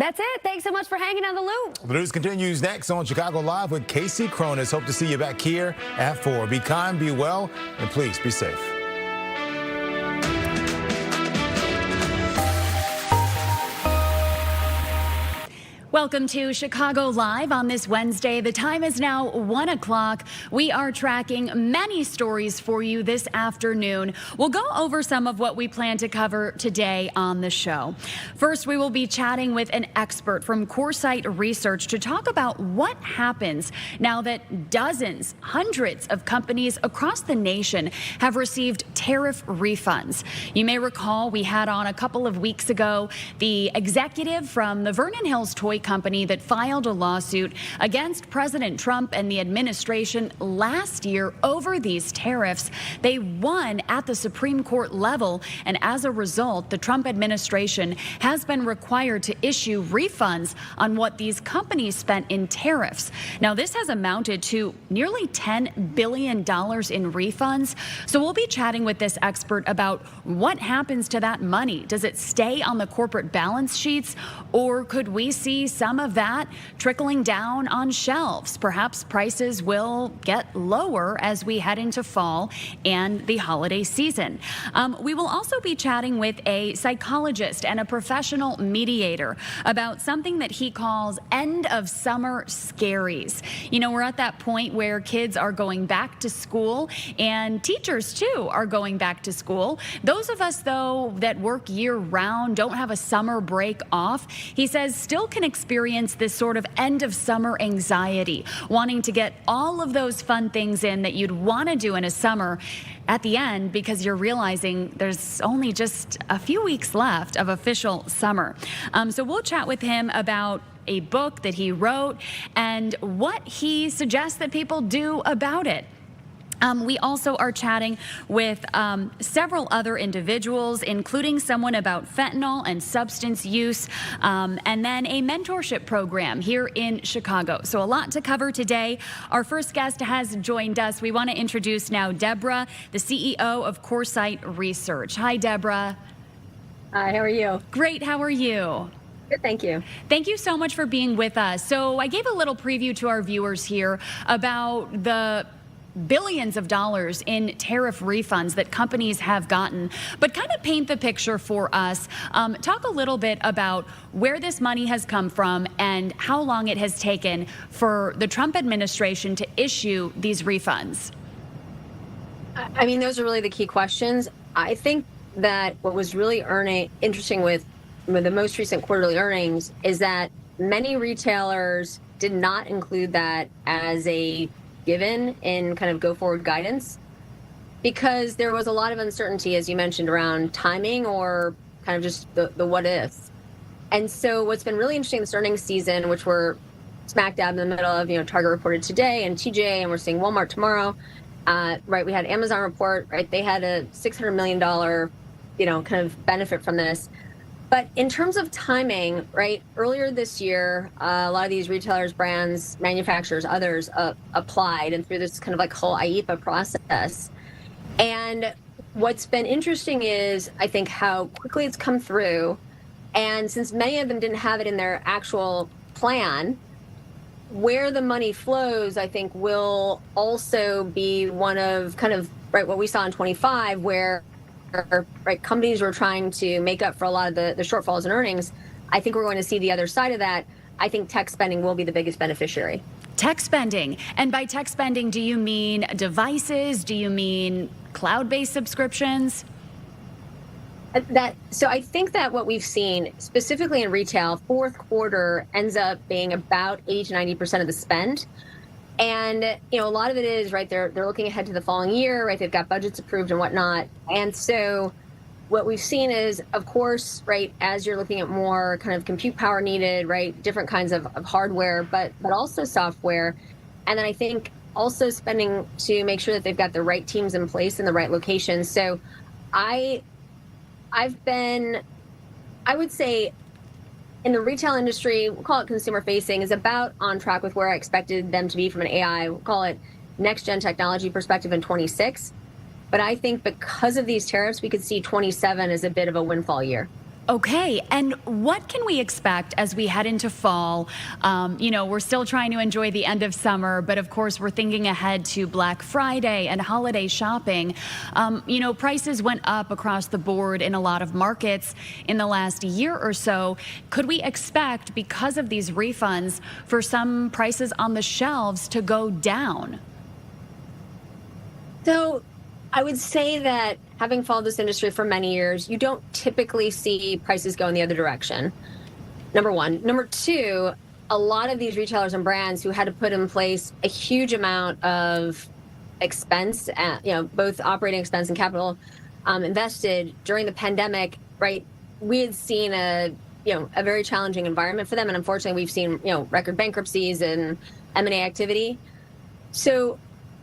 That's it. Thanks so much for hanging on the loop. The news continues next on Chicago Live with Casey Cronus. Hope to see you back here at 4. Be kind, be well, and please be safe. Welcome to Chicago Live on this Wednesday. The time is now 1 o'clock. We are tracking many stories for you this afternoon. We'll go over some of what we plan to cover today on the show. First, we will be chatting with an expert from Coresight Research to talk about what happens now that dozens, hundreds of companies across the nation have received tariff refunds. You may recall we had on a couple of weeks ago the executive from the Vernon Hills Toy Company that filed a lawsuit against President Trump and the administration last year over these tariffs. They won at the Supreme Court level, and as a result, the Trump administration has been required to issue refunds on what these companies spent in tariffs. Now, this has amounted to nearly $10 billion in refunds. So we'll be chatting with this expert about what happens to that money. Does it stay on the corporate balance sheets, or could we see some of that trickling down on shelves? Perhaps prices will get lower as we head into fall and the holiday season. We will also be chatting with a psychologist and a professional mediator about something that he calls end of summer scaries. You know, we're at that point where kids are going back to school and teachers too are going back to school. Those of us, though, that work year round, don't have a summer break off, he says still can experience this sort of end of summer anxiety, wanting to get all of those fun things in that you'd want to do in a summer at the end because you're realizing there's only just a few weeks left of official summer. So we'll chat with him about a book that he wrote and what he suggests that people do about it. We also are chatting with several other individuals, including someone about fentanyl and substance use, and then a mentorship program here in Chicago. So a lot to cover today. Our first guest has joined us. We want to introduce now Deborah, the CEO of Coresight Research. Hi, Deborah. Hi, how are you? Great. How are you? Good, thank you. Thank you so much for being with us. So I gave a little preview to our viewers here about the billions of dollars in tariff refunds that companies have gotten, but kind of paint the picture for us. Talk a little bit about where this money has come from and how long it has taken for the Trump administration to issue these refunds. I mean, those are really the key questions. I think that what was really interesting with the most recent quarterly earnings is that many retailers did not include that as a given in kind of go forward guidance because there was a lot of uncertainty, as you mentioned, around timing or kind of just the what ifs. And so what's been really interesting this earnings season, which we're smack dab in the middle of, Target reported today and TJ, and we're seeing Walmart tomorrow, right? We had Amazon report, right? They had a $600 million, kind of benefit from this. But in terms of timing, right, earlier this year, a lot of these retailers, brands, manufacturers, others applied and through this kind of like whole IEPA process. And what's been interesting is, I think, how quickly it's come through. And since many of them didn't have it in their actual plan, where the money flows, I think, will also be one of kind of, right, what we saw in 25, where right, companies were trying to make up for a lot of the shortfalls in earnings. I think we're going to see the other side of that. I think tech spending will be the biggest beneficiary. Tech spending. And by tech spending, do you mean devices? Do you mean cloud-based subscriptions? So I think that what we've seen, specifically in retail, fourth quarter ends up being about 80 to 90% of the spend. And, a lot of it is, right, they're looking ahead to the following year, right, they've got budgets approved and whatnot. And so what we've seen is, of course, right, as you're looking at more kind of compute power needed, right, different kinds of hardware, but also software. And then I think also spending to make sure that they've got the right teams in place in the right locations. So I would say, in the retail industry, we'll call it consumer facing, is about on track with where I expected them to be from an AI, we'll call it next gen technology perspective in 26. But I think because of these tariffs, we could see 27 as a bit of a windfall year. Okay, and what can we expect as we head into fall? We're still trying to enjoy the end of summer, but of course we're thinking ahead to Black Friday and holiday shopping. Prices went up across the board in a lot of markets in the last year or so. Could we expect, because of these refunds, for some prices on the shelves to go down? So I would say that having followed this industry for many years, you don't typically see prices go in the other direction. Number one. Number two, a lot of these retailers and brands who had to put in place a huge amount of expense, both operating expense and capital invested during the pandemic, right? We had seen a very challenging environment for them. And unfortunately, we've seen, record bankruptcies and M&A activity. So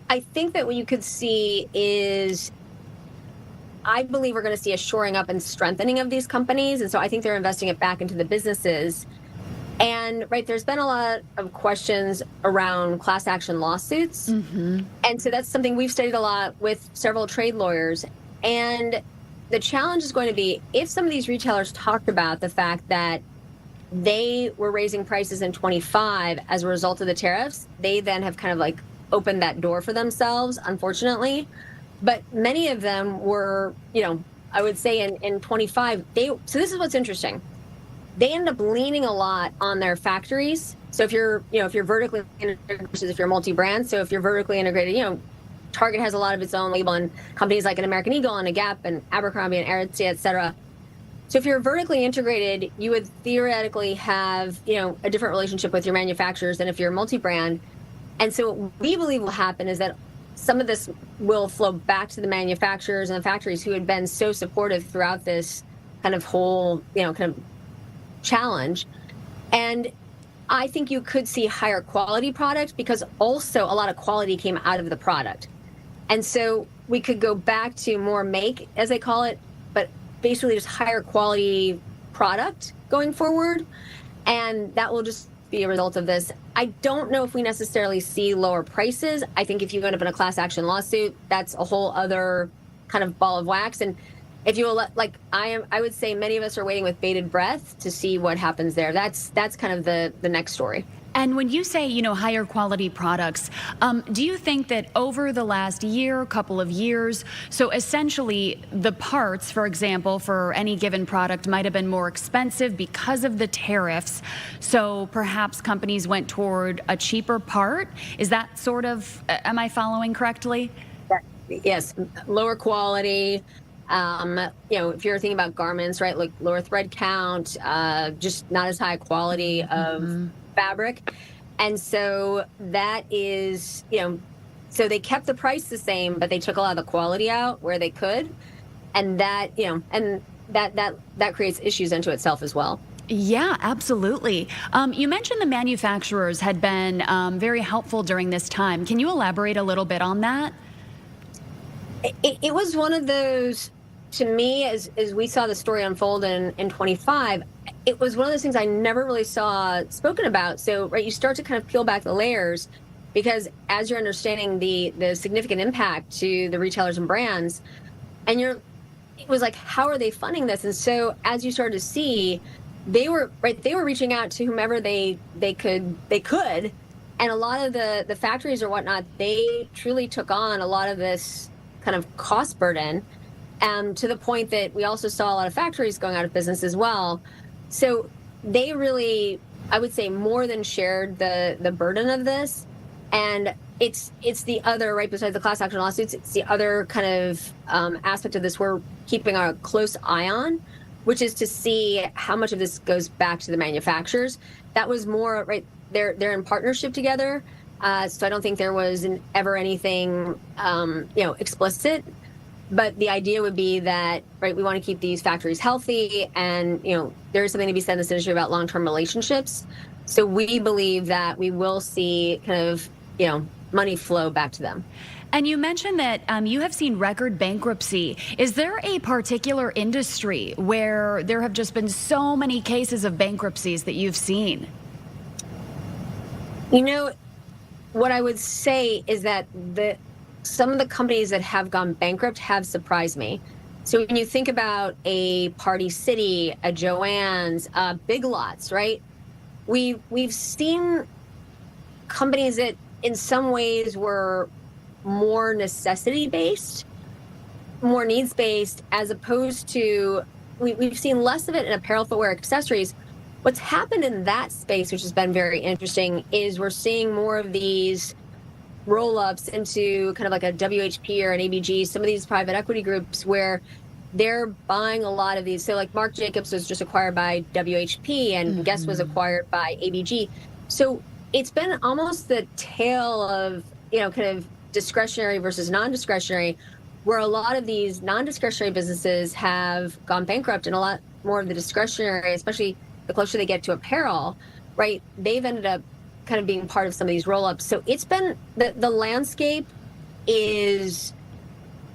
I think that what you could see is, I believe we're going to see a shoring up and strengthening of these companies. And so I think they're investing it back into the businesses. And there's been a lot of questions around class action lawsuits. Mm-hmm. And so that's something we've studied a lot with several trade lawyers. And the challenge is going to be, if some of these retailers talked about the fact that they were raising prices in 25 as a result of the tariffs, they then have kind of opened that door for themselves, unfortunately. But many of them were, I would say in 25, so this is what's interesting. They end up leaning a lot on their factories. So if you're vertically integrated versus if you're multi-brand. So if you're vertically integrated, Target has a lot of its own label, and companies like an American Eagle and a Gap and Abercrombie and Aritzia, et cetera. So if you're vertically integrated, you would theoretically have, a different relationship with your manufacturers than if you're multi-brand. And so what we believe will happen is that some of this will flow back to the manufacturers and the factories who had been so supportive throughout this kind of whole, kind of challenge. And I think you could see higher quality products, because also a lot of quality came out of the product. And so we could go back to more make, as they call it, but basically just higher quality product going forward. And that will just be a result of this. I don't know if we necessarily see lower prices. I think if you end up in a class action lawsuit, that's a whole other kind of ball of wax. And if you will, I would say many of us are waiting with bated breath to see what happens there. That's kind of the next story. And when you say, higher quality products, do you think that over the last year, couple of years, so essentially the parts, for example, for any given product might have been more expensive because of the tariffs, so perhaps companies went toward a cheaper part? Is that sort of, am I following correctly? Yes, lower quality. If you're thinking about garments, right, like lower thread count, just not as high quality of fabric. And so that is, so they kept the price the same, but they took a lot of the quality out where they could. And that, and that creates issues unto itself as well. Yeah, absolutely. You mentioned the manufacturers had been very helpful during this time. Can you elaborate a little bit on that? It was one of those, to me, as we saw the story unfold in 25, it was one of those things I never really saw spoken about. So, right, you start to kind of peel back the layers, because as you're understanding the significant impact to the retailers and brands, and it was like, how are they funding this? And so as you started to see, they were reaching out to whomever they could. And a lot of the factories or whatnot, they truly took on a lot of this kind of cost burden, to the point that we also saw a lot of factories going out of business as well. So they really, I would say, more than shared the burden of this. And it's the other, right, besides the class action lawsuits, it's the other kind of aspect of this we're keeping a close eye on, which is to see how much of this goes back to the manufacturers. That was more, right, they're in partnership together. So I don't think there was ever anything, explicit. But the idea would be that, right, we want to keep these factories healthy, and, there is something to be said in this industry about long-term relationships. So we believe that we will see kind of, money flow back to them. And you mentioned that you have seen record bankruptcy. Is there a particular industry where there have just been so many cases of bankruptcies that you've seen? What I would say is that some of the companies that have gone bankrupt have surprised me. So when you think about a Party City, a Joann's, Big Lots, right? We've seen companies that in some ways were more necessity based, more needs based, as opposed to we've seen less of it in apparel, footwear, accessories. What's happened in that space, which has been very interesting, is we're seeing more of these roll-ups into kind of like a WHP or an ABG, some of these private equity groups where they're buying a lot of these. So like Marc Jacobs was just acquired by WHP and Guess was acquired by ABG. So it's been almost the tale of, kind of discretionary versus non-discretionary, where a lot of these non-discretionary businesses have gone bankrupt, and a lot more of the discretionary, especially the closer they get to apparel, right, they've ended up kind of being part of some of these roll-ups. So it's been, the landscape is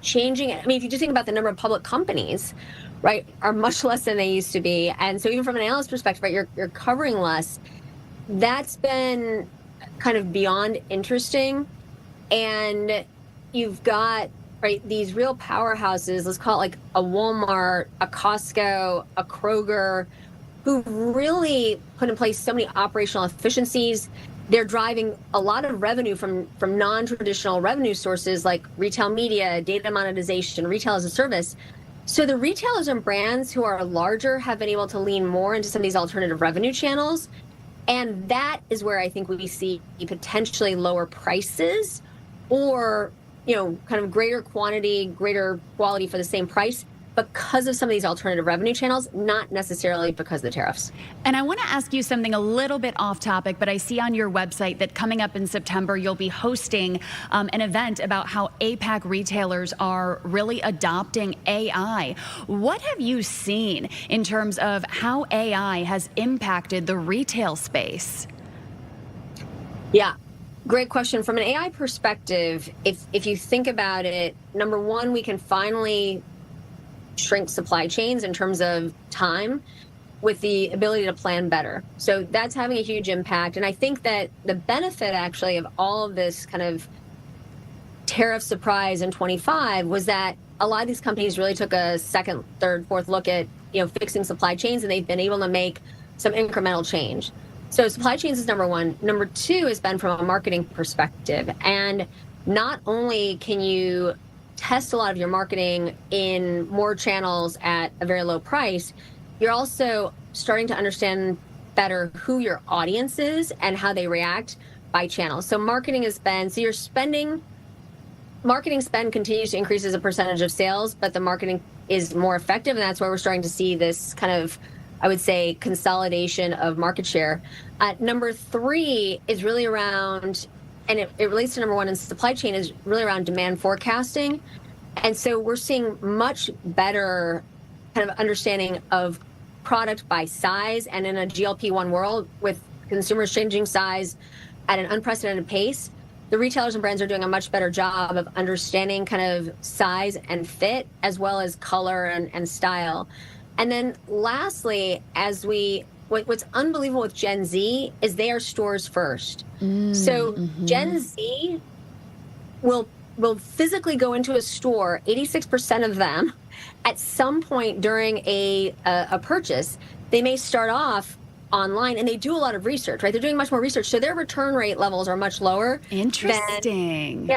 changing. I mean, if you just think about the number of public companies, right, are much less than they used to be. And so even from an analyst perspective, right, you're covering less. That's been kind of beyond interesting. And you've got, right, these real powerhouses, let's call it like a Walmart, a Costco, a Kroger, who really put in place so many operational efficiencies. They're driving a lot of revenue from non-traditional revenue sources like retail media, data monetization, retail as a service. So the retailers and brands who are larger have been able to lean more into some of these alternative revenue channels. And that is where I think we see potentially lower prices, or, kind of greater quantity, greater quality for the same price, because of some of these alternative revenue channels, not necessarily because of the tariffs. And I want to ask you something a little bit off topic, but I see on your website that coming up in September, you'll be hosting an event about how APAC retailers are really adopting AI. What have you seen in terms of how AI has impacted the retail space? Yeah. Great question. From an AI perspective, if you think about it, number one, we can finally shrink supply chains in terms of time with the ability to plan better. So that's having a huge impact. And I think that the benefit actually of all of this kind of tariff surprise in 25 was that a lot of these companies really took a second, third, fourth look at, fixing supply chains, and they've been able to make some incremental change. So supply chains is number one. Number two has been from a marketing perspective. And not only can you test a lot of your marketing in more channels at a very low price, you're also starting to understand better who your audience is and how they react by channel. So marketing spend continues to increase as a percentage of sales, but the marketing is more effective, and that's why we're starting to see this kind of, I would say, consolidation of market share. Number three is really around, and it relates to number one in supply chain, is really around demand forecasting. And so we're seeing much better kind of understanding of product by size. And in a GLP-1 world, with consumers changing size at an unprecedented pace, the retailers and brands are doing a much better job of understanding kind of size and fit, as well as color and style. And then lastly, what's unbelievable with Gen Z is they are stores first. So Gen Z will physically go into a store, 86% of them, at some point during a purchase. They may start off online, and they do a lot of research, right? They're doing much more research. So their return rate levels are much lower. Interesting.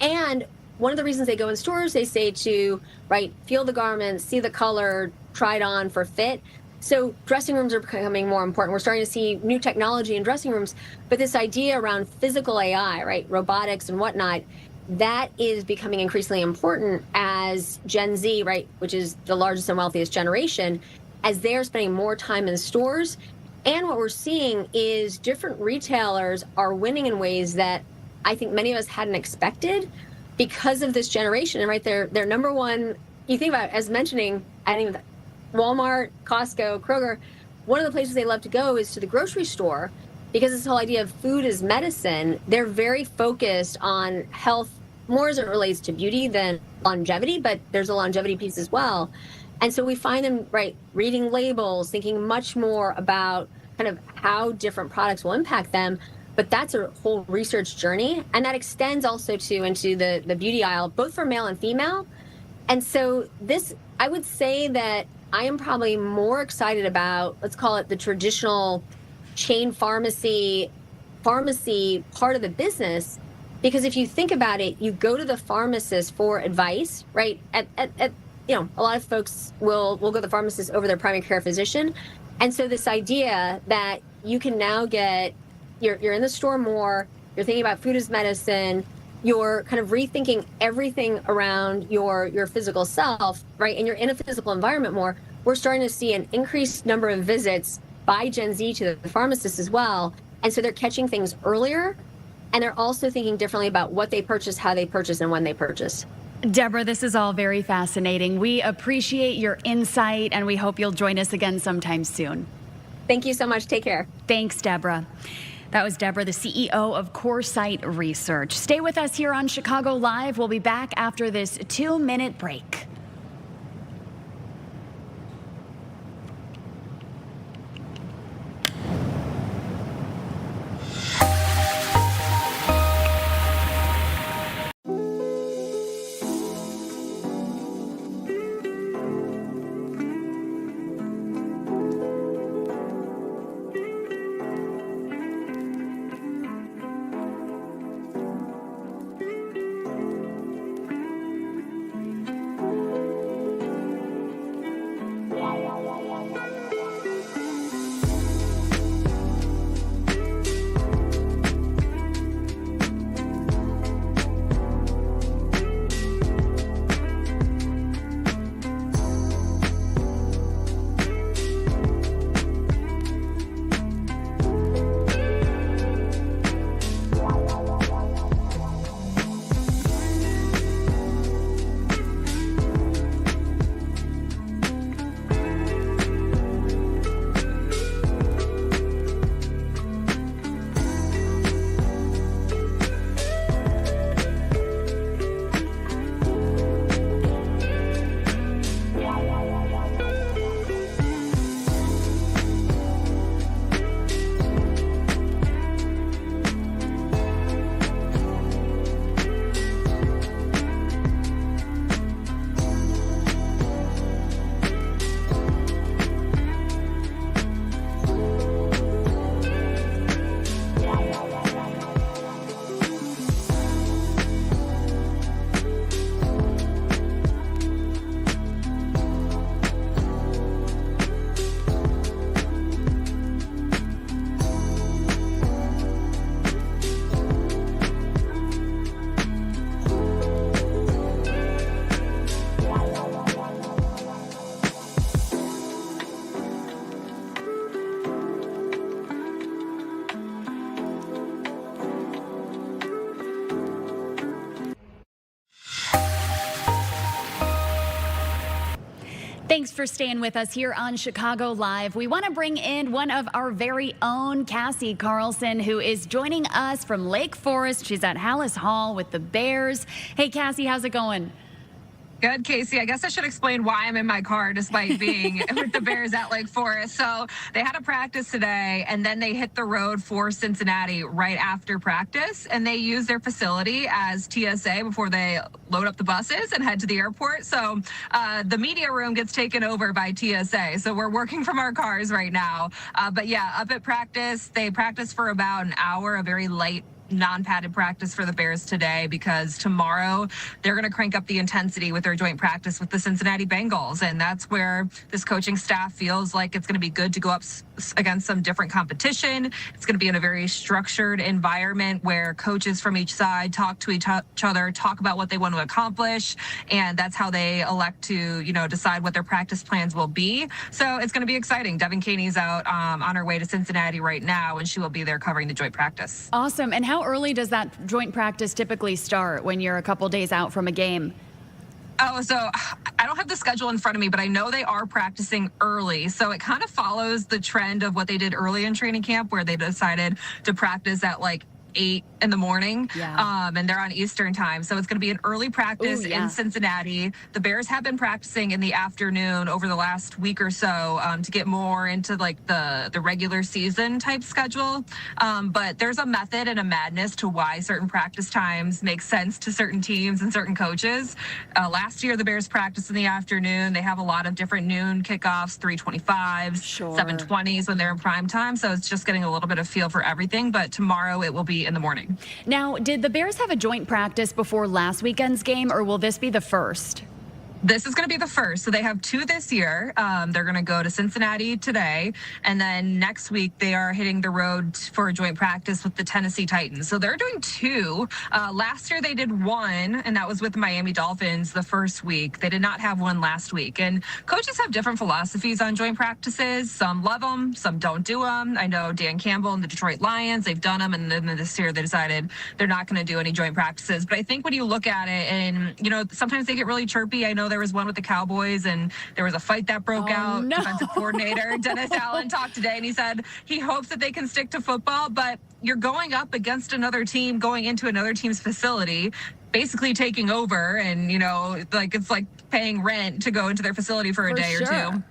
And one of the reasons they go in stores, they say to, right, feel the garments, see the color, try it on for fit. So dressing rooms are becoming more important. We're starting to see new technology in dressing rooms, but this idea around physical AI, right, robotics and whatnot, that is becoming increasingly important as Gen Z, right, which is the largest and wealthiest generation, as they're spending more time in stores. And what we're seeing is different retailers are winning in ways that I think many of us hadn't expected because of this generation. And right, they're number one. You think about, as mentioning, Walmart, Costco, Kroger, one of the places they love to go is to the grocery store, because this whole idea of food is medicine. They're very focused on health, more as it relates to beauty than longevity, but there's a longevity piece as well. And so we find them, right, reading labels, thinking much more about kind of how different products will impact them. But that's a whole research journey. And that extends also into the beauty aisle, both for male and female. And so I would say that I am probably more excited about, let's call it the traditional chain pharmacy part of the business, because if you think about it, you go to the pharmacist for advice, right? A lot of folks will go to the pharmacist over their primary care physician. And so this idea that you can now you're in the store more, you're thinking about food as medicine, you're kind of rethinking everything around your physical self, right? And you're in a physical environment more. We're starting to see an increased number of visits by Gen Z to the pharmacist as well. And so they're catching things earlier, and they're also thinking differently about what they purchase, how they purchase, and when they purchase. Deborah, this is all very fascinating. We appreciate your insight, and we hope you'll join us again sometime soon. Thank you so much. Take care. Thanks, Deborah. That was Deborah, the CEO of CoreSight Research. Stay with us here on Chicago Live. We'll be back after this 2-minute break. Thanks for staying with us here on Chicago Live. We want to bring in one of our very own, Cassie Carlson, who is joining us from Lake Forest. She's at Hallis Hall with the Bears. Hey, Cassie, how's it going? Good, Casey. I guess I should explain why I'm in my car despite being with the Bears at Lake Forest. So they had a practice today, and then they hit the road for Cincinnati right after practice, and they use their facility as TSA before they load up the buses and head to the airport. So the media room gets taken over by TSA. So we're working from our cars right now. But yeah, up at practice, they practiced for about an hour, a very light non-padded practice for the Bears today, because tomorrow they're going to crank up the intensity with their joint practice with the Cincinnati Bengals. And that's where this coaching staff feels like it's going to be good to go up against some different competition. It's going to be in a very structured environment where coaches from each side talk to each other, talk about what they want to accomplish. And that's how they elect to, decide what their practice plans will be. So it's going to be exciting. Devin Caney's out on her way to Cincinnati right now, and she will be there covering the joint practice. Awesome. And how early does that joint practice typically start when you're a couple days out from a game? Oh, so I don't have the schedule in front of me, but I know they are practicing early. So it kind of follows the trend of what they did early in training camp, where they decided to practice at 8 in the morning. Yeah. And they're on Eastern time. So it's going to be an early practice in Cincinnati. The Bears have been practicing in the afternoon over the last week or so to get more into like the regular season type schedule. But there's a method and a madness to why certain practice times make sense to certain teams and certain coaches. Last year, the Bears practiced in the afternoon. They have a lot of different noon kickoffs, 3:25s, 7:20s when they're in prime time. So it's just getting a little bit of feel for everything. But tomorrow it will be in the morning. Now, did the Bears have a joint practice before last weekend's game, or will this be the first? This is going to be the first. So they have 2 this year. They're going to go to Cincinnati today. And then next week, they are hitting the road for a joint practice with the Tennessee Titans. So they're doing 2. Last year, they did 1, and that was with the Miami Dolphins the first week. They did not have 1 last week. And coaches have different philosophies on joint practices. Some love them, some don't do them. I know Dan Campbell and the Detroit Lions, they've done them. And then this year, they decided they're not going to do any joint practices. But I think when you look at it, and, you know, sometimes they get really chirpy. I know there was one with the Cowboys and there was a fight that broke out. No. Defensive coordinator Dennis Allen talked today and he said he hopes that they can stick to football, but you're going up against another team, going into another team's facility, basically taking over, and you know, like it's like paying rent to go into their facility for a day or two.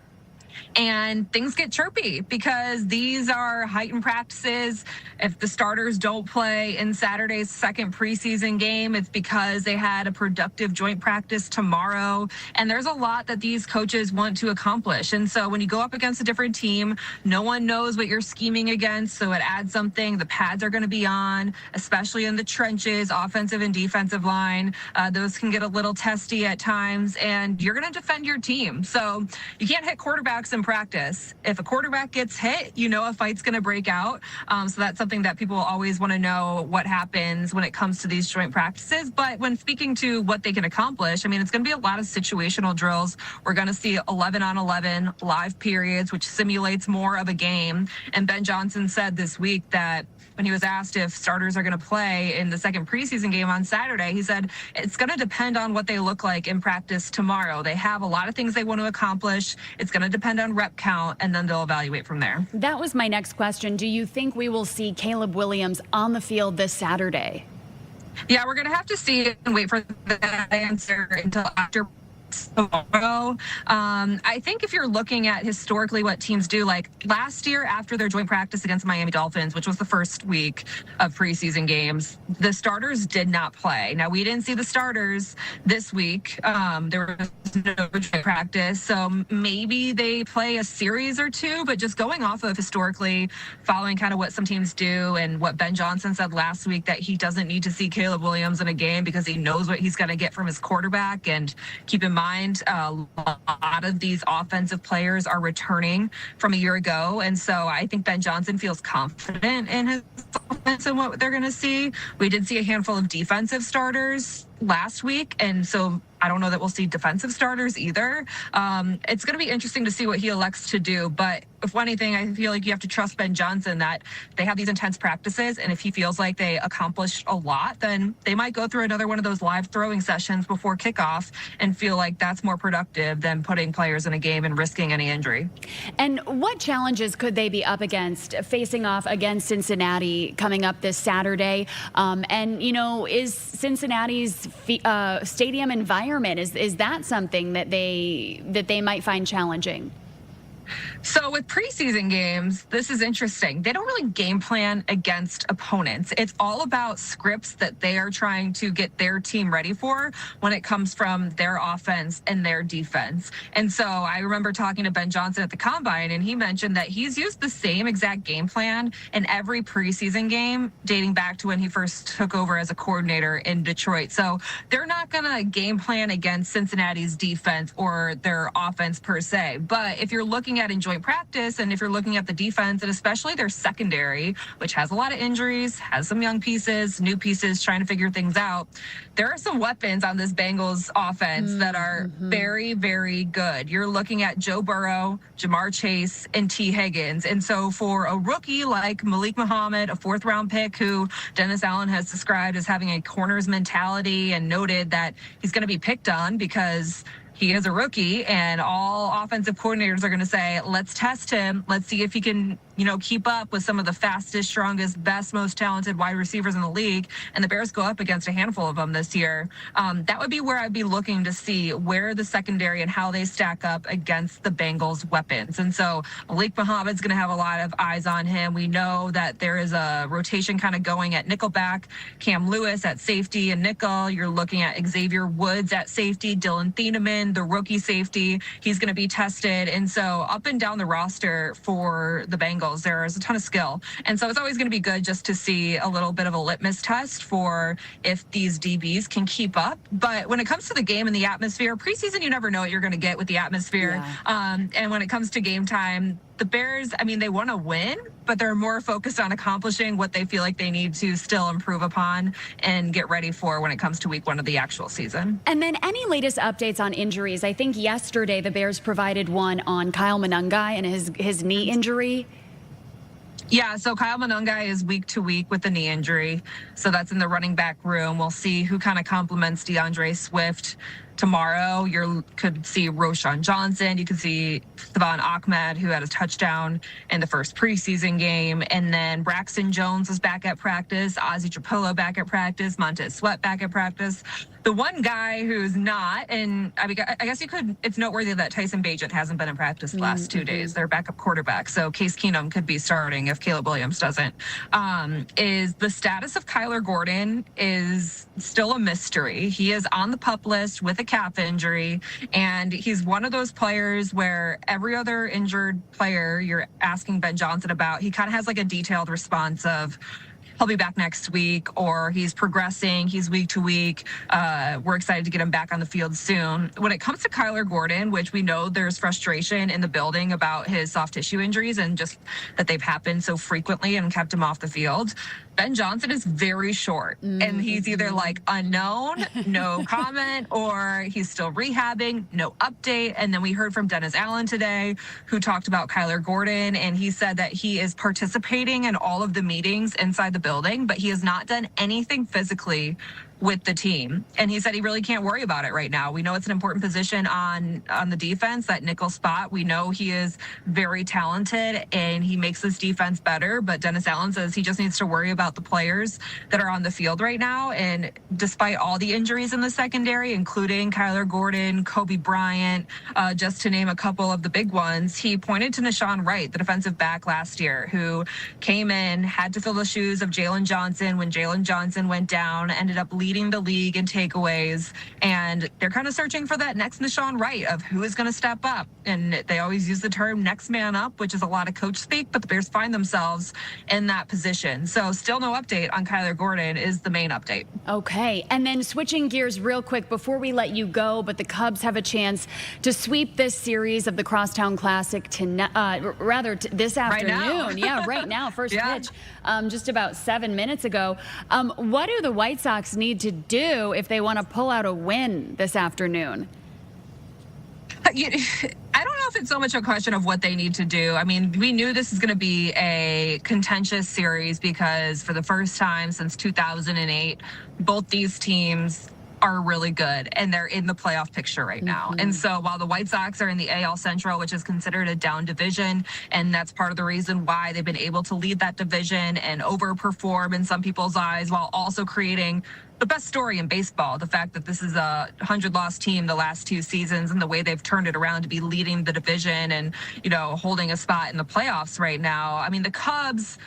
And things get chirpy because these are heightened practices. If the starters don't play in Saturday's second preseason game, it's because they had a productive joint practice tomorrow. And there's a lot that these coaches want to accomplish. And so when you go up against a different team, no one knows what you're scheming against. So it adds something. The pads are going to be on, especially in the trenches, offensive and defensive line. Those can get a little testy at times, and you're going to defend your team. So you can't hit quarterbacks in practice. If a quarterback gets hit, you know a fight's going to break out. So that's something that people always want to know what happens when it comes to these joint practices. But when speaking to what they can accomplish, I mean, it's going to be a lot of situational drills. We're going to see 11-on-11 live periods, which simulates more of a game. And Ben Johnson said this week that when he was asked if starters are going to play in the second preseason game on Saturday, he said it's going to depend on what they look like in practice tomorrow. They have a lot of things they want to accomplish. It's going to depend on rep count, and then they'll evaluate from there. That was my next question. Do you think we will see Caleb Williams on the field this Saturday? Yeah, we're going to have to see and wait for that answer until after tomorrow. I think if you're looking at historically what teams do, like last year after their joint practice against Miami Dolphins, which was the first week of preseason games, the starters did not play. Now, we didn't see the starters this week. There was no joint practice, so maybe they play a series or 2, but just going off of historically following kind of what some teams do and what Ben Johnson said last week, that he doesn't need to see Caleb Williams in a game because he knows what he's going to get from his quarterback. And keep in mind, a lot of these offensive players are returning from a year ago. And so I think Ben Johnson feels confident in his offense and what they're going to see. We did see a handful of defensive starters last week, and so I don't know that we'll see defensive starters either. It's going to be interesting to see what he elects to do, but if anything, I feel like you have to trust Ben Johnson that they have these intense practices, and if he feels like they accomplished a lot, then they might go through another one of those live throwing sessions before kickoff and feel like that's more productive than putting players in a game and risking any injury. And what challenges could they be up against facing off against Cincinnati coming up this Saturday? And, you know, is Cincinnati's stadium environment, is that something that they might find challenging? So with preseason games, this is interesting. They don't really game plan against opponents. It's all about scripts that they are trying to get their team ready for when it comes from their offense and their defense. And so I remember talking to Ben Johnson at the Combine, and he mentioned that he's used the same exact game plan in every preseason game dating back to when he first took over as a coordinator in Detroit. So they're not going to game plan against Cincinnati's defense or their offense per se. But if you're looking at enjoying practice, and if you're looking at the defense, and especially their secondary, which has a lot of injuries, has some young pieces, new pieces, trying to figure things out, there are some weapons on this Bengals offense that are very, very good. You're looking at Joe Burrow, Jamar Chase, and T. Higgins. And so for a rookie like Malik Muhammad, a 4th-round pick who Dennis Allen has described as having a corners mentality and noted that he's going to be picked on because he is a rookie, and all offensive coordinators are going to say, let's test him. Let's see if he can keep up with some of the fastest, strongest, best, most talented wide receivers in the league, and the Bears go up against a handful of them this year, that would be where I'd be looking to see where the secondary and how they stack up against the Bengals' weapons. And so Malik Muhammad's going to have a lot of eyes on him. We know that there is a rotation kind of going at nickelback, Cam Lewis at safety and nickel. You're looking at Xavier Woods at safety, Dylan Thieneman, the rookie safety. He's going to be tested. And so up and down the roster for the Bengals, there is a ton of skill. And so it's always going to be good just to see a little bit of a litmus test for if these DBs can keep up. But when it comes to the game and the atmosphere, preseason, you never know what you're going to get with the atmosphere. Yeah. And when it comes to game time, the Bears, they want to win, but they're more focused on accomplishing what they feel like they need to still improve upon and get ready for when it comes to week 1 of the actual season. And then any latest updates on injuries? I think yesterday the Bears provided one on Kyle Monangai and his knee injury. Yeah, so Kyle Monangai is week to week with the knee injury. So that's in the running back room. We'll see who kind of complements DeAndre Swift. Tomorrow, you could see Roshan Johnson. You could see Thavon Ahmed, who had a touchdown in the first preseason game. And then Braxton Jones is back at practice. Ozzie Trapillo back at practice. Montez Sweat back at practice. The one guy who's not, and I guess it's noteworthy that Tyson Bagent hasn't been in practice the last 2 days. Their backup quarterback. So Case Keenum could be starting if Caleb Williams doesn't. Is the status of Kyler Gordon is still a mystery. He is on the PUP list with a calf injury, and he's one of those players where every other injured player you're asking Ben Johnson about, he kind of has like a detailed response of, he'll be back next week, or he's progressing, he's week to week. We're excited to get him back on the field soon. When it comes to Kyler Gordon, which we know there's frustration in the building about his soft tissue injuries and just that they've happened so frequently and kept him off the field, Ben Johnson is very short, and he's either like unknown, no comment, or he's still rehabbing, no update. And then we heard from Dennis Allen today, who talked about Kyler Gordon, and he said that he is participating in all of the meetings inside the building, but he has not done anything physically with the team. And he said he really can't worry about it right now. We know it's an important position on the defense, that nickel spot. We know he is very talented and he makes this defense better, but Dennis Allen says he just needs to worry about the players that are on the field right now. And despite all the injuries in the secondary, including Kyler Gordon, Kobe Bryant, just to name a couple of the big ones, he pointed to Nashawn Wright, the defensive back last year, who came in, had to fill the shoes of Jalen Johnson when Jalen Johnson went down, ended up leading the league in takeaways, and they're kind of searching for that next Nashawn Wright of who is going to step up. And they always use the term next man up, which is a lot of coach speak, but the Bears find themselves in that position. So still no update on Kyler Gordon is the main update. Okay, and then switching gears real quick before we let you go, but the Cubs have a chance to sweep this series of the Crosstown Classic this afternoon. Yeah, right now, first pitch, just about 7 minutes ago. What do the White Sox need to do if they want to pull out a win this afternoon? I don't know if it's so much a question of what they need to do. We knew this is going to be a contentious series because for the first time since 2008, both these teams are really good and they're in the playoff picture right now. And so while the White Sox are in the AL Central, which is considered a down division, and that's part of the reason why they've been able to lead that division and overperform in some people's eyes, while also creating the best story in baseball, the fact that this is a 100-loss team the last 2 seasons and the way they've turned it around to be leading the division and, holding a spot in the playoffs right now. The Cubs,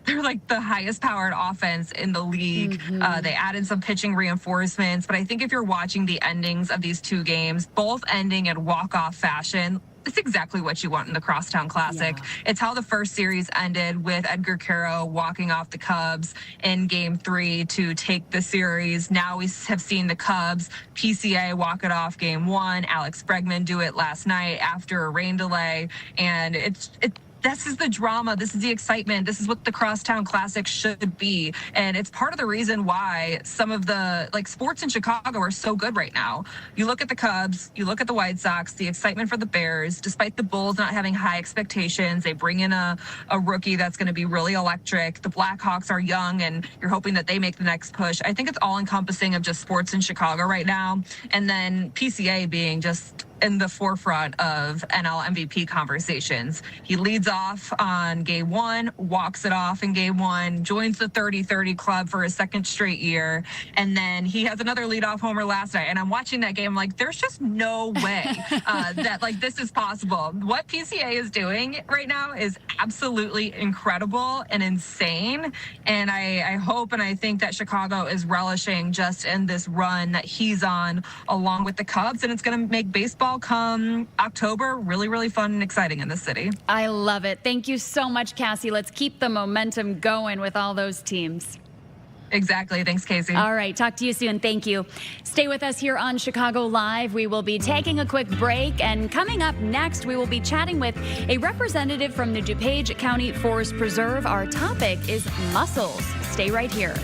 they're like the highest powered offense in the league. They added some pitching reinforcements, but I think if you're watching the endings of these 2 games, both ending in walk-off fashion, it's exactly what you want in the Crosstown Classic. It's how the first series ended with Edgar Caro walking off the Cubs in Game 3 to take the series. Now we have seen the Cubs, PCA walk it off Game 1, Alex Bregman do it last night after a rain delay, and this is the drama. This is the excitement. This is what the Crosstown Classic should be. And it's part of the reason why some of the sports in Chicago are so good right now. You look at the Cubs, you look at the White Sox, the excitement for the Bears, despite the Bulls not having high expectations, they bring in a rookie that's going to be really electric. The Blackhawks are young and you're hoping that they make the next push. I think it's all encompassing of just sports in Chicago right now. And then PCA being just in the forefront of NL MVP conversations. He leads off on game one, walks it off in game one, joins the 30-30 club for his second straight year, and then he has another leadoff homer last night. And I'm watching that game like, there's just no way that like this is possible. What PCA is doing right now is absolutely incredible and insane. And I hope and I think that Chicago is relishing just in this run that he's on along with the Cubs, and it's going to make baseball come October really, really fun and exciting in the city. I love it. Thank you so much, Cassie. Let's keep the momentum going with all those teams. Exactly. Thanks, Casey. All right. Talk to you soon. Thank you. Stay with us here on Chicago Live. We will be taking a quick break, and coming up next, we will be chatting with a representative from the DuPage County Forest Preserve. Our topic is mussels. Stay right here.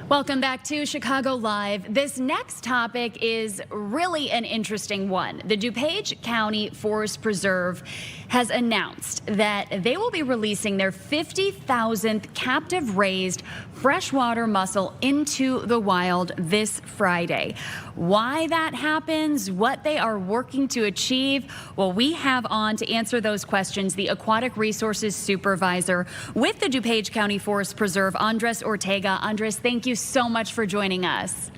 Welcome back to Chicago Live. This next topic is really an interesting one. The DuPage County Forest Preserve has announced that they will be releasing their 50,000th captive raised freshwater mussel into the wild this Friday. Why that happens, what they are working to achieve, well, we have on to answer those questions the Aquatic Resources Supervisor with the DuPage County Forest Preserve, Andres Ortega. Andres, thank you so much for joining us.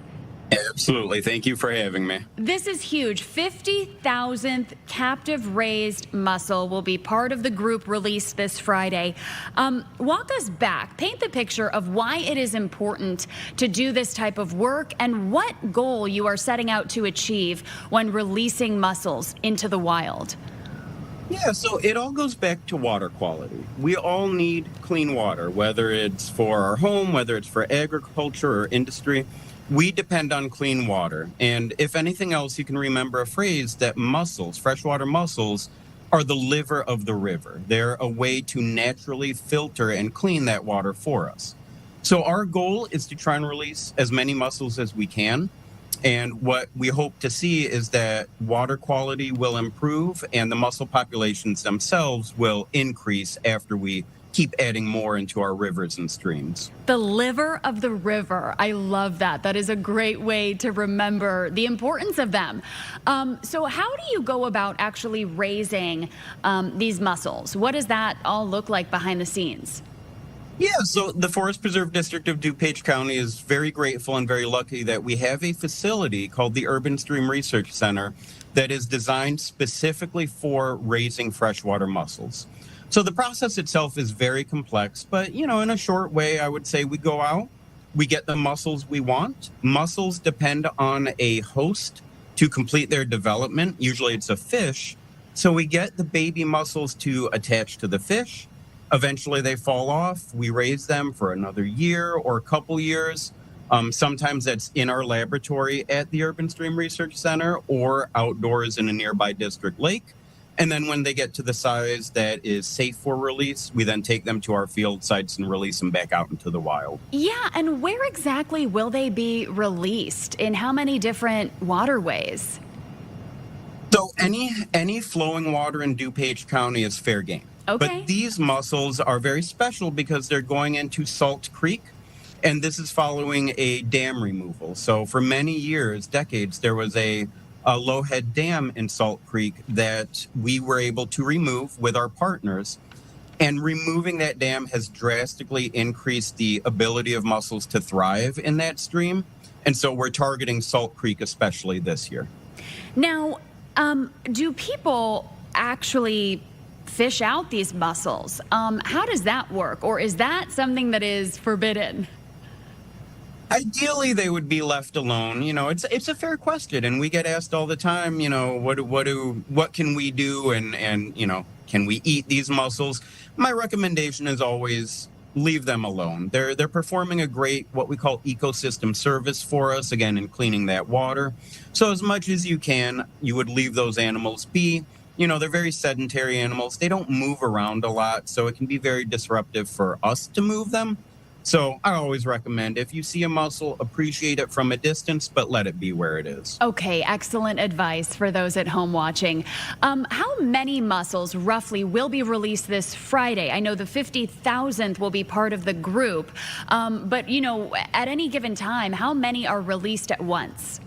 Absolutely. Thank you for having me. This is huge. 50,000th captive raised mussel will be part of the group released this Friday. Walk us back. Paint the picture of why it is important to do this type of work and what goal you are setting out to achieve when releasing mussels into the wild. Yeah, so it all goes back to water quality. We all need clean water, whether it's for our home, whether it's for agriculture or industry. We depend on clean water. And if anything else, you can remember a phrase that mussels, freshwater mussels, are the liver of the river. They're a way to naturally filter and clean that water for us. So our goal is to try and release as many mussels as we can. And what we hope to see is that water quality will improve and the mussel populations themselves will increase after we keep adding more into our rivers and streams. The liver of the river. I love that. That is a great way to remember the importance of them. So how do you go about actually raising these mussels? What does that all look like behind the scenes? Yeah, so the Forest Preserve District of DuPage County is very grateful and very lucky that we have a facility called the Urban Stream Research Center that is designed specifically for raising freshwater mussels. So the process itself is very complex, but in a short way, I would say we go out, we get the mussels we want. Mussels depend on a host to complete their development. Usually it's a fish. So we get the baby mussels to attach to the fish. Eventually they fall off. We raise them for another year or a couple years. Sometimes that's in our laboratory at the Urban Stream Research Center or outdoors in a nearby district lake. And then when they get to the size that is safe for release, we then take them to our field sites and release them back out into the wild. Yeah, and where exactly will they be released? In how many different waterways? So any flowing water in DuPage County is fair game. Okay. But these mussels are very special because they're going into Salt Creek, and this is following a dam removal. So for many years, decades, there was a Lowhead Dam in Salt Creek that we were able to remove with our partners. And removing that dam has drastically increased the ability of mussels to thrive in that stream. And so we're targeting Salt Creek especially this year. Now, do people actually fish out these mussels? How does that work? Or is that something that is forbidden? Ideally, they would be left alone. It's a fair question, and we get asked all the time. What can we do, and can we eat these mussels? My recommendation is always leave them alone. They're performing a great what we call ecosystem service for us, again, in cleaning that water. So as much as you can, you would leave those animals be. They're very sedentary animals. They don't move around a lot, so it can be very disruptive for us to move them. So I always recommend if you see a mussel, appreciate it from a distance, but let it be where it is. Okay, excellent advice for those at home watching. How many mussels roughly will be released this Friday? I know the 50,000th will be part of the group, but at any given time, how many are released at once?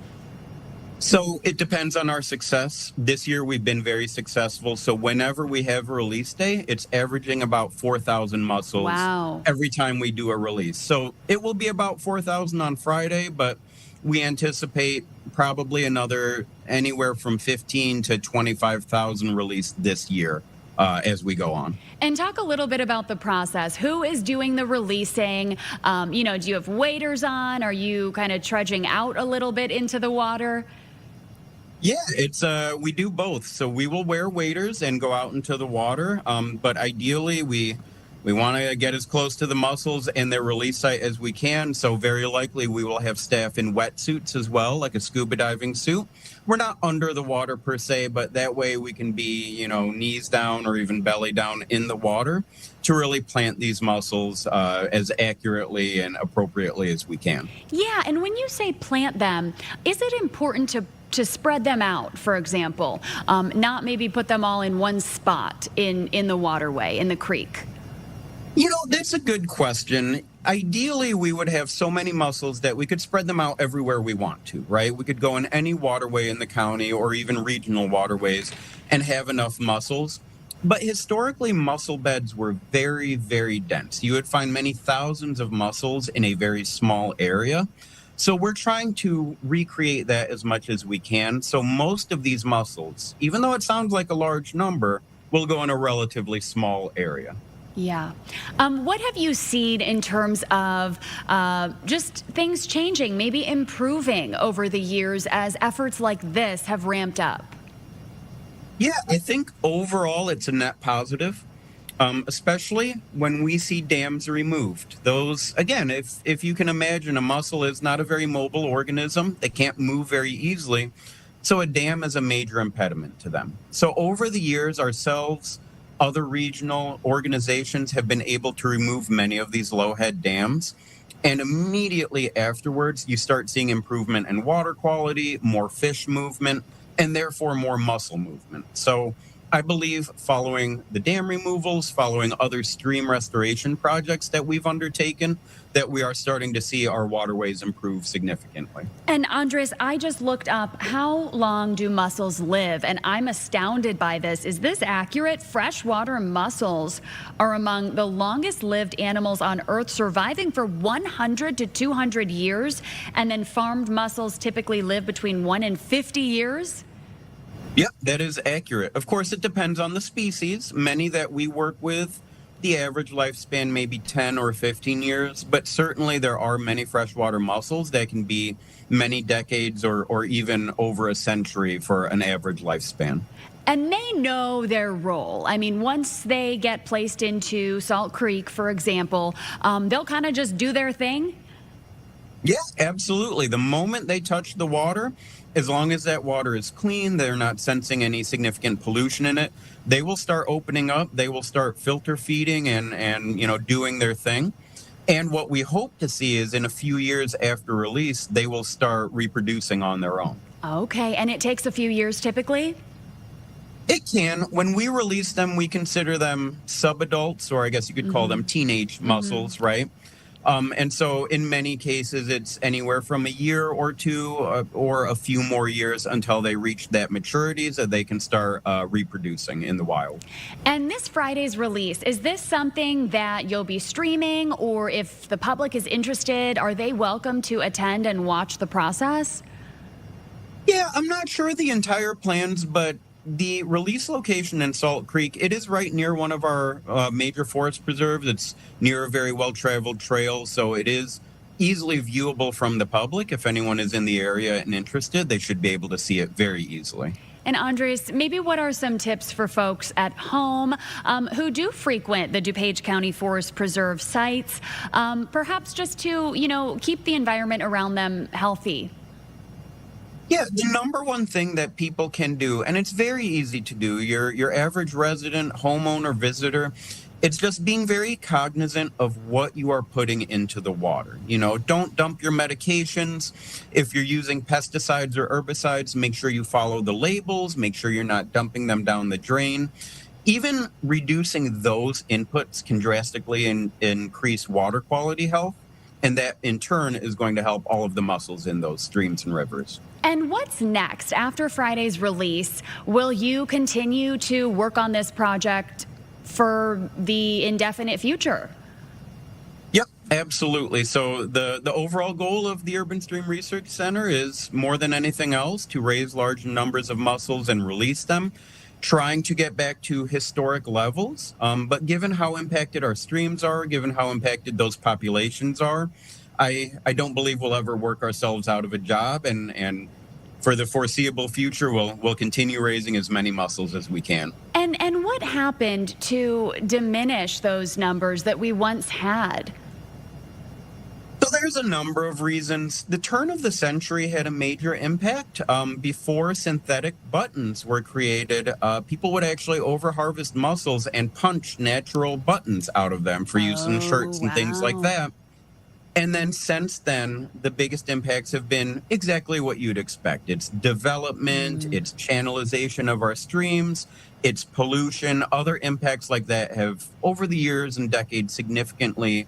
So it depends on our success. This year we've been very successful. So whenever we have a release day, it's averaging about 4,000 mussels. Wow. Every time we do a release. So it will be about 4,000 on Friday, but we anticipate probably anywhere from 15 to 25,000 released this year as we go on. And talk a little bit about the process. Who is doing the releasing? Do you have waders on? Are you kind of trudging out a little bit into the water? Yeah, we do both. So we will wear waders and go out into the water. But ideally, we want to get as close to the mussels and their release site as we can. So very likely we will have staff in wetsuits as well, like a scuba diving suit. We're not under the water per se, but that way we can be, knees down or even belly down in the water to really plant these mussels as accurately and appropriately as we can. Yeah, and when you say plant them, is it important to spread them out, for example, not maybe put them all in one spot in the waterway, in the creek? That's a good question. Ideally, we would have so many mussels that we could spread them out everywhere we want to, right? We could go in any waterway in the county or even regional waterways and have enough mussels. But historically, mussel beds were very, very dense. You would find many thousands of mussels in a very small area. So we're trying to recreate that as much as we can. So most of these mussels, even though it sounds like a large number, will go in a relatively small area. Yeah. What have you seen in terms of just things changing, maybe improving over the years as efforts like this have ramped up? Yeah, I think overall it's a net positive. Especially when we see dams removed. Those, again, if you can imagine, a mussel is not a very mobile organism. They can't move very easily. So a dam is a major impediment to them. So over the years, ourselves, other regional organizations have been able to remove many of these low-head dams. And immediately afterwards, you start seeing improvement in water quality, more fish movement, and therefore more mussel movement. So I believe following the dam removals, following other stream restoration projects that we've undertaken, that we are starting to see our waterways improve significantly. And Andres, I just looked up how long do mussels live, and I'm astounded by this. Is this accurate? Freshwater mussels are among the longest lived animals on Earth, surviving for 100 to 200 years, and then farmed mussels typically live between 1 and 50 years? Yep, that is accurate. Of course, it depends on the species. Many that we work with, the average lifespan may be 10 or 15 years, but certainly there are many freshwater mussels that can be many decades or even over a century for an average lifespan. And they know their role. I mean, once they get placed into Salt Creek, for example, they'll kind of just do their thing. Yeah, absolutely. The moment they touch the water, as long as that water is clean, they're not sensing any significant pollution in it, they will start opening up, they will start filter feeding and doing their thing. And what we hope to see is in a few years after release, they will start reproducing on their own. Okay, and it takes a few years typically? It can. When we release them, we consider them subadults, or I guess you could call them teenage mussels, right? And so in many cases, it's anywhere from a year or two or a few more years until they reach that maturity so they can start reproducing in the wild. And this Friday's release, is this something that you'll be streaming, or if the public is interested, are they welcome to attend and watch the process? Yeah, I'm not sure the entire plans, but the release location in Salt Creek, it is right near one of our major forest preserves. It's near a very well-traveled trail, so it is easily viewable from the public. If anyone is in the area and interested, they should be able to see it very easily. And Andres, maybe what are some tips for folks at home who do frequent the DuPage County Forest Preserve sites, perhaps just to, keep the environment around them healthy? Yeah, the number one thing that people can do, and it's very easy to do, your average resident, homeowner, visitor, it's just being very cognizant of what you are putting into the water. Don't dump your medications. If you're using pesticides or herbicides, make sure you follow the labels, make sure you're not dumping them down the drain. Even reducing those inputs can drastically increase water quality health. And that, in turn, is going to help all of the mussels in those streams and rivers. And what's next? After Friday's release, will you continue to work on this project for the indefinite future? Yep, absolutely. So the overall goal of the Urban Stream Research Center is, more than anything else, to raise large numbers of mussels and release them, trying to get back to historic levels. But given how impacted our streams are, given how impacted those populations are, I don't believe we'll ever work ourselves out of a job. And for the foreseeable future, we'll continue raising as many mussels as we can. And what happened to diminish those numbers that we once had? So there's a number of reasons. The turn of the century had a major impact. Before synthetic buttons were created, people would actually overharvest mussels and punch natural buttons out of them for use in shirts and things like that. And then since then, the biggest impacts have been exactly what you'd expect. It's development, it's channelization of our streams, it's pollution. Other impacts like that have, over the years and decades, significantly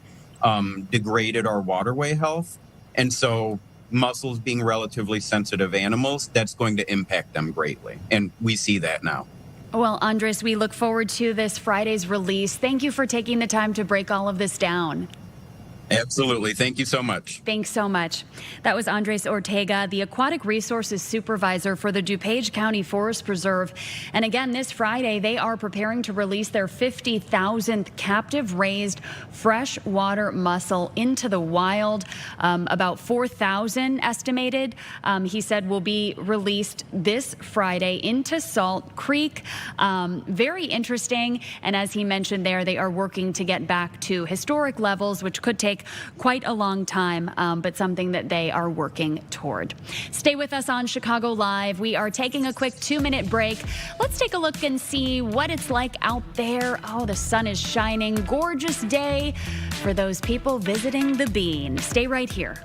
degraded our waterway health. And so mussels being relatively sensitive animals, that's going to impact them greatly. And we see that now. Well, Andres, we look forward to this Friday's release. Thank you for taking the time to break all of this down. Absolutely. Thank you so much. Thanks so much. That was Andres Ortega, the Aquatic Resources Supervisor for the DuPage County Forest Preserve. And again, this Friday, they are preparing to release their 50,000th captive raised freshwater mussel into the wild. About 4,000 estimated, he said, will be released this Friday into Salt Creek. Very interesting. And as he mentioned there, they are working to get back to historic levels, which could take quite a long time, but something that they are working toward. Stay with us on Chicago Live. We are taking a quick 2-minute break. Let's take a look and see what it's like out there. Oh, the sun is shining. Gorgeous day for those people visiting the Bean. Stay right here.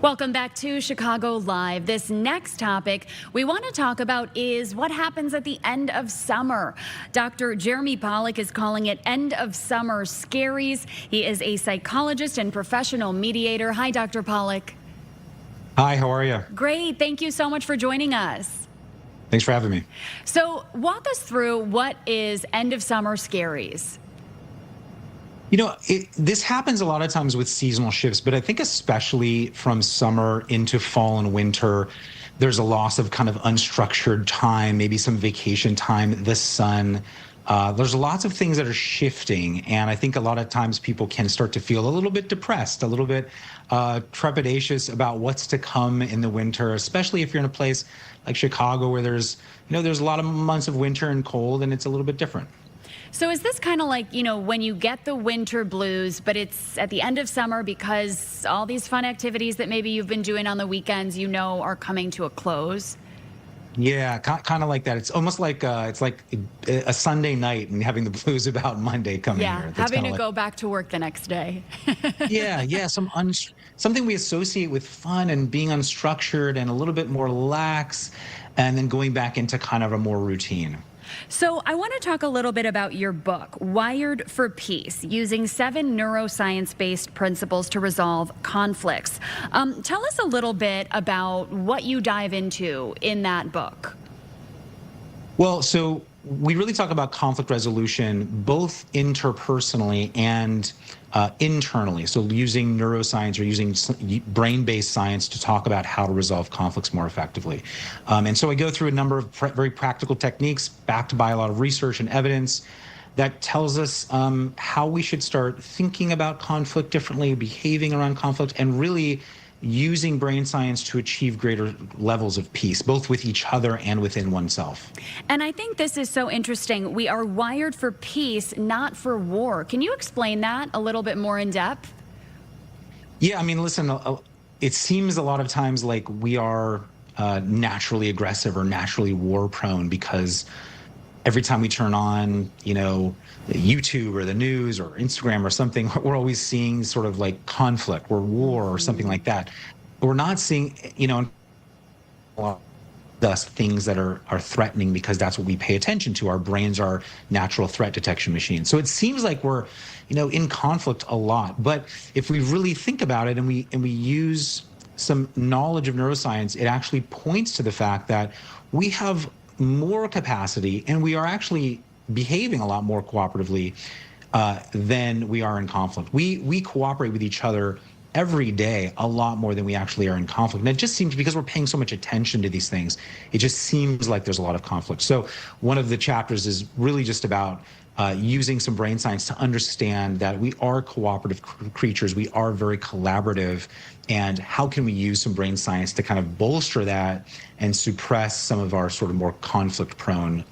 Welcome back to Chicago Live. This next topic we want to talk about is what happens at the end of summer. Dr. Jeremy Pollack is calling it end of summer scaries. He is a psychologist and professional mediator. Hi, Dr. Pollack. Hi, how are you? Great. Thank you so much for joining us. Thanks for having me. So walk us through what is end of summer scaries. You know, this happens a lot of times with seasonal shifts, but I think especially from summer into fall and winter, there's a loss of kind of unstructured time, maybe some vacation time, the sun. There's lots of things that are shifting. And I think a lot of times people can start to feel a little bit depressed, a little bit trepidatious about what's to come in the winter, especially if you're in a place like Chicago where there's a lot of months of winter and cold and it's a little bit different. So is this kind of like, when you get the winter blues, but it's at the end of summer because all these fun activities that maybe you've been doing on the weekends, are coming to a close? Yeah, kind of like that. It's almost like it's like a Sunday night and having the blues about Monday coming here. Yeah, having to go back to work the next day. Yeah, something we associate with fun and being unstructured and a little bit more lax, and then going back into kind of a more routine. So I want to talk a little bit about your book, Wired for Peace, using 7 neuroscience-based principles to resolve conflicts. Tell us a little bit about what you dive into in that book. Well, so we really talk about conflict resolution both interpersonally and internally. So using neuroscience or using brain-based science to talk about how to resolve conflicts more effectively. And so I go through a number of very practical techniques backed by a lot of research and evidence that tells us how we should start thinking about conflict differently, behaving around conflict, and really using brain science to achieve greater levels of peace, both with each other and within oneself. And I think this is so interesting. We are wired for peace, not for war. Can you explain that a little bit more in depth? Yeah, I mean, listen, it seems a lot of times like we are naturally aggressive or naturally war prone because every time we turn on, YouTube or the news or Instagram or something, we're always seeing sort of like conflict or war or something like that. But we're not seeing, thus things that are threatening because that's what we pay attention to. Our brains are natural threat detection machines. So it seems like we're, in conflict a lot. But if we really think about it and we use some knowledge of neuroscience, it actually points to the fact that we have more capacity and we are actually behaving a lot more cooperatively than we are in conflict. We cooperate with each other every day a lot more than we actually are in conflict. And it just seems, because we're paying so much attention to these things, it just seems like there's a lot of conflict. So one of the chapters is really just about using some brain science to understand that we are cooperative creatures, we are very collaborative, and how can we use some brain science to kind of bolster that and suppress some of our sort of more conflict-prone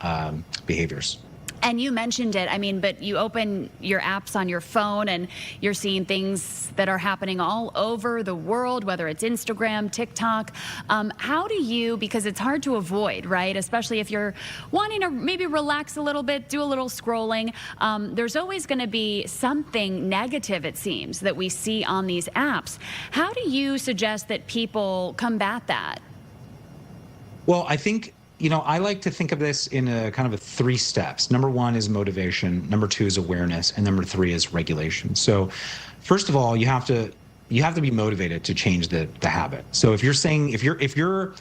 behaviors. And you mentioned it, but you open your apps on your phone and you're seeing things that are happening all over the world, whether it's Instagram, TikTok. How do you, because it's hard to avoid, right? Especially if you're wanting to maybe relax a little bit, do a little scrolling. There's always going to be something negative, it seems, that we see on these apps. How do you suggest that people combat that? Well, I think I like to think of this in a kind of 3 steps. Number 1 is motivation. Number 2 is awareness. And number 3 is regulation. So first of all, you have to be motivated to change the habit. So if you're you're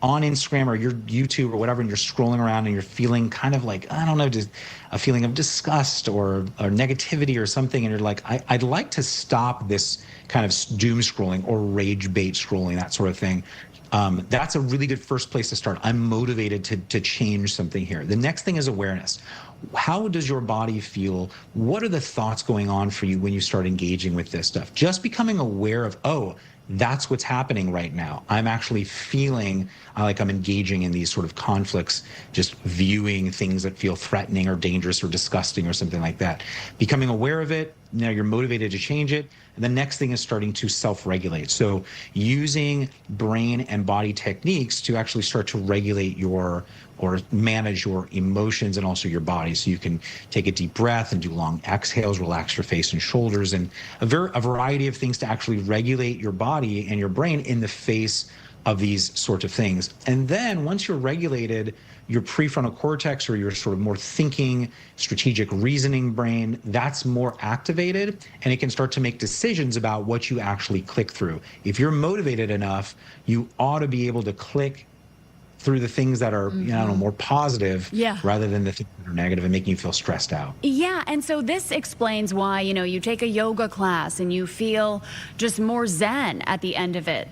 on Instagram or your YouTube or whatever, and you're scrolling around and you're feeling kind of like, I don't know, just a feeling of disgust or negativity or something, and you're like, I'd like to stop this kind of doom scrolling or rage bait scrolling, that sort of thing. That's a really good first place to start. I'm motivated to change something here. The next thing is awareness. How does your body feel? What are the thoughts going on for you when you start engaging with this stuff? Just becoming aware of, oh, that's what's happening right now. I'm actually feeling like I'm engaging in these sort of conflicts, just viewing things that feel threatening or dangerous or disgusting or something like that. Becoming aware of it, now you're motivated to change it. And the next thing is starting to self-regulate. So using brain and body techniques to actually start to regulate your or manage your emotions and also your body. So you can take a deep breath and do long exhales, relax your face and shoulders, and a variety of things to actually regulate your body and your brain in the face of these sorts of things. And then once you're regulated, your prefrontal cortex, or your sort of more thinking, strategic reasoning brain, that's more activated, and it can start to make decisions about what you actually click through. If you're motivated enough, you ought to be able to click through the things that are, you know, more positive, rather than the things that are negative and making you feel stressed out. Yeah, and so this explains why, you know, you take a yoga class and you feel just more zen at the end of it.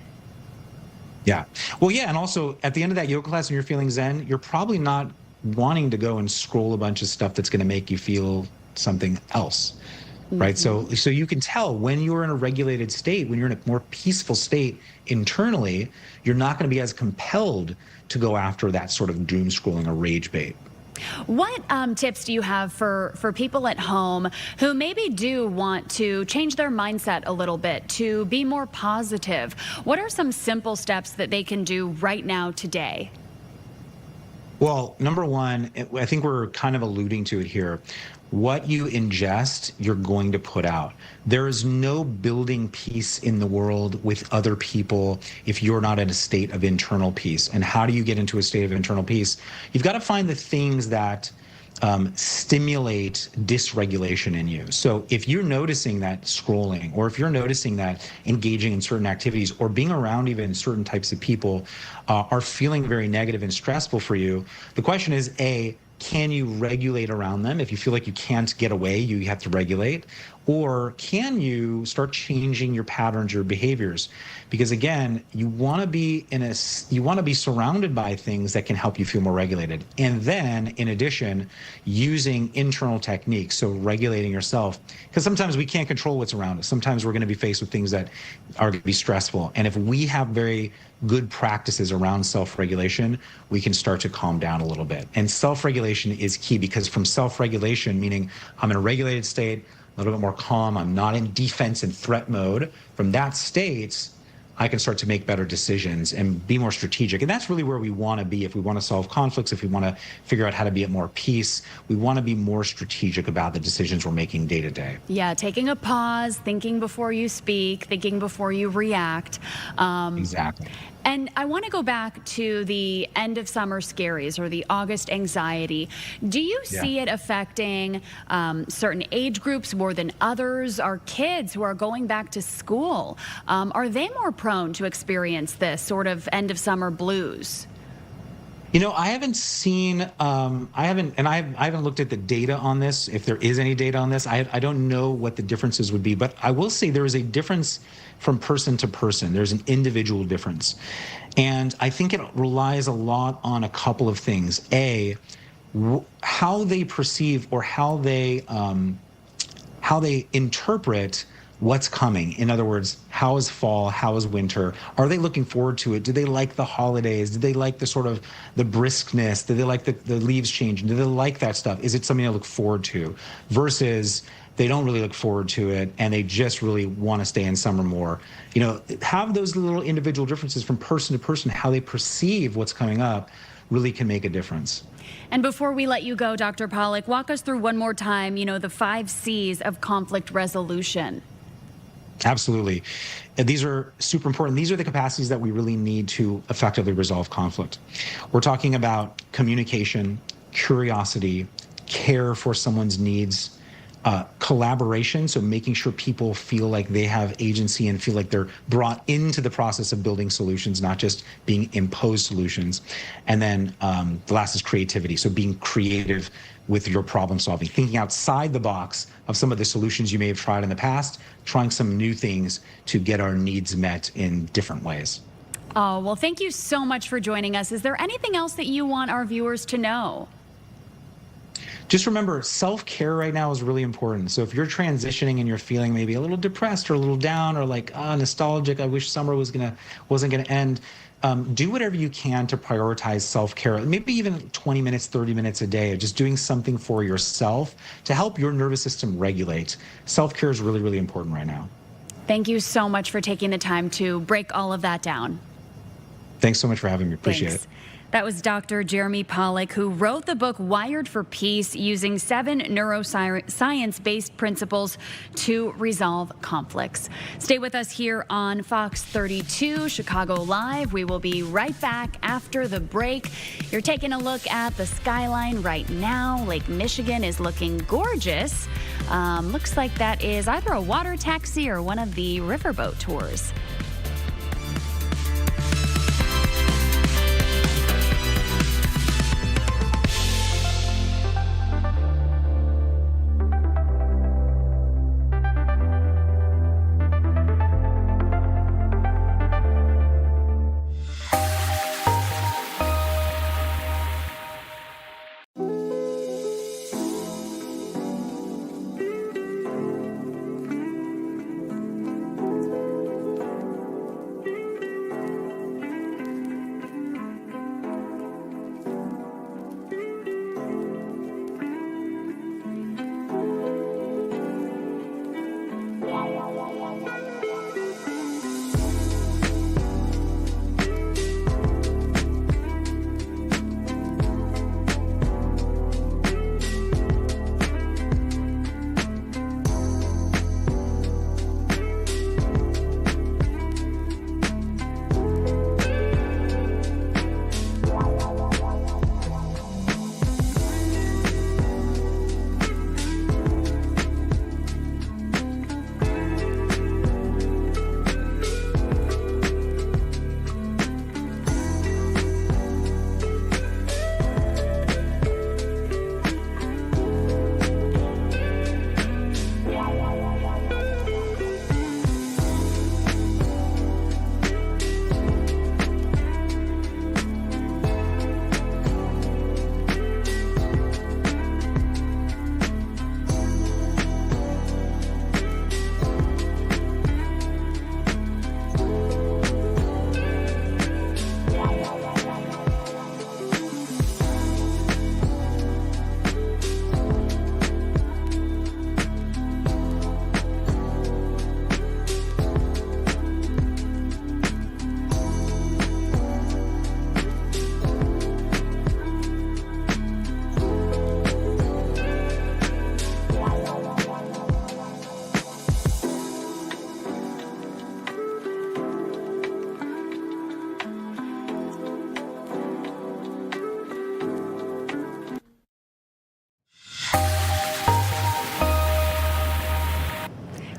Yeah. Well, yeah. And also at the end of that yoga class, when you're feeling zen, you're probably not wanting to go and scroll a bunch of stuff that's going to make you feel something else. Right. So you can tell when you're in a regulated state, when you're in a more peaceful state internally, you're not going to be as compelled to go after that sort of doom scrolling or rage bait. What tips do you have for people at home who maybe do want to change their mindset a little bit, to be more positive? What are some simple steps that they can do right now today? Well, number one, I think we're kind of alluding to it here. What you ingest, you're going to put out. There is no building peace in the world with other people if you're not in a state of internal peace. And how do you get into a state of internal peace? You've got to find the things that stimulate dysregulation in you. So if you're noticing that scrolling, or if you're noticing that engaging in certain activities, or being around even certain types of people are feeling very negative and stressful for you, the question is, A, can you regulate around them? If you feel like you can't get away, you have to regulate. Or can you start changing your patterns, your behaviors? Because again, you want to be surrounded by things that can help you feel more regulated. And then in addition, using internal techniques, so regulating yourself, because sometimes we can't control what's around us. Sometimes we're going to be faced with things that are going to be stressful. And if we have very good practices around self-regulation, we can start to calm down a little bit. And self-regulation is key, because from self-regulation, meaning I'm in a regulated state, a little bit more calm, I'm not in defense and threat mode, from that state, I can start to make better decisions and be more strategic. And that's really where we want to be. If we want to solve conflicts, if we want to figure out how to be at more peace, we want to be more strategic about the decisions we're making day to day. Yeah, taking a pause, thinking before you speak, thinking before you react. Exactly. And I want to go back to the end of summer scaries, or the August anxiety. Do you see it affecting certain age groups more than others? Are kids who are going back to school, are they more prone to experience this sort of end of summer blues? You know, I haven't seen, I haven't looked at the data on this, if there is any data on this. I don't know what the differences would be, but I will say there is a difference from person to person. There's an individual difference. And I think it relies a lot on a couple of things. A, how they perceive, or how they interpret what's coming. In other words, how is fall? How is winter? Are they looking forward to it? Do they like the holidays? Do they like the sort of the briskness? Do they like the leaves changing? Do they like that stuff? Is it something to look forward to? Versus they don't really look forward to it, and they just really want to stay in summer more. You know, have those little individual differences from person to person, how they perceive what's coming up really can make a difference. And before we let you go, Dr. Pollack, walk us through one more time, you know, the 5 C's of conflict resolution. Absolutely. These are super important. These are the capacities that we really need to effectively resolve conflict. We're talking about communication, curiosity, care for someone's needs, collaboration, so making sure people feel like they have agency and feel like they're brought into the process of building solutions, not just being imposed solutions. And then the last is creativity, so being creative with your problem solving, thinking outside the box of some of the solutions you may have tried in the past, trying some new things to get our needs met in different ways. Oh, well, thank you so much for joining us. Is there anything else that you want our viewers to know? Just remember, self-care right now is really important. So if you're transitioning and you're feeling maybe a little depressed or a little down, or like nostalgic, I wish summer wasn't gonna end, do whatever you can to prioritize self-care. Maybe even 20 minutes, 30 minutes a day of just doing something for yourself to help your nervous system regulate. Self-care is really, really important right now. Thank you so much for taking the time to break all of that down. Thanks so much for having me. Appreciate it. That was Dr. Jeremy Pollack, who wrote the book Wired for Peace, using 7 neuroscience-based principles to resolve conflicts. Stay with us here on Fox 32, Chicago Live. We will be right back after the break. You're taking a look at the skyline right now. Lake Michigan is looking gorgeous. Looks like that is either a water taxi or one of the riverboat tours.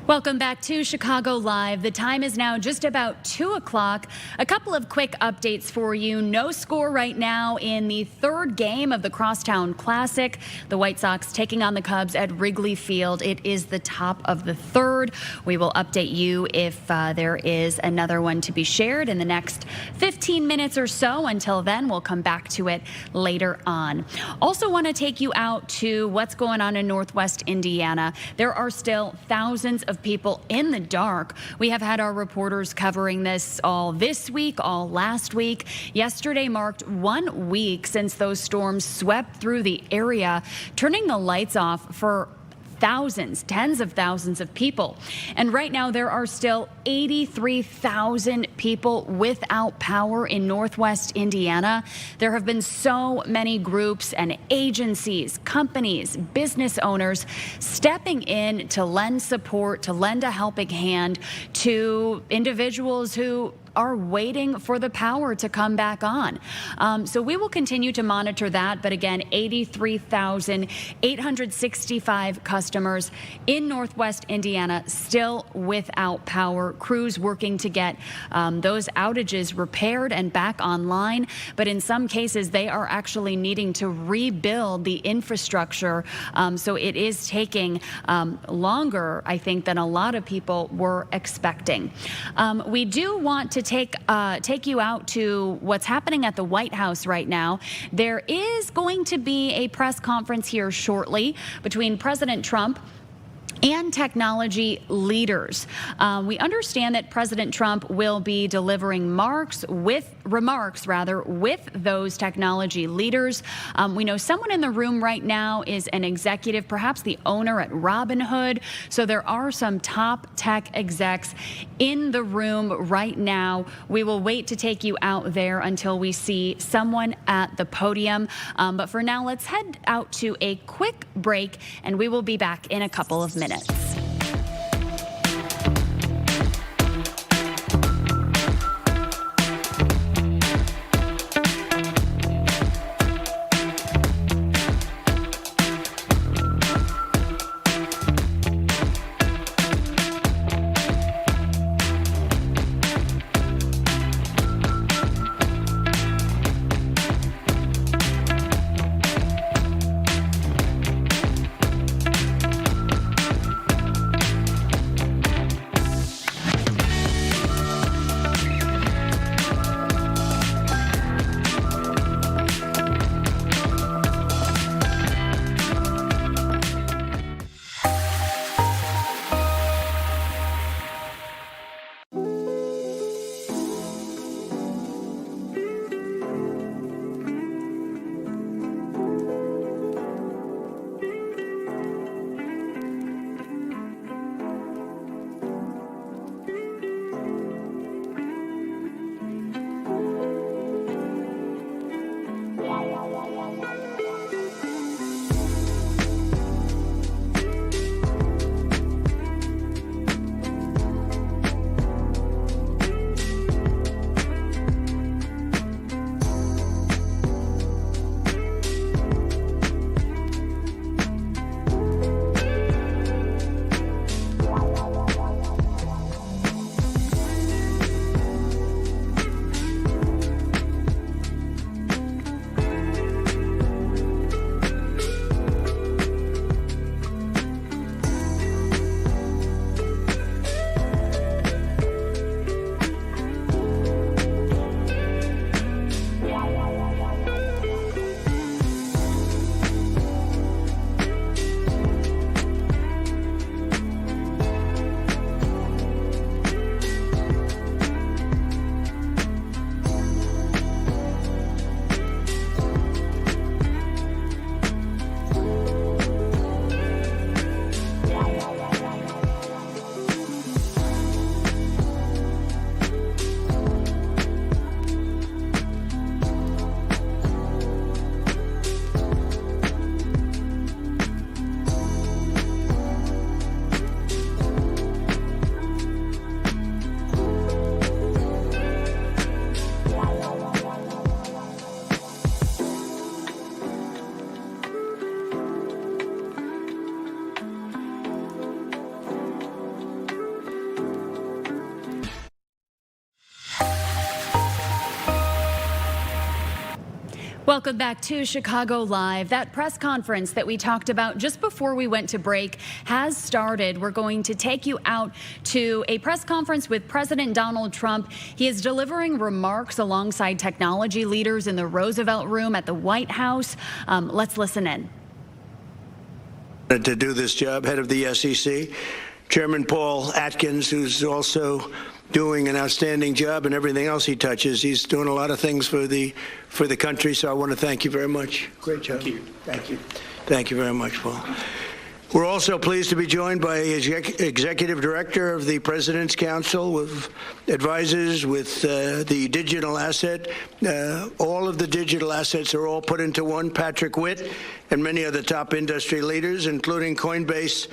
Welcome back to Chicago Live. The time is now just about 2 o'clock. A couple of quick updates for you. No score right now in the third game of the Crosstown Classic. The White Sox taking on the Cubs at Wrigley Field. It is the top of the third. We will update you if there is another one to be shared in the next 15 minutes or so. Until then, we'll come back to it later on. Also want to take you out to what's going on in Northwest Indiana. There are still thousands of people in the dark. We have had our reporters covering this all this week, all last week. Yesterday marked 1 week since those storms swept through the area, turning the lights off for thousands, tens of thousands of people. And right now there are still 83,000 people without power in Northwest Indiana. There have been so many groups and agencies, companies, business owners stepping in to lend support, to lend a helping hand to individuals who are waiting for the power to come back on. So we will continue to monitor that. But again, 83,865 customers in Northwest Indiana still without power. Crews working to get those outages repaired and back online. But in some cases, they are actually needing to rebuild the infrastructure. So it is taking longer, I think, than a lot of people were expecting. We do want to take you out to what's happening at the White House right now. There is going to be a press conference here shortly between President Trump and technology leaders. We understand that President Trump will be delivering remarks with those technology leaders. We know someone in the room right now is an executive, perhaps the owner at Robinhood. So there are some top tech execs in the room right now. We will wait to take you out there until we see someone at the podium. But for now, let's head out to a quick break, and we will be back in a couple of minutes. Welcome back to Chicago Live. That press conference that we talked about just before we went to break has started. We're going to take you out to a press conference with President Donald Trump. He is delivering remarks alongside technology leaders in the Roosevelt Room at the White House. Let's listen in. To do this job, head of the SEC, Chairman Paul Atkins, who's also doing an outstanding job in everything else he touches. He's doing a lot of things for the country, so I want to thank you very much. Great job. Thank you. Thank you. Thank you very much, Paul. We're also pleased to be joined by Executive Director of the President's Council, with advisors with the digital asset. All of the digital assets are all put into one, Patrick Witt, and many other top industry leaders, including Coinbase.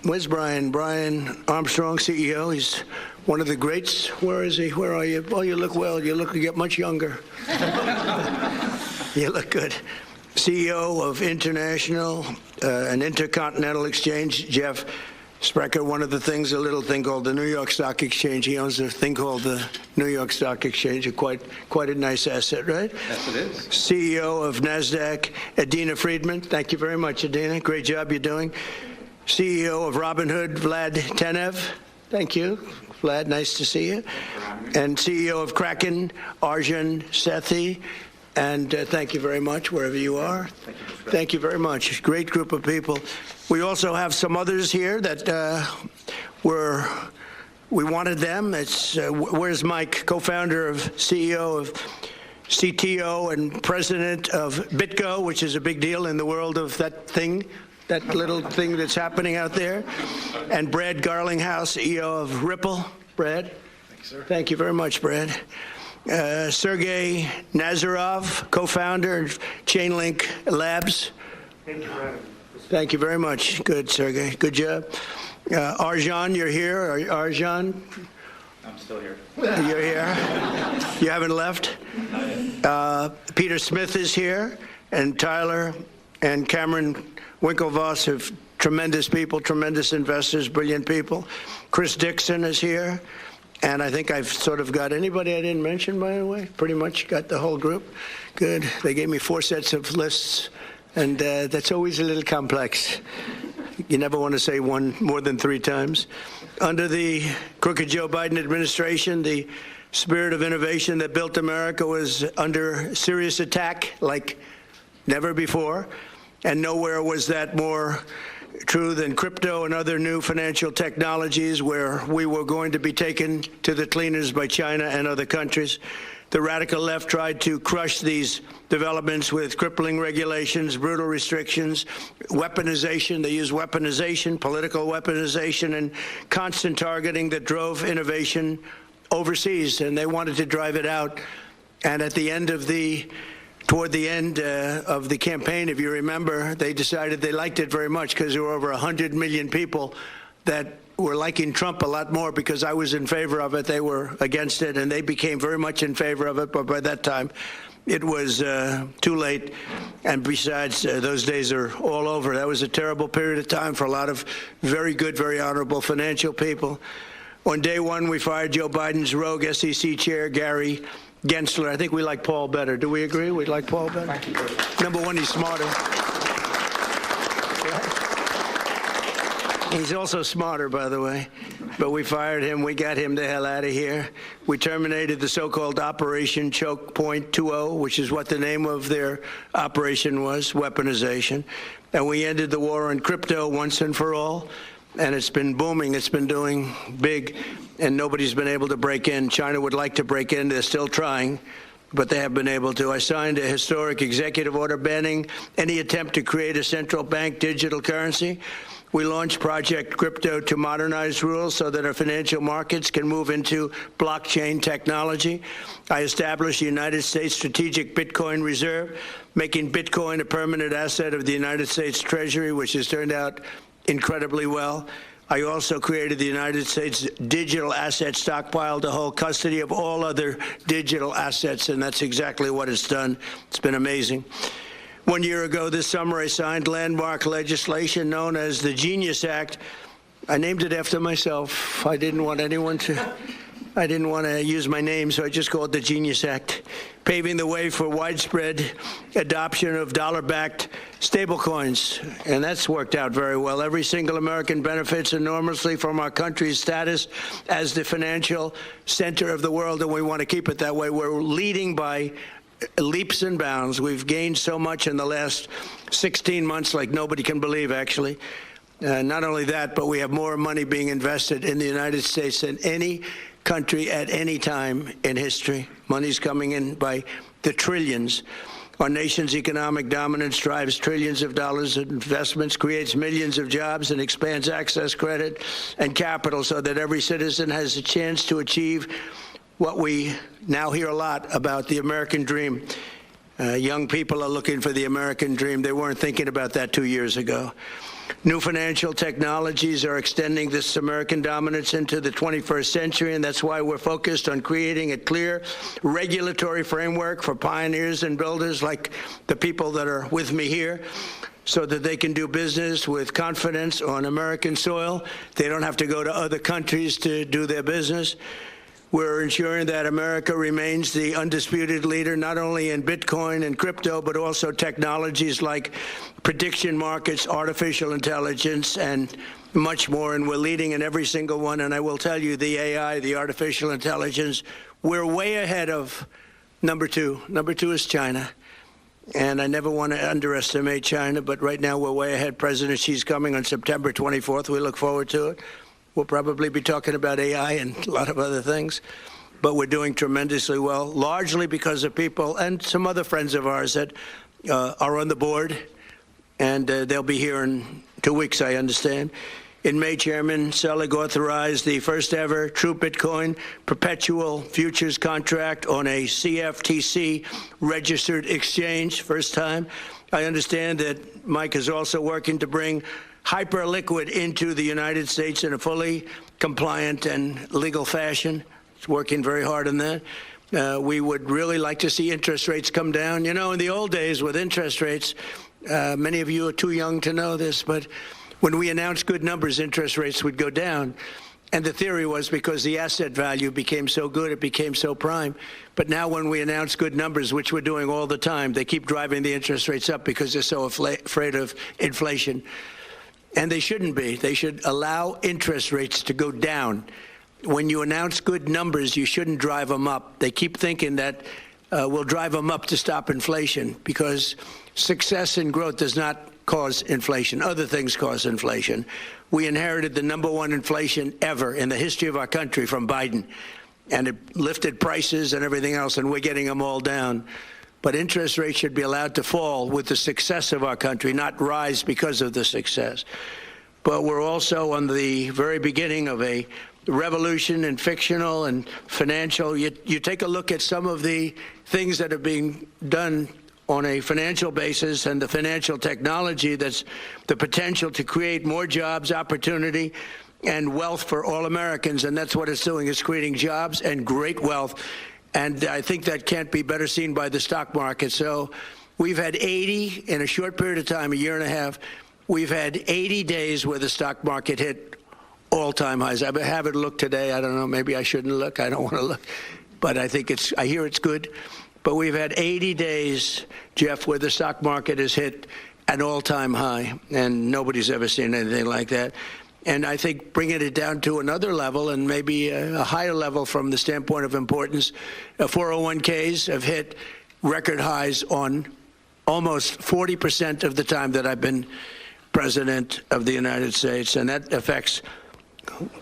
Where's Brian? Brian Armstrong, CEO. He's one of the greats. Where is he? Where are you? Oh, you look well. You get much younger. You look good. CEO of International and Intercontinental Exchange, Jeff Sprecher. One of the things, a little thing called the New York Stock Exchange. He owns a thing called the New York Stock Exchange, quite a nice asset, right? Yes, it is. CEO of NASDAQ, Adina Friedman. Thank you very much, Adina. Great job you're doing. CEO of Robinhood, Vlad Tenev. Thank you, Vlad. Nice to see you. And CEO of Kraken, Arjun Sethi. And thank you very much, wherever you are. Thank you very much. Great group of people. We also have some others here that were We wanted them. It's where's Mike, co-founder of CEO of CTO and president of BitGo, which is a big deal in the world of that thing, that little thing that's happening out there. And Brad Garlinghouse, CEO of Ripple. Brad? Thank you, sir. Thank you very much, Brad. Sergey Nazarov, co-founder of Chainlink Labs. Thank you, Brad. Thank you very much. Good, Sergey. Good job. Arjan, you're here. Arjan? I'm still here. You're here? You haven't left? Peter Smith is here, and Tyler and Cameron Winklevoss have tremendous people, tremendous investors, brilliant people. Chris Dixon is here, and I think I've sort of got anybody I didn't mention, by the way. Pretty much got the whole group. Good. They gave me 4 sets of lists, and that's always a little complex. You never want to say one more than 3 times. Under the crooked Joe Biden administration, the spirit of innovation that built America was under serious attack like never before. And nowhere was that more true than crypto and other new financial technologies, where we were going to be taken to the cleaners by China and other countries. The radical left tried to crush these developments with crippling regulations, brutal restrictions, weaponization. They used weaponization, political weaponization, and constant targeting that drove innovation overseas, and they wanted to drive it out. And at the end of toward the end of the campaign, if you remember, they decided they liked it very much because there were over 100 million people that were liking Trump a lot more because I was in favor of it. They were against it, and they became very much in favor of it. But by that time, it was too late. And besides, those days are all over. That was a terrible period of time for a lot of very good, very honorable financial people. On day one, we fired Joe Biden's rogue SEC chair, Gary Gensler. I think we like Paul better. Do we agree? We like Paul better? Thank you. Number one, he's smarter. He's also smarter, by the way. But we fired him. We got him the hell out of here. We terminated the so-called Operation Choke Point 2.0, which is what the name of their operation was, weaponization. And we ended the war on crypto once and for all. And it's been booming. It's been doing big, and nobody's been able to break in. China would like to break in. They're still trying, but they have been able to. I signed a historic executive order banning any attempt to create a central bank digital currency. We launched Project Crypto to modernize rules so that our financial markets can move into blockchain technology. I established the United States Strategic Bitcoin Reserve, making Bitcoin a permanent asset of the United States Treasury, which has turned out incredibly well. I also created the United States Digital Asset Stockpile to hold custody of all other digital assets, and that's exactly what it's done. It's been amazing. 1 year ago this summer, I signed landmark legislation known as the Genius Act. I named it after myself. I didn't want to use my name, so I just called it the Genius Act, paving the way for widespread adoption of dollar-backed stablecoins. And that's worked out very well. Every single American benefits enormously from our country's status as the financial center of the world, and we want to keep it that way. We're leading by leaps and bounds. We've gained so much in the last 16 months like nobody can believe, actually. Not only that, but we have more money being invested in the United States than any country at any time in history. Money's coming in by the trillions. Our nation's economic dominance drives trillions of dollars in investments, creates millions of jobs, and expands access, credit, and capital so that every citizen has a chance to achieve what we now hear a lot about, the American dream. Young people are looking for the American dream. They weren't thinking about that 2 years ago. New financial technologies are extending this American dominance into the 21st century, and that's why we're focused on creating a clear regulatory framework for pioneers and builders like the people that are with me here, so that they can do business with confidence on American soil. They don't have to go to other countries to do their business. We're ensuring that America remains the undisputed leader, not only in Bitcoin and crypto, but also technologies like prediction markets, artificial intelligence, and much more. And we're leading in every single one. And I will tell you, the AI, the artificial intelligence, we're way ahead of number two. Number two is China. And I never want to underestimate China, but right now we're way ahead. President Xi's coming on September 24th. We look forward to it. We'll probably be talking about AI and a lot of other things. But we're doing tremendously well, largely because of people and some other friends of ours that are on the board, and they'll be here in 2 weeks, I understand. In May, Chairman Selig authorized the first ever true Bitcoin perpetual futures contract on a CFTC registered exchange, first time. I understand that Mike is also working to bring hyperliquid into the United States in a fully compliant and legal fashion. It's working very hard on that. We would really like to see interest rates come down. You know, in the old days with interest rates, many of you are too young to know this, but when we announced good numbers, interest rates would go down. And the theory was because the asset value became so good, it became so prime. But now when we announce good numbers, which we're doing all the time, they keep driving the interest rates up because they're so afraid of inflation. And they shouldn't be. They should allow interest rates to go down. When you announce good numbers, you shouldn't drive them up. They keep thinking that we'll drive them up to stop inflation, because success and growth does not cause inflation. Other things cause inflation. We inherited the #1 inflation ever in the history of our country from Biden, and it lifted prices and everything else, and we're getting them all down. But interest rates should be allowed to fall with the success of our country, not rise because of the success. But we're also on the very beginning of a revolution in fictional and financial. You take a look at some of the things that are being done on a financial basis and the financial technology that's the potential to create more jobs, opportunity, and wealth for all Americans. And that's what it's doing. It's creating jobs and great wealth. And I think that can't be better seen by the stock market. So we've had 80 in a short period of time, a year and a half. We've had 80 days where the stock market hit all-time highs. I have it look today. I don't know. Maybe I shouldn't look. I don't want to look. But I hear it's good. But we've had 80 days, Jeff, where the stock market has hit an all-time high, and nobody's ever seen anything like that. And I think bringing it down to another level, and maybe a higher level from the standpoint of importance, 401ks have hit record highs on almost 40% of the time that I've been president of the United States, and that affects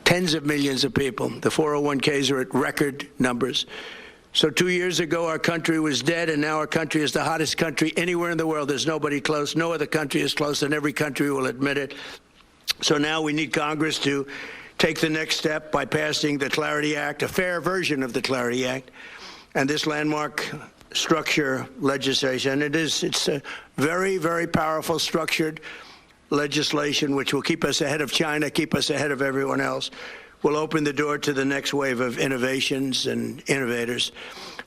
tens of millions of people. The 401ks are at record numbers. So 2 years ago, our country was dead, and now our country is the hottest country anywhere in the world. There's nobody close. No other country is close, and every country will admit it. So now we need Congress to take the next step by passing the Clarity Act, a fair version of the Clarity Act, and this landmark structure legislation. It's a very, very powerful structured legislation which will keep us ahead of China, keep us ahead of everyone else. Will open the door to the next wave of innovations and innovators.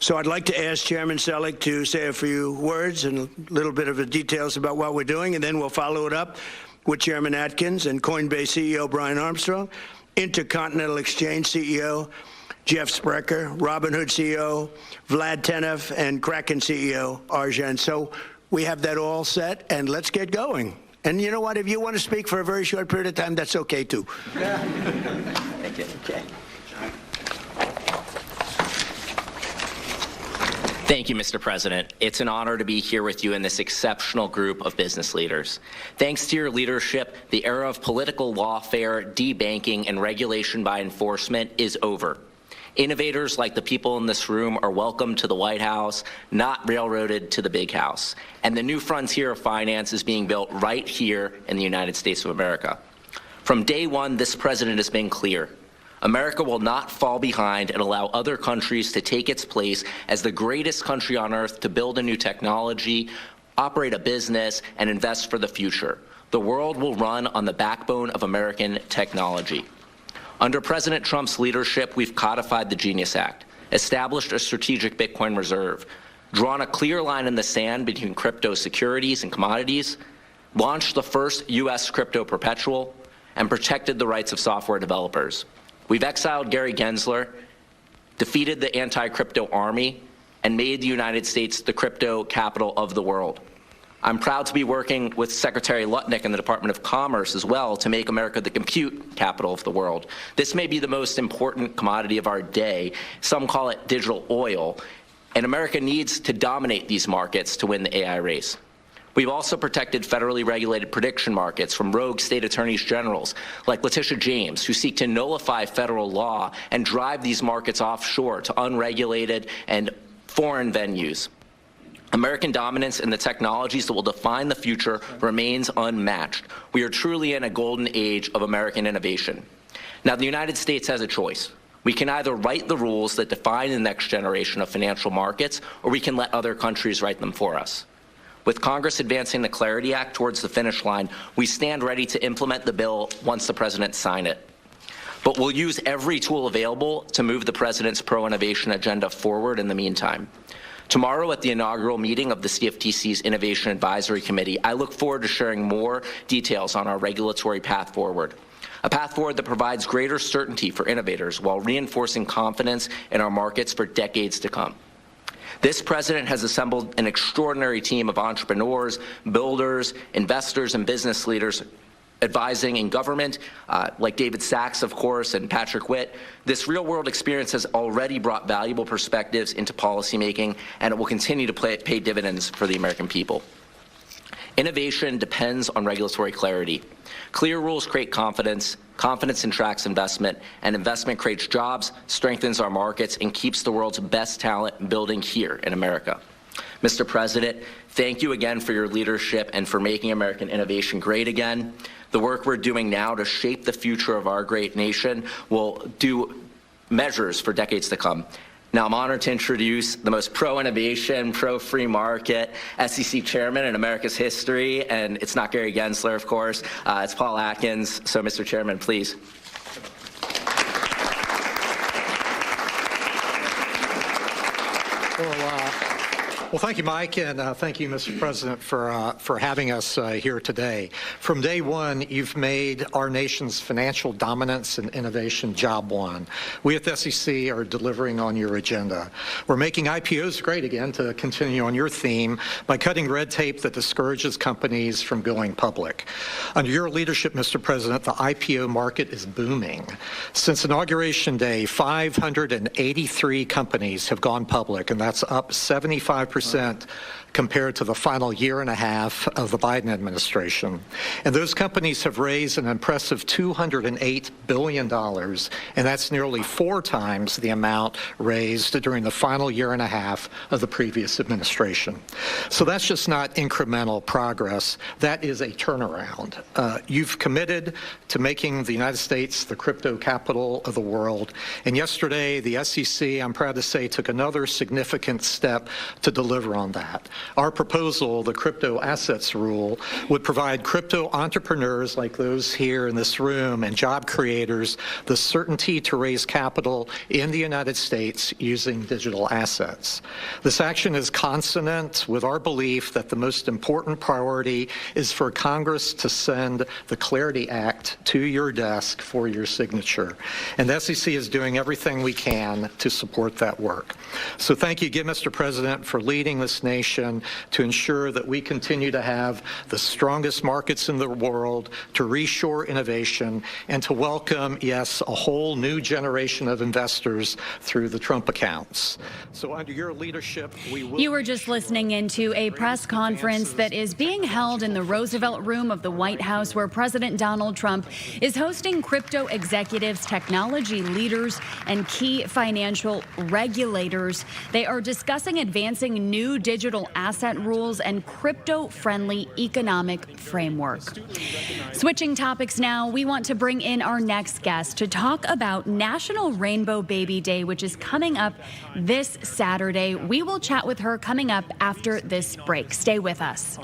So I'd like to ask Chairman Selig to say a few words and a little bit of the details about what we're doing, and then we'll follow it up with Chairman Atkins and Coinbase CEO Brian Armstrong, Intercontinental Exchange CEO Jeff Sprecher, Robinhood CEO Vlad Tenev, and Kraken CEO Arjan. So we have that all set, and let's get going. And you know what? If you want to speak for a very short period of time, that's okay, too. Thank you. Okay. Thank you, Mr. President. It's an honor to be here with you and this exceptional group of business leaders. Thanks to your leadership, the era of political lawfare, debanking, and regulation by enforcement is over. Innovators like the people in this room are welcome to the White House, not railroaded to the big house. And the new frontier of finance is being built right here in the United States of America. From day one, this president has been clear. America will not fall behind and allow other countries to take its place as the greatest country on earth to build a new technology, operate a business, and invest for the future. The world will run on the backbone of American technology. Under President Trump's leadership, we've codified the Genius Act, established a strategic Bitcoin reserve, drawn a clear line in the sand between crypto securities and commodities, launched the first U.S. crypto perpetual, and protected the rights of software developers. We've exiled Gary Gensler, defeated the anti-crypto army, and made the United States the crypto capital of the world. I'm proud to be working with Secretary Lutnick in the Department of Commerce as well to make America the compute capital of the world. This may be the most important commodity of our day. Some call it digital oil, and America needs to dominate these markets to win the AI race. We've also protected federally regulated prediction markets from rogue state attorneys generals like Letitia James, who seek to nullify federal law and drive these markets offshore to unregulated and foreign venues. American dominance in the technologies that will define the future remains unmatched. We are truly in a golden age of American innovation. Now, the United States has a choice. We can either write the rules that define the next generation of financial markets, or we can let other countries write them for us. With Congress advancing the Clarity Act towards the finish line, we stand ready to implement the bill once the president signs it. But we'll use every tool available to move the president's pro-innovation agenda forward in the meantime. Tomorrow at the inaugural meeting of the CFTC's Innovation Advisory Committee, I look forward to sharing more details on our regulatory path forward. A path forward that provides greater certainty for innovators while reinforcing confidence in our markets for decades to come. This president has assembled an extraordinary team of entrepreneurs, builders, investors, and business leaders advising in government, like David Sachs, of course, and Patrick Witt. This real-world experience has already brought valuable perspectives into policymaking, and it will continue to pay dividends for the American people. Innovation depends on regulatory clarity. Clear rules create confidence, confidence attracts investment, and investment creates jobs, strengthens our markets, and keeps the world's best talent building here in America. Mr. President, thank you again for your leadership and for making American innovation great again. The work we're doing now to shape the future of our great nation will do measures for decades to come. Now, I'm honored to introduce the most pro-innovation, pro-free market SEC chairman in America's history, and it's not Gary Gensler, of course. It's Paul Atkins. So, Mr. Chairman, please. Well, thank you, Mike, and thank you, Mr. President, for having us here today. From day one, you've made our nation's financial dominance and innovation job one. We at the SEC are delivering on your agenda. We're making IPOs great again, to continue on your theme, by cutting red tape that discourages companies from going public. Under your leadership, Mr. President, the IPO market is booming. Since Inauguration Day, 583 companies have gone public, and that's up 75% compared to the final year and a half of the Biden administration. And those companies have raised an impressive $208 billion, and that's nearly 4 times the amount raised during the final year and a half of the previous administration. So that's just not incremental progress. That is a turnaround. You've committed to making the United States the crypto capital of the world. And yesterday, the SEC, I'm proud to say, took another significant step to deliver on that. Our proposal, the crypto assets rule, would provide crypto entrepreneurs like those here in this room and job creators the certainty to raise capital in the United States using digital assets. This action is consonant with our belief that the most important priority is for Congress to send the Clarity Act to your desk for your signature. And the SEC is doing everything we can to support that work. So thank you again, Mr. President, for leading this nation to ensure that we continue to have the strongest markets in the world, to reshore innovation, and to welcome, yes, a whole new generation of investors through the Trump accounts. So under your leadership, we will... You were just listening into a press conference that is being held in the Roosevelt Room of the White House, where President Donald Trump is hosting crypto executives, technology leaders, and key financial regulators. They are discussing advancing new digital asset rules and crypto-friendly economic framework. Switching topics now, we want to bring in our next guest to talk about National Rainbow Baby Day, which is coming up this Saturday. We will chat with her coming up after this break. Stay with us.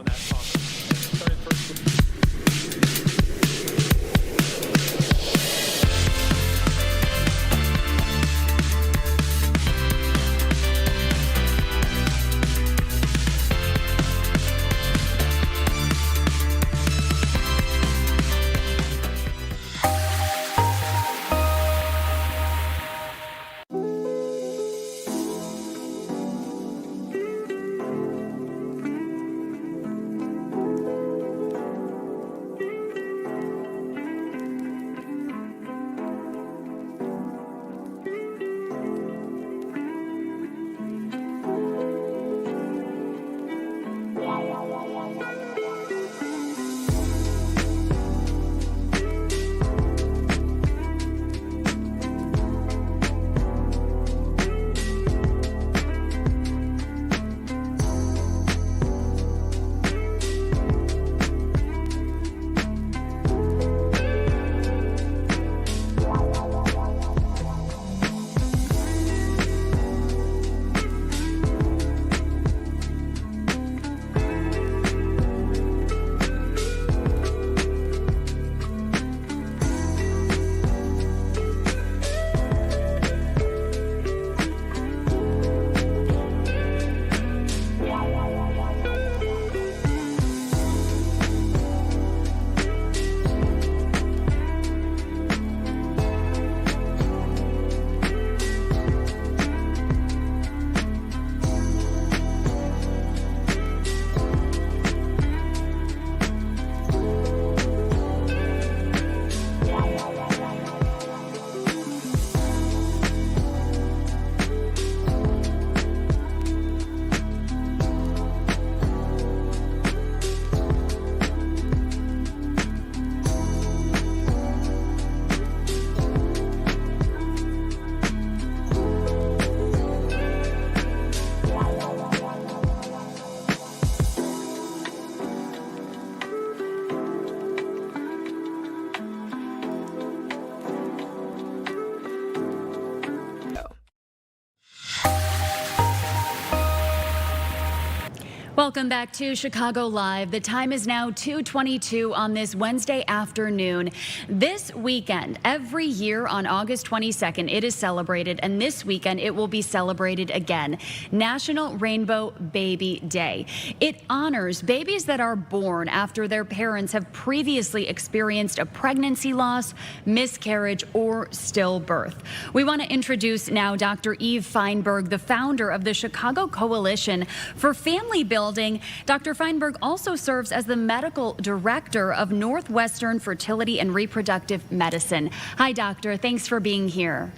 Welcome back to Chicago Live. The time is now 2:22 on this Wednesday afternoon. This weekend, every year on August 22nd, it is celebrated, and this weekend it will be celebrated again. National Rainbow Baby Day. It honors babies that are born after their parents have previously experienced a pregnancy loss, miscarriage, or stillbirth. We want to introduce now Dr. Eve Feinberg, the founder of the Chicago Coalition for Family Building. Dr. Feinberg also serves as the medical director of Northwestern Fertility and Reproductive Medicine. Hi, doctor. Thanks for being here.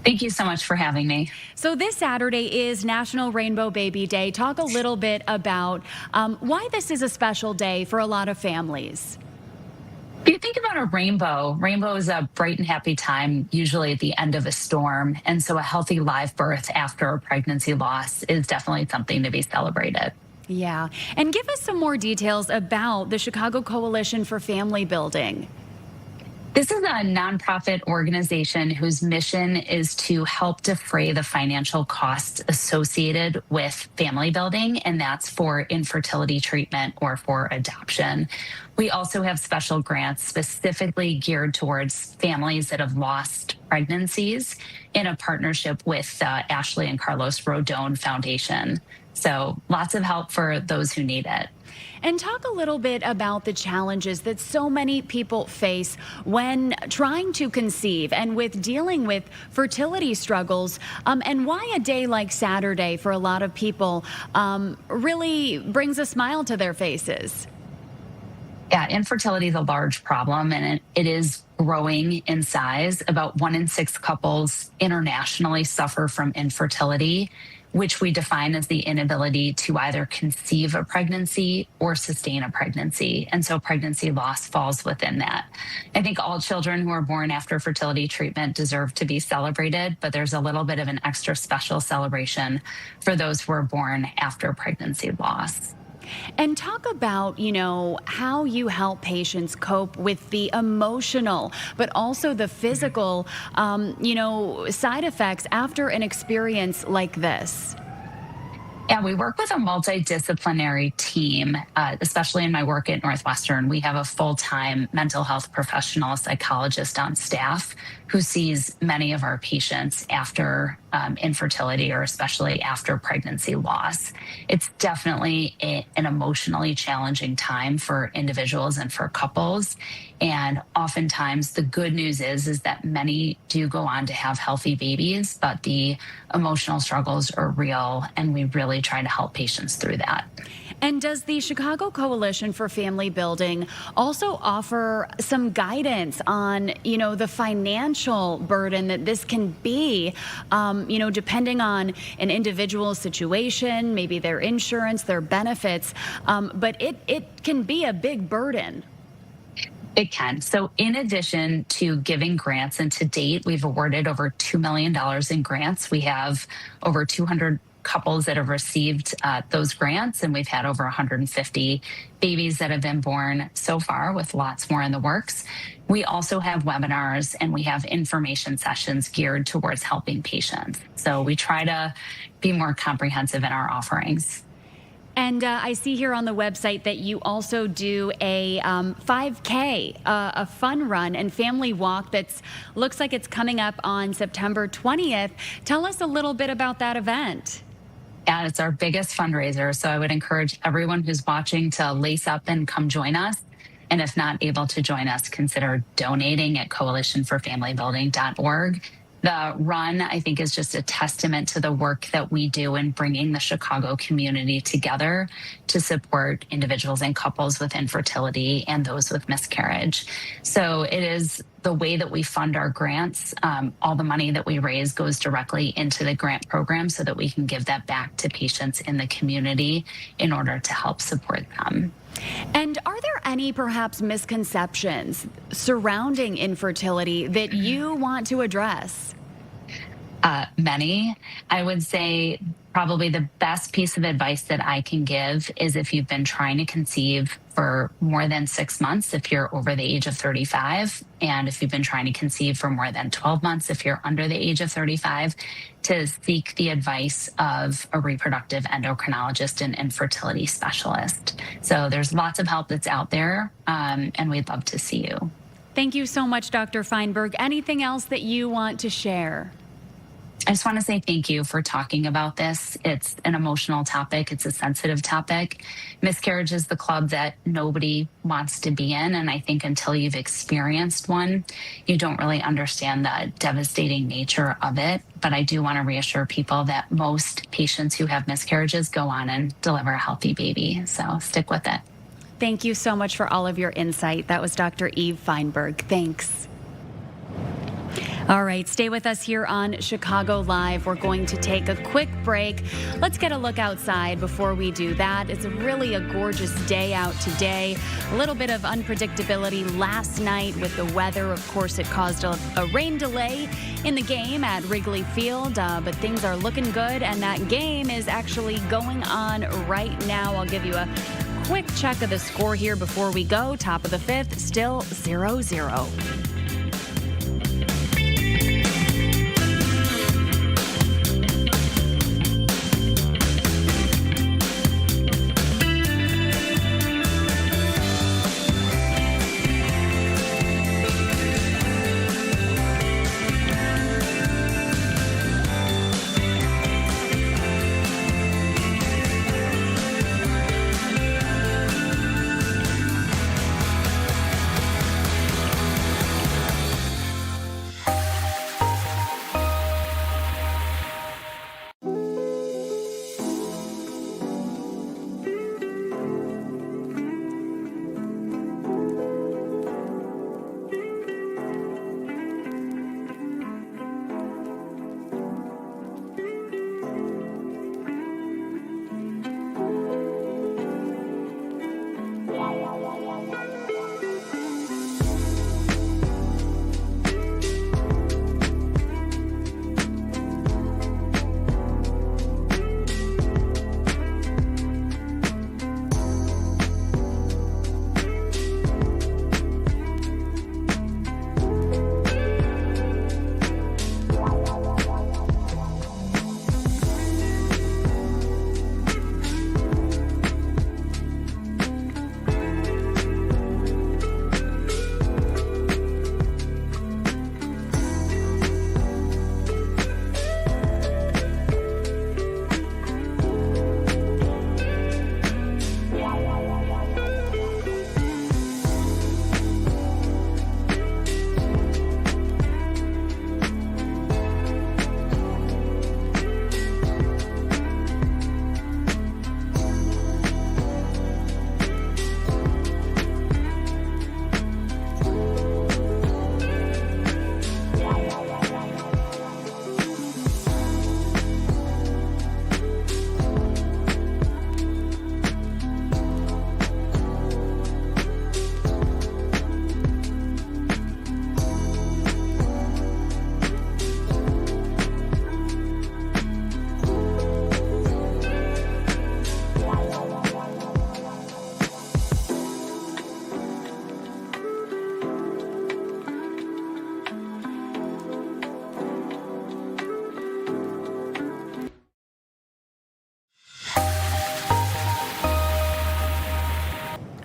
Thank you so much for having me. So this Saturday is National Rainbow Baby Day. Talk a little bit about why this is a special day for a lot of families. If you think about a rainbow is a bright and happy time, usually at the end of a storm. And so a healthy live birth after a pregnancy loss is definitely something to be celebrated. Yeah. And give us some more details about the Chicago Coalition for Family Building. This is a nonprofit organization whose mission is to help defray the financial costs associated with family building, and that's for infertility treatment or for adoption. We also have special grants specifically geared towards families that have lost pregnancies in a partnership with Ashley and Carlos Rodon Foundation. So lots of help for those who need it. And talk a little bit about the challenges that so many people face when trying to conceive and with dealing with fertility struggles, and why a day like Saturday for a lot of people really brings a smile to their faces. Yeah, infertility is a large problem, and it is growing in size. About 1 in 6 couples internationally suffer from infertility, which we define as the inability to either conceive a pregnancy or sustain a pregnancy. And so pregnancy loss falls within that. I think all children who are born after fertility treatment deserve to be celebrated, but there's a little bit of an extra special celebration for those who are born after pregnancy loss. And talk about, how you help patients cope with the emotional, but also the physical, side effects after an experience like this. Yeah, we work with a multidisciplinary team, especially in my work at Northwestern. We have a full-time mental health professional, psychologist on staff who sees many of our patients after infertility or especially after pregnancy loss. It's definitely an emotionally challenging time for individuals and for couples. And oftentimes the good news is that many do go on to have healthy babies, but the emotional struggles are real, and we really try to help patients through that. And does the Chicago Coalition for Family Building also offer some guidance on, the financial burden that this can be, depending on an individual's situation, maybe their insurance, their benefits, but it can be a big burden. It can. So in addition to giving grants, and to date, we've awarded over $2 million in grants. We have over 200 couples that have received those grants, and we've had over 150 babies that have been born so far, with lots more in the works. We also have webinars, and we have information sessions geared towards helping patients. So we try to be more comprehensive in our offerings. And I see here on the website that you also do a 5K, a fun run and family walk that's looks like it's coming up on September 20th. Tell us a little bit about that event. Yeah, it's our biggest fundraiser. So I would encourage everyone who's watching to lace up and come join us. And if not able to join us, consider donating at coalitionforfamilybuilding.org. The run, I think, is just a testament to the work that we do in bringing the Chicago community together to support individuals and couples with infertility and those with miscarriage. So it is the way that we fund our grants. All the money that we raise goes directly into the grant program so that we can give that back to patients in the community in order to help support them. And are there any perhaps misconceptions surrounding infertility that you want to address? Many. I would say Probably the best piece of advice that I can give is if you've been trying to conceive for more than 6 months, if you're over the age of 35, and if you've been trying to conceive for more than 12 months, if you're under the age of 35, to seek the advice of a reproductive endocrinologist and infertility specialist. So there's lots of help that's out there, and we'd love to see you. Thank you so much, Dr. Feinberg. Anything else that you want to share? I just want to say thank you for talking about this. It's an emotional topic. It's a sensitive topic. Miscarriage is the club that nobody wants to be in. And I think until you've experienced one, you don't really understand the devastating nature of it. But I do want to reassure people that most patients who have miscarriages go on and deliver a healthy baby. So stick with it. Thank you so much for all of your insight. That was Dr. Eve Feinberg. Thanks. All right, stay with us here on Chicago Live. We're going to take a quick break. Let's get a look outside before we do that. It's really a gorgeous day out today. A little bit of unpredictability last night with the weather. Of course, it caused a rain delay in the game at Wrigley Field, but things are looking good, and that game is actually going on right now. I'll give you a quick check of the score here before we go. Top of the fifth, still 0-0.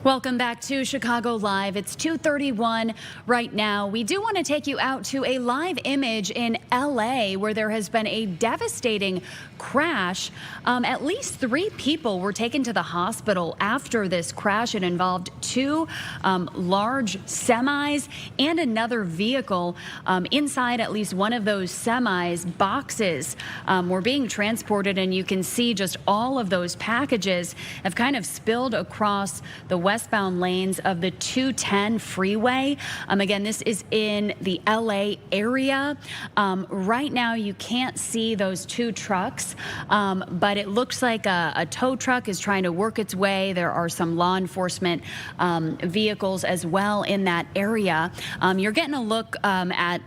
Welcome back to Chicago Live. It's 2:31 right now. We do want to take you out to a live image in LA where there has been a devastating crash. At least 3 people were taken to the hospital after this crash. It involved 2 large semis and another vehicle. Inside at least one of those semis, boxes were being transported, and you can see just all of those packages have kind of spilled across the westbound lanes of the 210 freeway. Again, this is in the LA area. Right now, you can't see those two trucks, but it looks like a tow truck is trying to work its way. There are some law enforcement vehicles as well in that area. You're getting a look at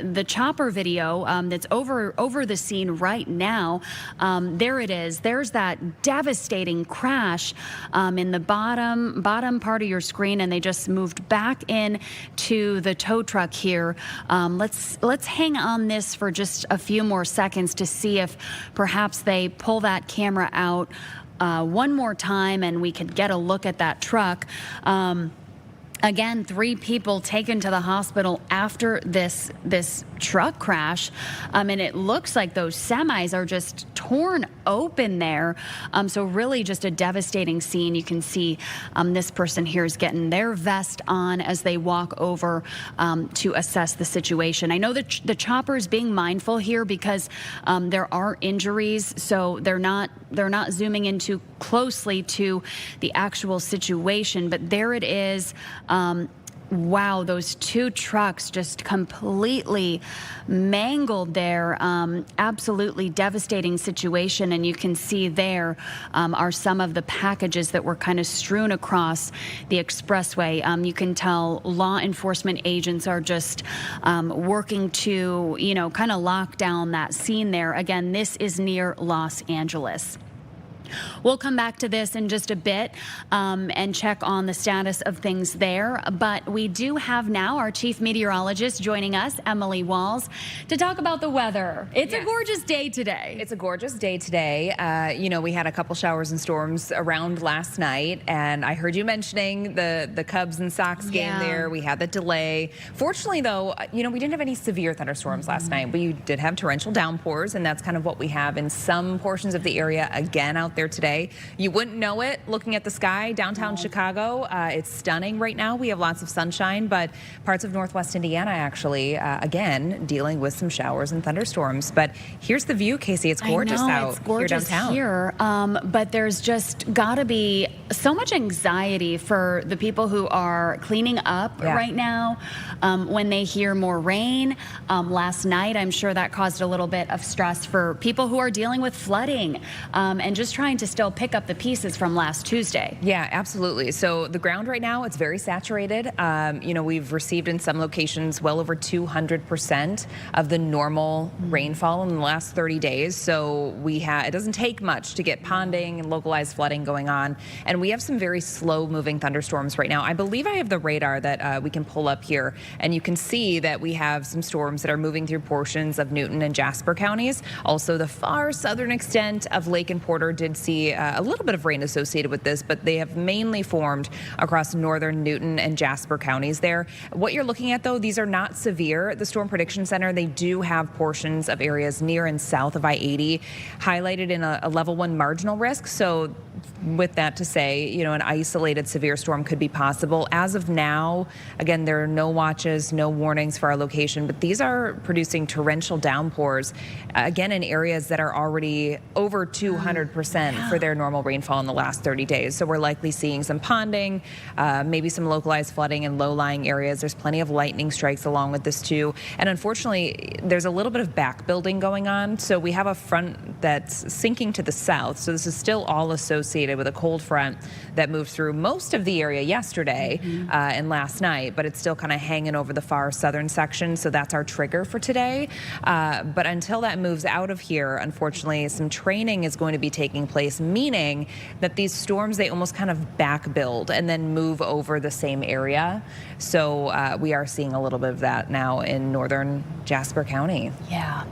the chopper video that's over the scene right now. There it is. There's that devastating crash in the bottom part of your screen, and they just moved back in to the tow truck here. Let's hang on this for just a few more seconds to see if perhaps they pull that camera out one more time and we could get a look at that truck. Again, 3 people taken to the hospital after this truck crash, and it looks like those semis are just torn open there. So really just a devastating scene. You can see this person here is getting their vest on as they walk over to assess the situation. I know that the chopper is being mindful here because there are injuries, so they're not zooming in too closely to the actual situation, but there it is. Wow, those 2 trucks just completely mangled there. Absolutely devastating situation. And you can see there are some of the packages that were kind of strewn across the expressway. You can tell law enforcement agents are just working to, kind of lock down that scene there. Again, this is near Los Angeles. We'll come back to this in just a bit and check on the status of things there. But we do have now our chief meteorologist joining us, Emily Walls, to talk about the weather. It's a gorgeous day today. It's a gorgeous day today. We had a couple showers and storms around last night, and I heard you mentioning the Cubs and Sox game there. We had the delay. Fortunately, though, we didn't have any severe thunderstorms last night, but you did have torrential downpours, and that's kind of what we have in some portions of the area again out there today. You wouldn't know it looking at the sky downtown Chicago. It's stunning right now. We have lots of sunshine, but parts of northwest Indiana actually, again, dealing with some showers and thunderstorms. But here's the view, Casey. It's gorgeous out it's gorgeous here downtown. But there's just got to be so much anxiety for the people who are cleaning up right now when they hear more rain. Last night, I'm sure that caused a little bit of stress for people who are dealing with flooding and just trying to still pick up the pieces from last Tuesday. Yeah, absolutely. So the ground right now, it's very saturated. We've received in some locations well over 200% of the normal rainfall in the last 30 days. So it doesn't take much to get ponding and localized flooding going on. And we have some very slow moving thunderstorms right now. I believe I have the radar that we can pull up here, and you can see that we have some storms that are moving through portions of Newton and Jasper counties. Also, the far southern extent of Lake and Porter did see a little bit of rain associated with this, but they have mainly formed across northern Newton and Jasper counties there. What you're looking at, though, these are not severe. The Storm Prediction Center, they do have portions of areas near and south of I-80 highlighted in a level 1 marginal risk. So with that to say, an isolated severe storm could be possible. As of now, again, there are no watches, no warnings for our location, but these are producing torrential downpours, again, in areas that are already over 200% for their normal rainfall in the last 30 days. So we're likely seeing some ponding, maybe some localized flooding in low-lying areas. There's plenty of lightning strikes along with this too. And unfortunately, there's a little bit of back building going on. So we have a front that's sinking to the south. So this is still all associated with a cold front that moved through most of the area yesterday and last night, but it's still kind of hanging over the far southern section. So that's our trigger for today. But until that moves out of here, unfortunately, some training is going to be taking place, meaning that these storms, they almost kind of back build and then move over the same area. So we are seeing a little bit of that now in northern Jasper County. Yeah.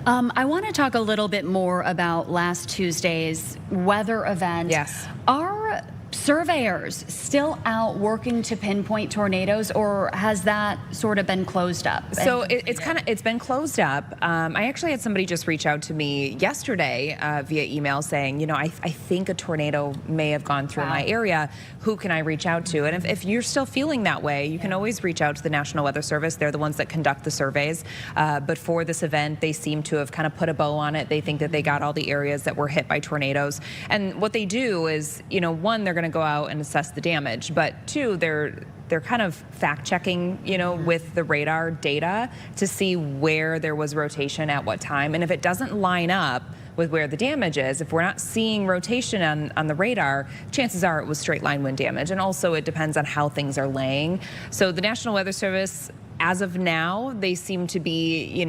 I want to talk a little bit more about last Tuesday's weather event. Yes. Are surveyors still out working to pinpoint tornadoes, or has that sort of been closed up? So it's been closed up. I actually had somebody just reach out to me yesterday via email saying, I think a tornado may have gone through my area. Who can I reach out to? And if you're still feeling that way, you can always reach out to the National Weather Service. They're the ones that conduct the surveys. But for this event, they seem to have kind of put a bow on it. They think that they got all the areas that were hit by tornadoes. And what they do is, one, they're going to go out and assess the damage. But two, they're kind of fact checking, with the radar data to see where there was rotation at what time. And if it doesn't line up with where the damage is, if we're not seeing rotation on the radar, chances are it was straight line wind damage. And also it depends on how things are laying. So the National Weather Service, as of now, they seem to be,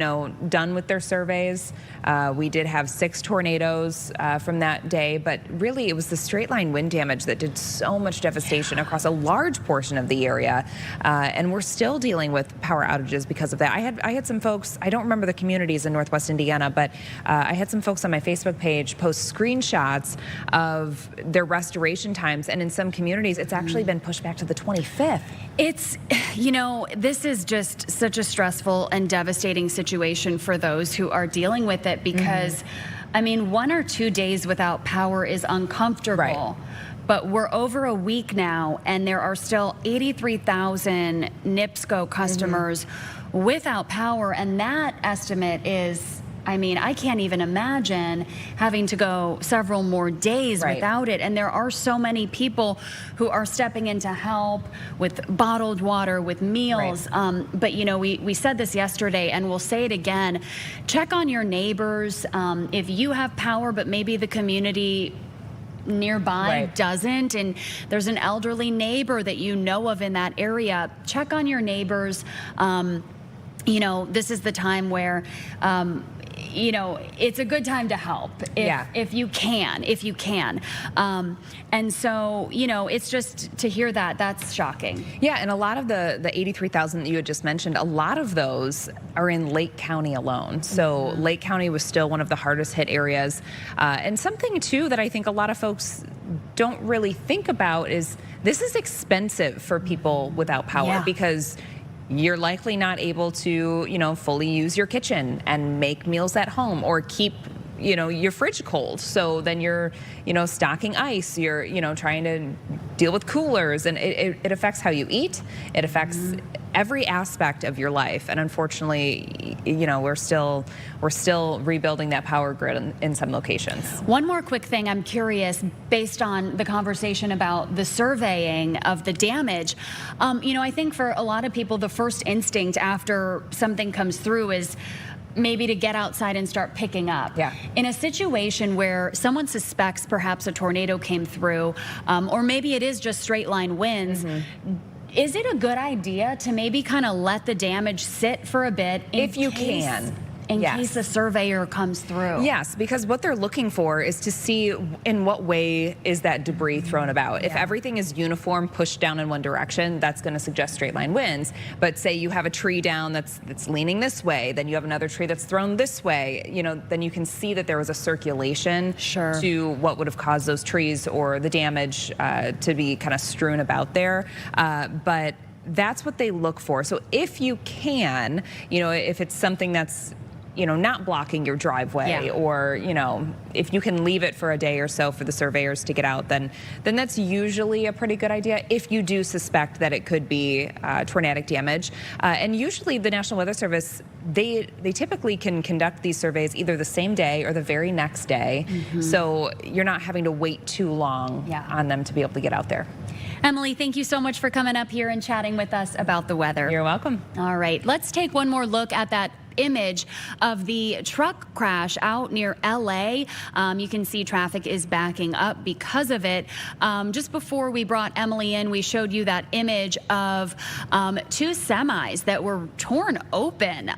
done with their surveys. We did have 6 tornadoes from that day, but really it was the straight line wind damage that did so much devastation across a large portion of the area. And we're still dealing with power outages because of that. I had some folks, I don't remember the communities in Northwest Indiana, but I had some folks on my Facebook page post screenshots of their restoration times. And in some communities, it's actually been pushed back to the 25th. It's, this is just such a stressful and devastating situation for those who are dealing with it because, 1 or 2 days without power is uncomfortable. Right. But we're over a week now, and there are still 83,000 NIPSCO customers without power, and that estimate is, I can't even imagine having to go several more days without it. And there are so many people who are stepping in to help with bottled water, with meals. But, we said this yesterday, and we'll say it again. Check on your neighbors. If you have power, but maybe the community nearby doesn't, and there's an elderly neighbor that you know of in that area, check on your neighbors. This is the time where it's a good time to help if you can. And so, it's just to hear that's shocking. Yeah, and a lot of the 83,000 that you had just mentioned, a lot of those are in Lake County alone. So Lake County was still one of the hardest hit areas. And something, too, that I think a lot of folks don't really think about is this is expensive for people without power because you're likely not able to, fully use your kitchen and make meals at home or keep, your fridge cold. So then you're, stocking ice, you're, trying to deal with coolers, and it affects how you eat. It affects every aspect of your life. And unfortunately, we're still rebuilding that power grid in some locations. One more quick thing, I'm curious, based on the conversation about the surveying of the damage, I think for a lot of people, the first instinct after something comes through is maybe to get outside and start picking up. In a situation where someone suspects perhaps a tornado came through, or maybe it is just straight line winds, is it a good idea to maybe kind of let the damage sit for a bit if you can? In case the surveyor comes through. Yes, because what they're looking for is to see in what way is that debris thrown about. If everything is uniform, pushed down in one direction, that's going to suggest straight line winds. But say you have a tree down that's leaning this way, then you have another tree that's thrown this way, then you can see that there was a circulation to what would have caused those trees or the damage to be kind of strewn about there. But that's what they look for. So if you can, if it's something that's not blocking your driveway or, if you can leave it for a day or so for the surveyors to get out, then that's usually a pretty good idea if you do suspect that it could be tornadic damage. And usually the National Weather Service, they typically can conduct these surveys either the same day or the very next day. So you're not having to wait too long on them to be able to get out there. Emily, thank you so much for coming up here and chatting with us about the weather. You're welcome. All right, let's take one more look at that image of the truck crash out near LA. You can see traffic is backing up because of it. Just before we brought Emily in, we showed you that image of 2 semis that were torn open.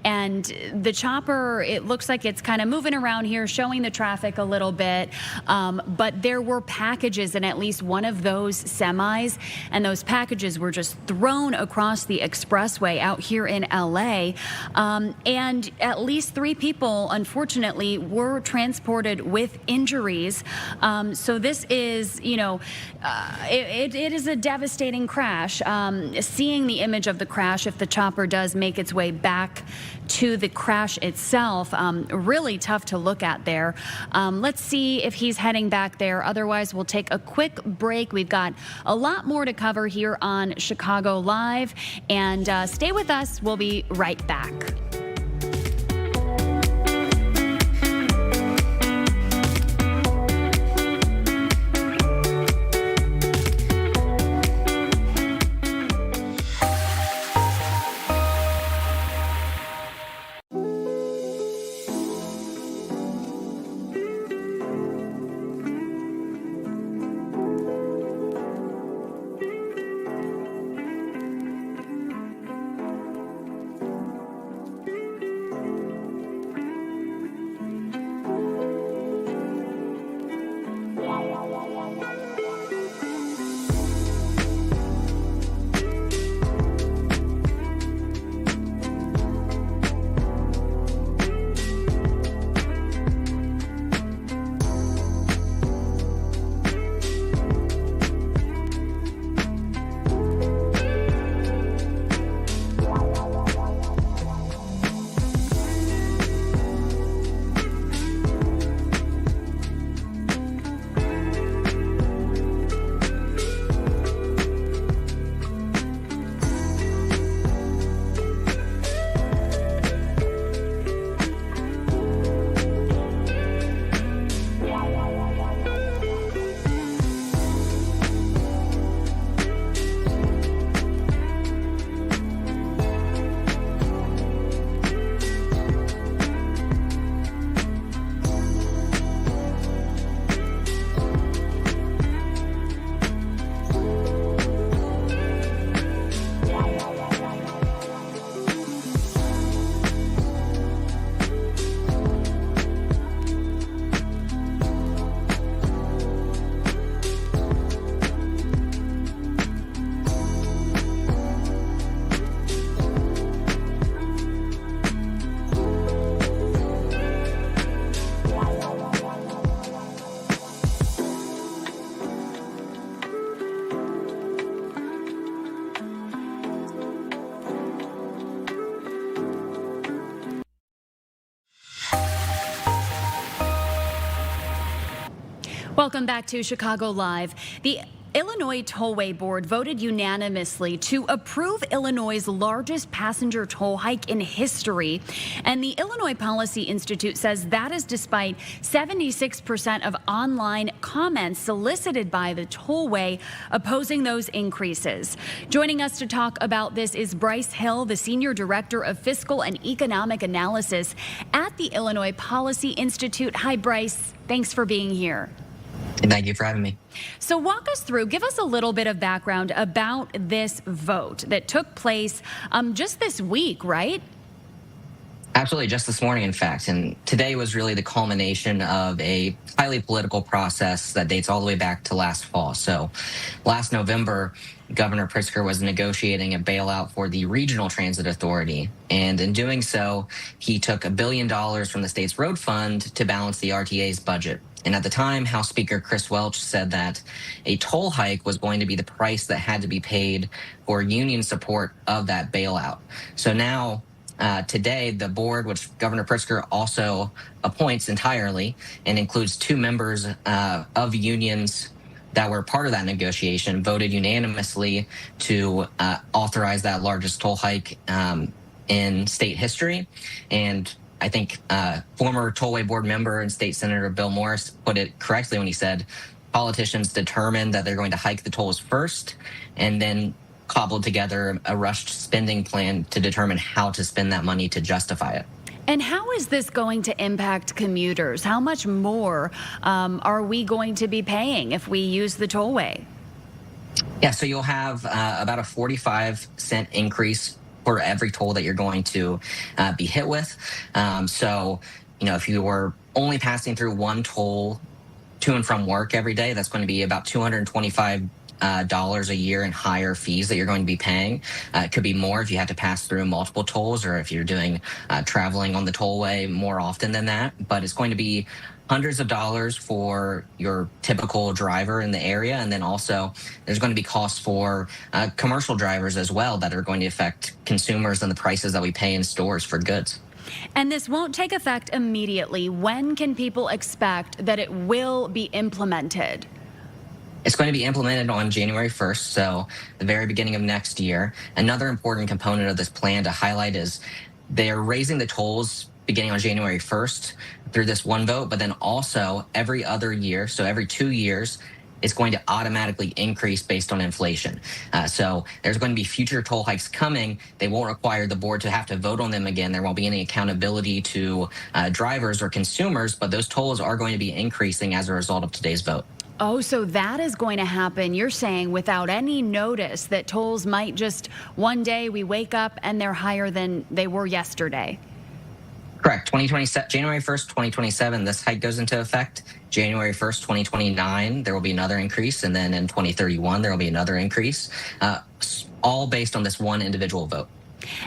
And the chopper, it looks like it's kind of moving around here, showing the traffic a little bit. But there were packages in at least one of those semis, and those packages were just thrown across the expressway out here in LA. And at least 3 people, unfortunately, were transported with injuries. So this is, it is a devastating crash. Seeing the image of the crash, if the chopper does make its way back to the crash itself, really tough to look at there. Let's see if he's heading back there. Otherwise, we'll take a quick break. We've got a lot more to cover here on Chicago Live. And stay with us. We'll be right back. Welcome back to Chicago Live. The Illinois Tollway Board voted unanimously to approve Illinois' largest passenger toll hike in history. And the Illinois Policy Institute says that is despite 76% of online comments solicited by the tollway opposing those increases. Joining us to talk about this is Bryce Hill, the Senior Director of Fiscal and Economic Analysis at the Illinois Policy Institute. Hi, Bryce. Thanks for being here. Thank you for having me. So walk us through, give us a little bit of background about this vote that took place just this week, right? Absolutely, just this morning, in fact. And today was really the culmination of a highly political process that dates all the way back to last fall. So last November, Governor Pritzker was negotiating a bailout for the Regional Transit Authority. And in doing so, he took $1 billion from the state's road fund to balance the RTA's budget. And at the time, House Speaker Chris Welch said that a toll hike was going to be the price that had to be paid for union support of that bailout. So now, today, the board, which Governor Pritzker also appoints entirely and includes 2 members of unions that were part of that negotiation, voted unanimously to authorize that largest toll hike in state history. And I think former Tollway Board member and State Senator Bill Morris put it correctly when he said politicians determined that they're going to hike the tolls first and then cobbled together a rushed spending plan to determine how to spend that money to justify it. And how is this going to impact commuters? How much more are we going to be paying if we use the tollway? Yeah, so you'll have about a 45-cent increase for every toll that you're going to be hit with. So, if you were only passing through one toll to and from work every day, that's going to be about $225 a year in higher fees that you're going to be paying. It could be more if you have to pass through multiple tolls or if you're doing traveling on the tollway more often than that. But it's going to be hundreds of dollars for your typical driver in the area. And then also there's going to be costs for commercial drivers as well that are going to affect consumers and the prices that we pay in stores for goods. And this won't take effect immediately. When can people expect that it will be implemented? It's going to be implemented on January 1st, so the very beginning of next year. Another important component of this plan to highlight is they're raising the tolls beginning on January 1st through this one vote, but then also every other year, so every 2 years, it's going to automatically increase based on inflation. So there's going to be future toll hikes coming. They won't require the board to have to vote on them again. There won't be any accountability to drivers or consumers, but those tolls are going to be increasing as a result of today's vote. Oh, so that is going to happen, you're saying, without any notice, that tolls might just one day we wake up and they're higher than they were yesterday. Correct. January 1st, 2027, this hike goes into effect. January 1st, 2029, there will be another increase. And then in 2031, there will be another increase, all based on this one individual vote.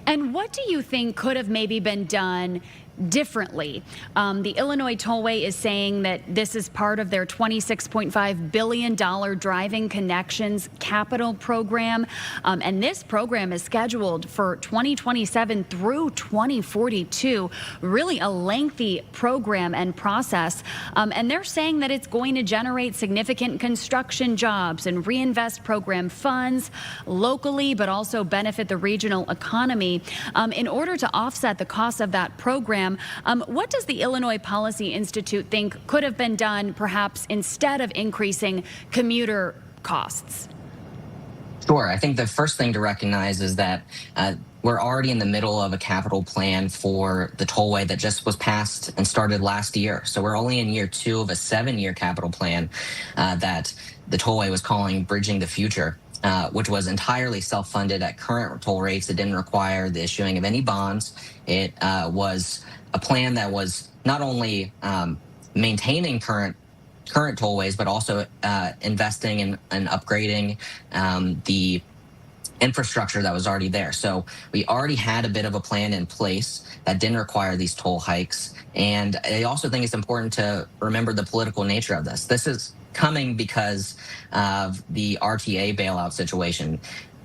And what do you think could have maybe been done differently? The Illinois Tollway is saying that this is part of their $26.5 billion Driving Connections capital program. And this program is scheduled for 2027 through 2042. Really a lengthy program and process. And they're saying that it's going to generate significant construction jobs and reinvest program funds locally, but also benefit the regional economy. In order to offset the cost of that program, what does the Illinois Policy Institute think could have been done, perhaps instead of increasing commuter costs? Sure. I think the first thing to recognize is that we're already in the middle of a capital plan for the tollway that just was passed and started last year. So we're only in year 2 of a 7-year capital plan that the tollway was calling Bridging the Future. Which was entirely self-funded at current toll rates. It didn't require the issuing of any bonds. It was a plan that was not only maintaining current tollways, but also investing in and upgrading the infrastructure that was already there. So we already had a bit of a plan in place that didn't require these toll hikes. And I also think it's important to remember the political nature of this. This is coming because of the RTA bailout situation.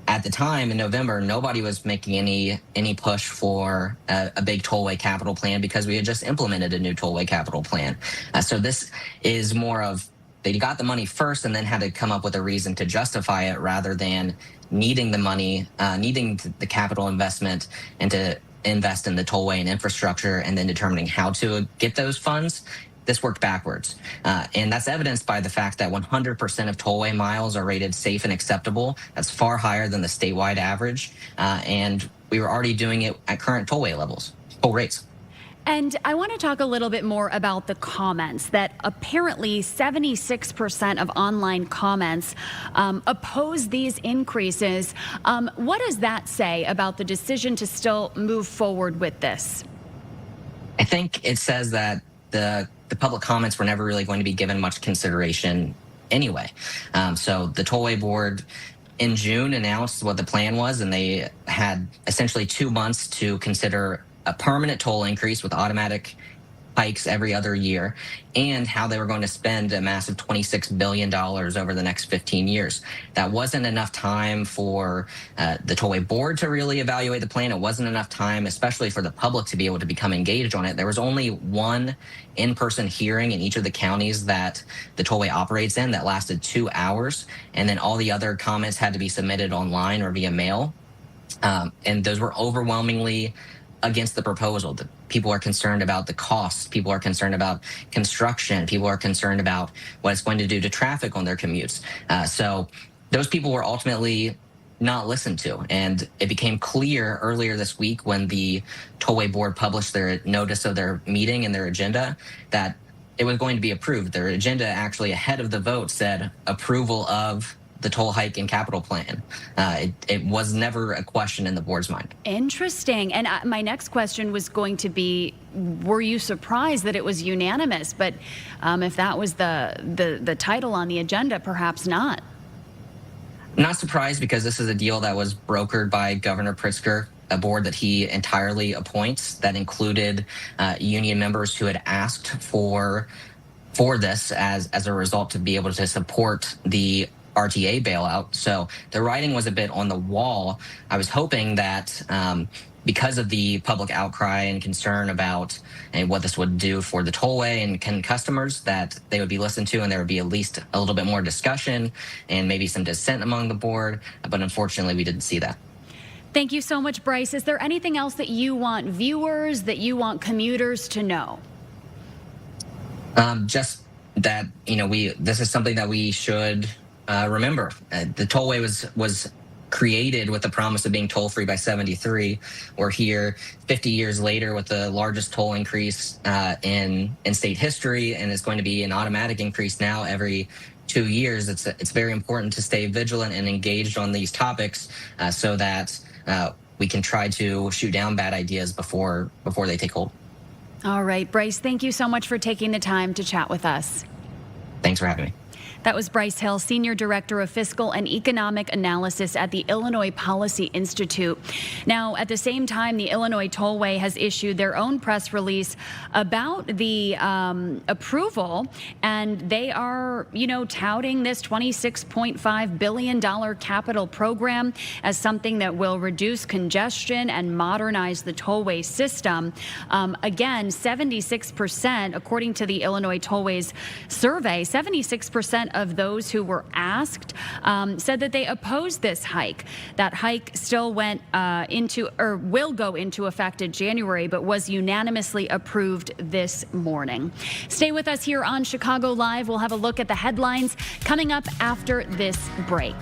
At the time in November, nobody was making any push for a big tollway capital plan because we had just implemented a new tollway capital plan. So this is more of they got the money first and then had to come up with a reason to justify it rather than needing the money, needing the capital investment and to invest in the tollway and infrastructure and then determining how to get those funds. This worked backwards. And that's evidenced by the fact that 100% of tollway miles are rated safe and acceptable. That's far higher than the statewide average. And we were already doing it at current toll rates. And I want to talk a little bit more about the comments that apparently 76% of online comments oppose these increases. What does that say about the decision to still move forward with this? I think it says that the public comments were never really going to be given much consideration anyway. So the Tollway Board in June announced what the plan was, and they had essentially 2 months to consider a permanent toll increase with automatic hikes every other year, and how they were going to spend a massive $26 billion over the next 15 years. That wasn't enough time for the Tollway Board to really evaluate the plan. It wasn't enough time, especially for the public to be able to become engaged on it. There was only one in-person hearing in each of the counties that the Tollway operates in that lasted 2 hours, and then all the other comments had to be submitted online or via mail. And those were overwhelmingly against the proposal. The people are concerned about the costs. People are concerned about construction. People are concerned about what it's going to do to traffic on their commutes. So those people were ultimately not listened to. And it became clear earlier this week when the Tollway Board published their notice of their meeting and their agenda that it was going to be approved. Their agenda actually ahead of the vote said approval of the toll hike and capital plan. It was never a question in the board's mind. Interesting. And my next question was going to be, were you surprised that it was unanimous? But if that was the title on the agenda, perhaps not. Not surprised, because this is a deal that was brokered by Governor Pritzker, a board that he entirely appoints that included union members who had asked for this as a result to be able to support the RTA bailout. So the writing was a bit on the wall. I was hoping that because of the public outcry and concern about what this would do for the tollway and customers, that they would be listened to and there would be at least a little bit more discussion and maybe some dissent among the board. But unfortunately, we didn't see that. Thank you so much, Bryce. Is there anything else that you want viewers, that you want commuters to know? Just that, this is something that we should remember. The tollway was created with the promise of being toll-free by 73. We're here 50 years later with the largest toll increase in state history, and it's going to be an automatic increase now every 2 years. It's very important to stay vigilant and engaged on these topics so that we can try to shoot down bad ideas before they take hold. All right, Bryce, thank you so much for taking the time to chat with us. Thanks for having me. That was Bryce Hill, Senior Director of Fiscal and Economic Analysis at the Illinois Policy Institute. Now, at the same time, the Illinois Tollway has issued their own press release about the approval, and they are, touting this $26.5 billion capital program as something that will reduce congestion and modernize the tollway system. Again, 76%, according to the Illinois Tollway's survey, 76% of those who were asked said that they opposed this hike. That hike still will go into effect in January, but was unanimously approved this morning. Stay with us here on Chicago Live. We'll have a look at the headlines coming up after this break.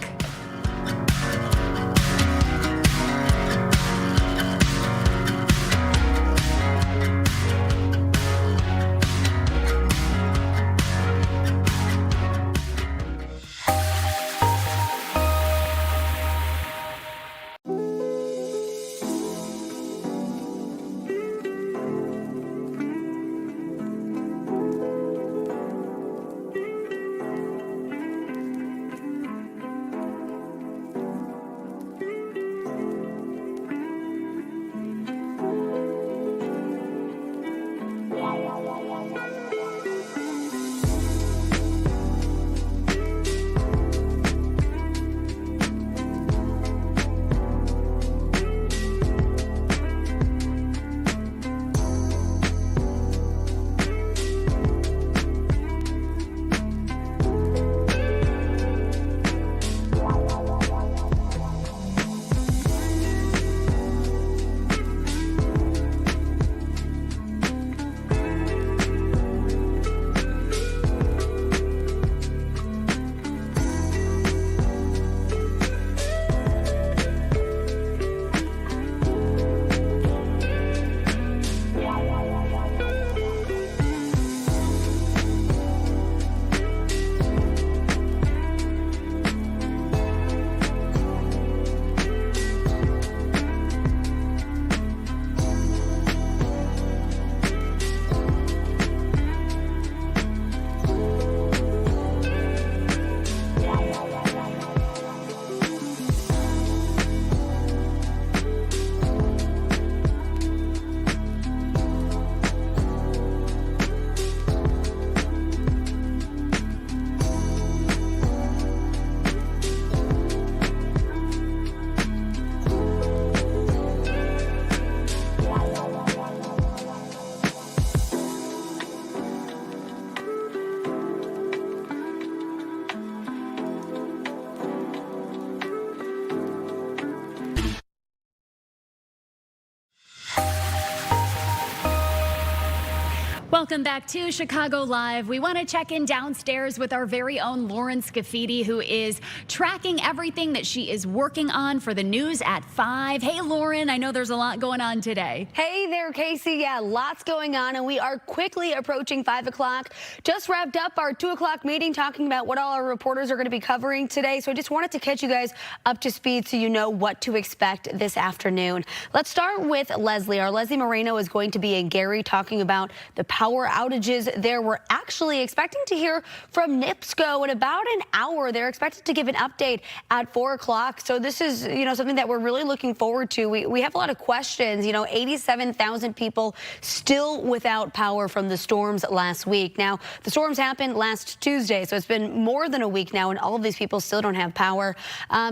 Welcome back to Chicago Live. We want to check in downstairs with our very own Lauren Scafidi, who is tracking everything that she is working on for the news at 5. Hey, Lauren, I know there's a lot going on today. Hey there, Casey. Yeah, lots going on, and we are quickly approaching 5 o'clock. Just wrapped up our 2 o'clock meeting talking about what all our reporters are going to be covering today. So I just wanted to catch you guys up to speed so you know what to expect this afternoon. Let's start with Leslie. Our Leslie Moreno is going to be in Gary talking about the power outages there. We're actually expecting to hear from NIPSCO in about an hour. They're expected to give an update at 4 o'clock. So this is, something that we're really looking forward to. We have a lot of questions. 87,000 people still without power from the storms last week. Now, the storms happened last Tuesday, so it's been more than a week now, and all of these people still don't have power.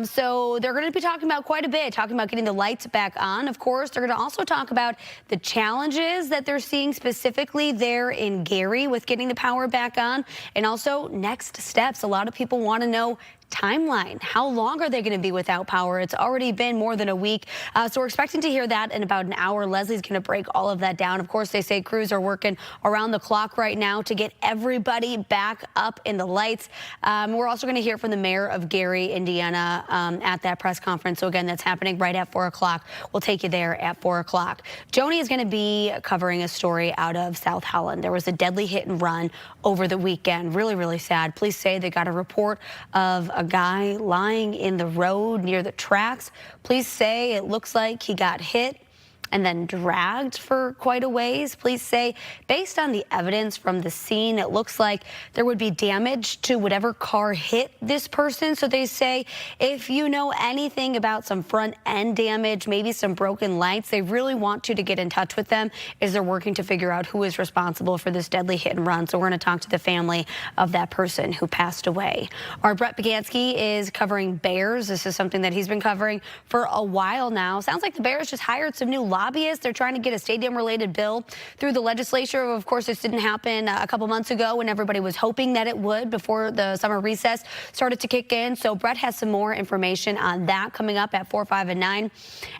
So they're going to be talking about quite a bit, talking about getting the lights back on. Of course, they're going to also talk about the challenges that they're seeing specifically there in Gary with getting the power back on, and also next steps. A lot of people want to know timeline. How long are they going to be without power? It's already been more than a week. So we're expecting to hear that in about an hour. Leslie's going to break all of that down. Of course, they say crews are working around the clock right now to get everybody back up in the lights. We're also going to hear from the mayor of Gary, Indiana, at that press conference. So again, that's happening right at 4 o'clock. We'll take you there at 4 o'clock. Joni is going to be covering a story out of South Holland. There was a deadly hit and run over the weekend. Really, really sad. Police say they got a report of a guy lying in the road near the tracks. Police say it looks like he got hit and then dragged for quite a ways. Police say, based on the evidence from the scene, it looks like there would be damage to whatever car hit this person. So they say, if you know anything about some front end damage, maybe some broken lights, they really want you to get in touch with them as they're working to figure out who is responsible for this deadly hit and run. So we're going to talk to the family of that person who passed away. Our Brett Bagansky is covering Bears. This is something that he's been covering for a while now. Sounds like the Bears just hired some new lobbyists. They're trying to get a stadium-related bill through the legislature. Of course, this didn't happen a couple months ago when everybody was hoping that it would before the summer recess started to kick in. So Brett has some more information on that coming up at 4, 5, and 9.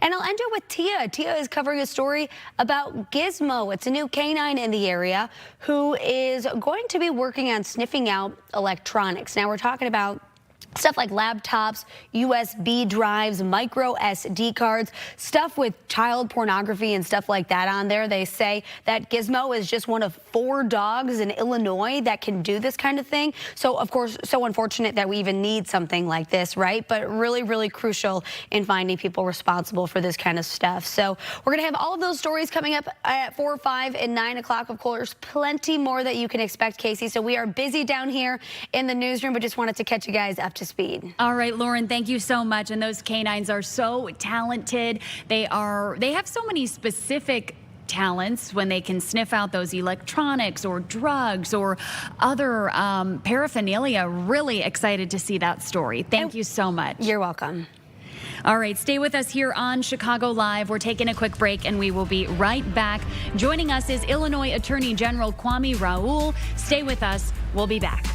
And I'll end it with Tia. Tia is covering a story about Gizmo. It's a new canine in the area who is going to be working on sniffing out electronics. Now, we're talking about stuff like laptops, USB drives, micro SD cards, stuff with child pornography and stuff like that on there. They say that Gizmo is just one of 4 dogs in Illinois that can do this kind of thing. So, of course, so unfortunate that we even need something like this, right? But really, really crucial in finding people responsible for this kind of stuff. So we're going to have all of those stories coming up at 4, 5, and 9 o'clock. Of course, plenty more that you can expect, Casey. So we are busy down here in the newsroom, but just wanted to catch you guys up to speed. All right, Lauren, thank you so much. And those canines are so talented. They have so many specific talents when they can sniff out those electronics or drugs or other paraphernalia. Really excited to see that story. Thank you so much. You're welcome. All right, stay with us here on Chicago Live. We're taking a quick break, and we will be right back. Joining us is Illinois Attorney General Kwame Raoul. Stay with us. We'll be back.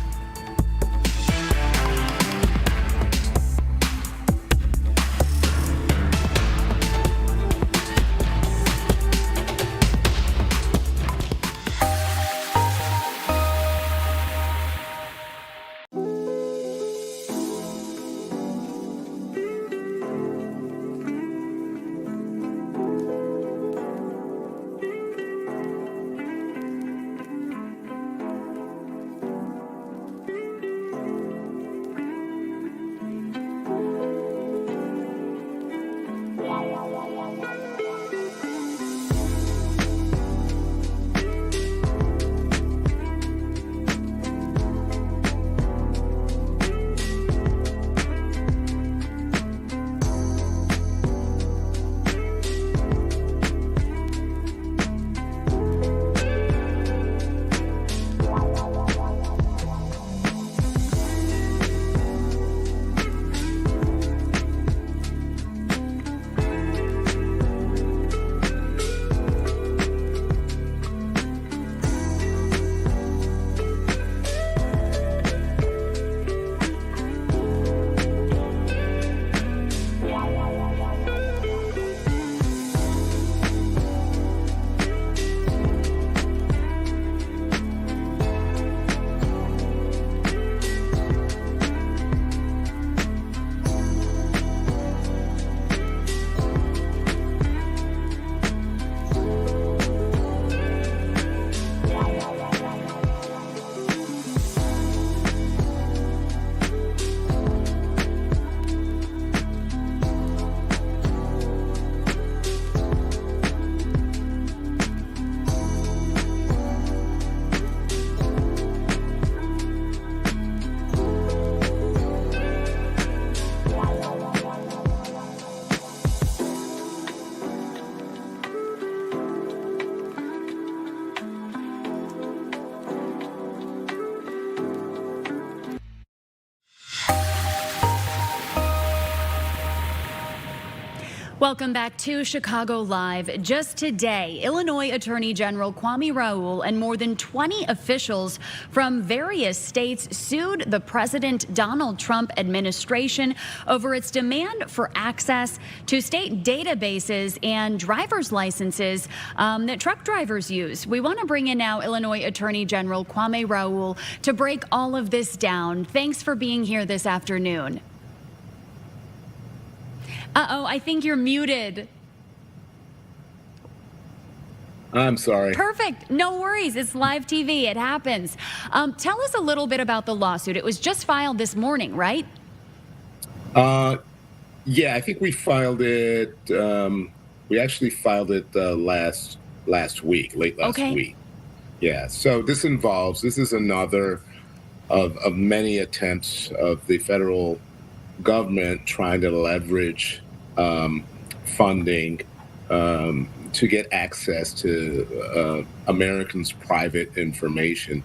Welcome back to Chicago Live. Just today, Illinois Attorney General Kwame Raoul and more than 20 officials from various states sued the President Donald Trump administration over its demand for access to state databases and driver's licenses that truck drivers use. We want to bring in now Illinois Attorney General Kwame Raoul to break all of this down. Thanks for being here this afternoon. Uh-oh, I think you're muted. I'm sorry. Perfect. No worries. It's live TV. It happens. Tell us a little bit about the lawsuit. It was just filed this morning, right? Yeah, I think we filed it. We actually filed it last week, late last week. Yeah. So this is another of many attempts of the federal government trying to leverage funding to get access to Americans' private information.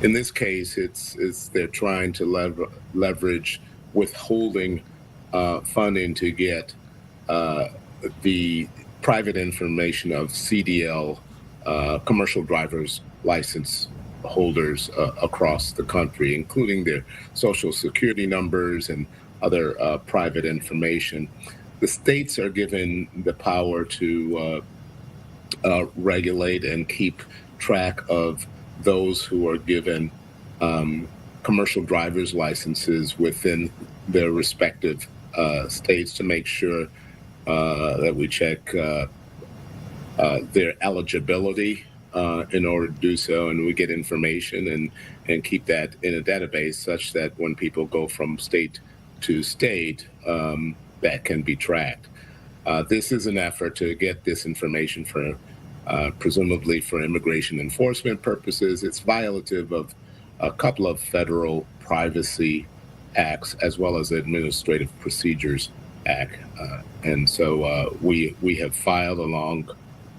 In this case, they're trying to leverage withholding funding to get the private information of CDL, commercial driver's license holders across the country, including their social security numbers and other private information. The states are given the power to regulate and keep track of those who are given commercial driver's licenses within their respective states to make sure that we check their eligibility in order to do so, and we get information and keep that in a database such that when people go from state to state, that can be tracked. This is an effort to get this information for presumably for immigration enforcement purposes. It's violative of a couple of federal privacy acts as well as the Administrative Procedures Act. And so we have filed along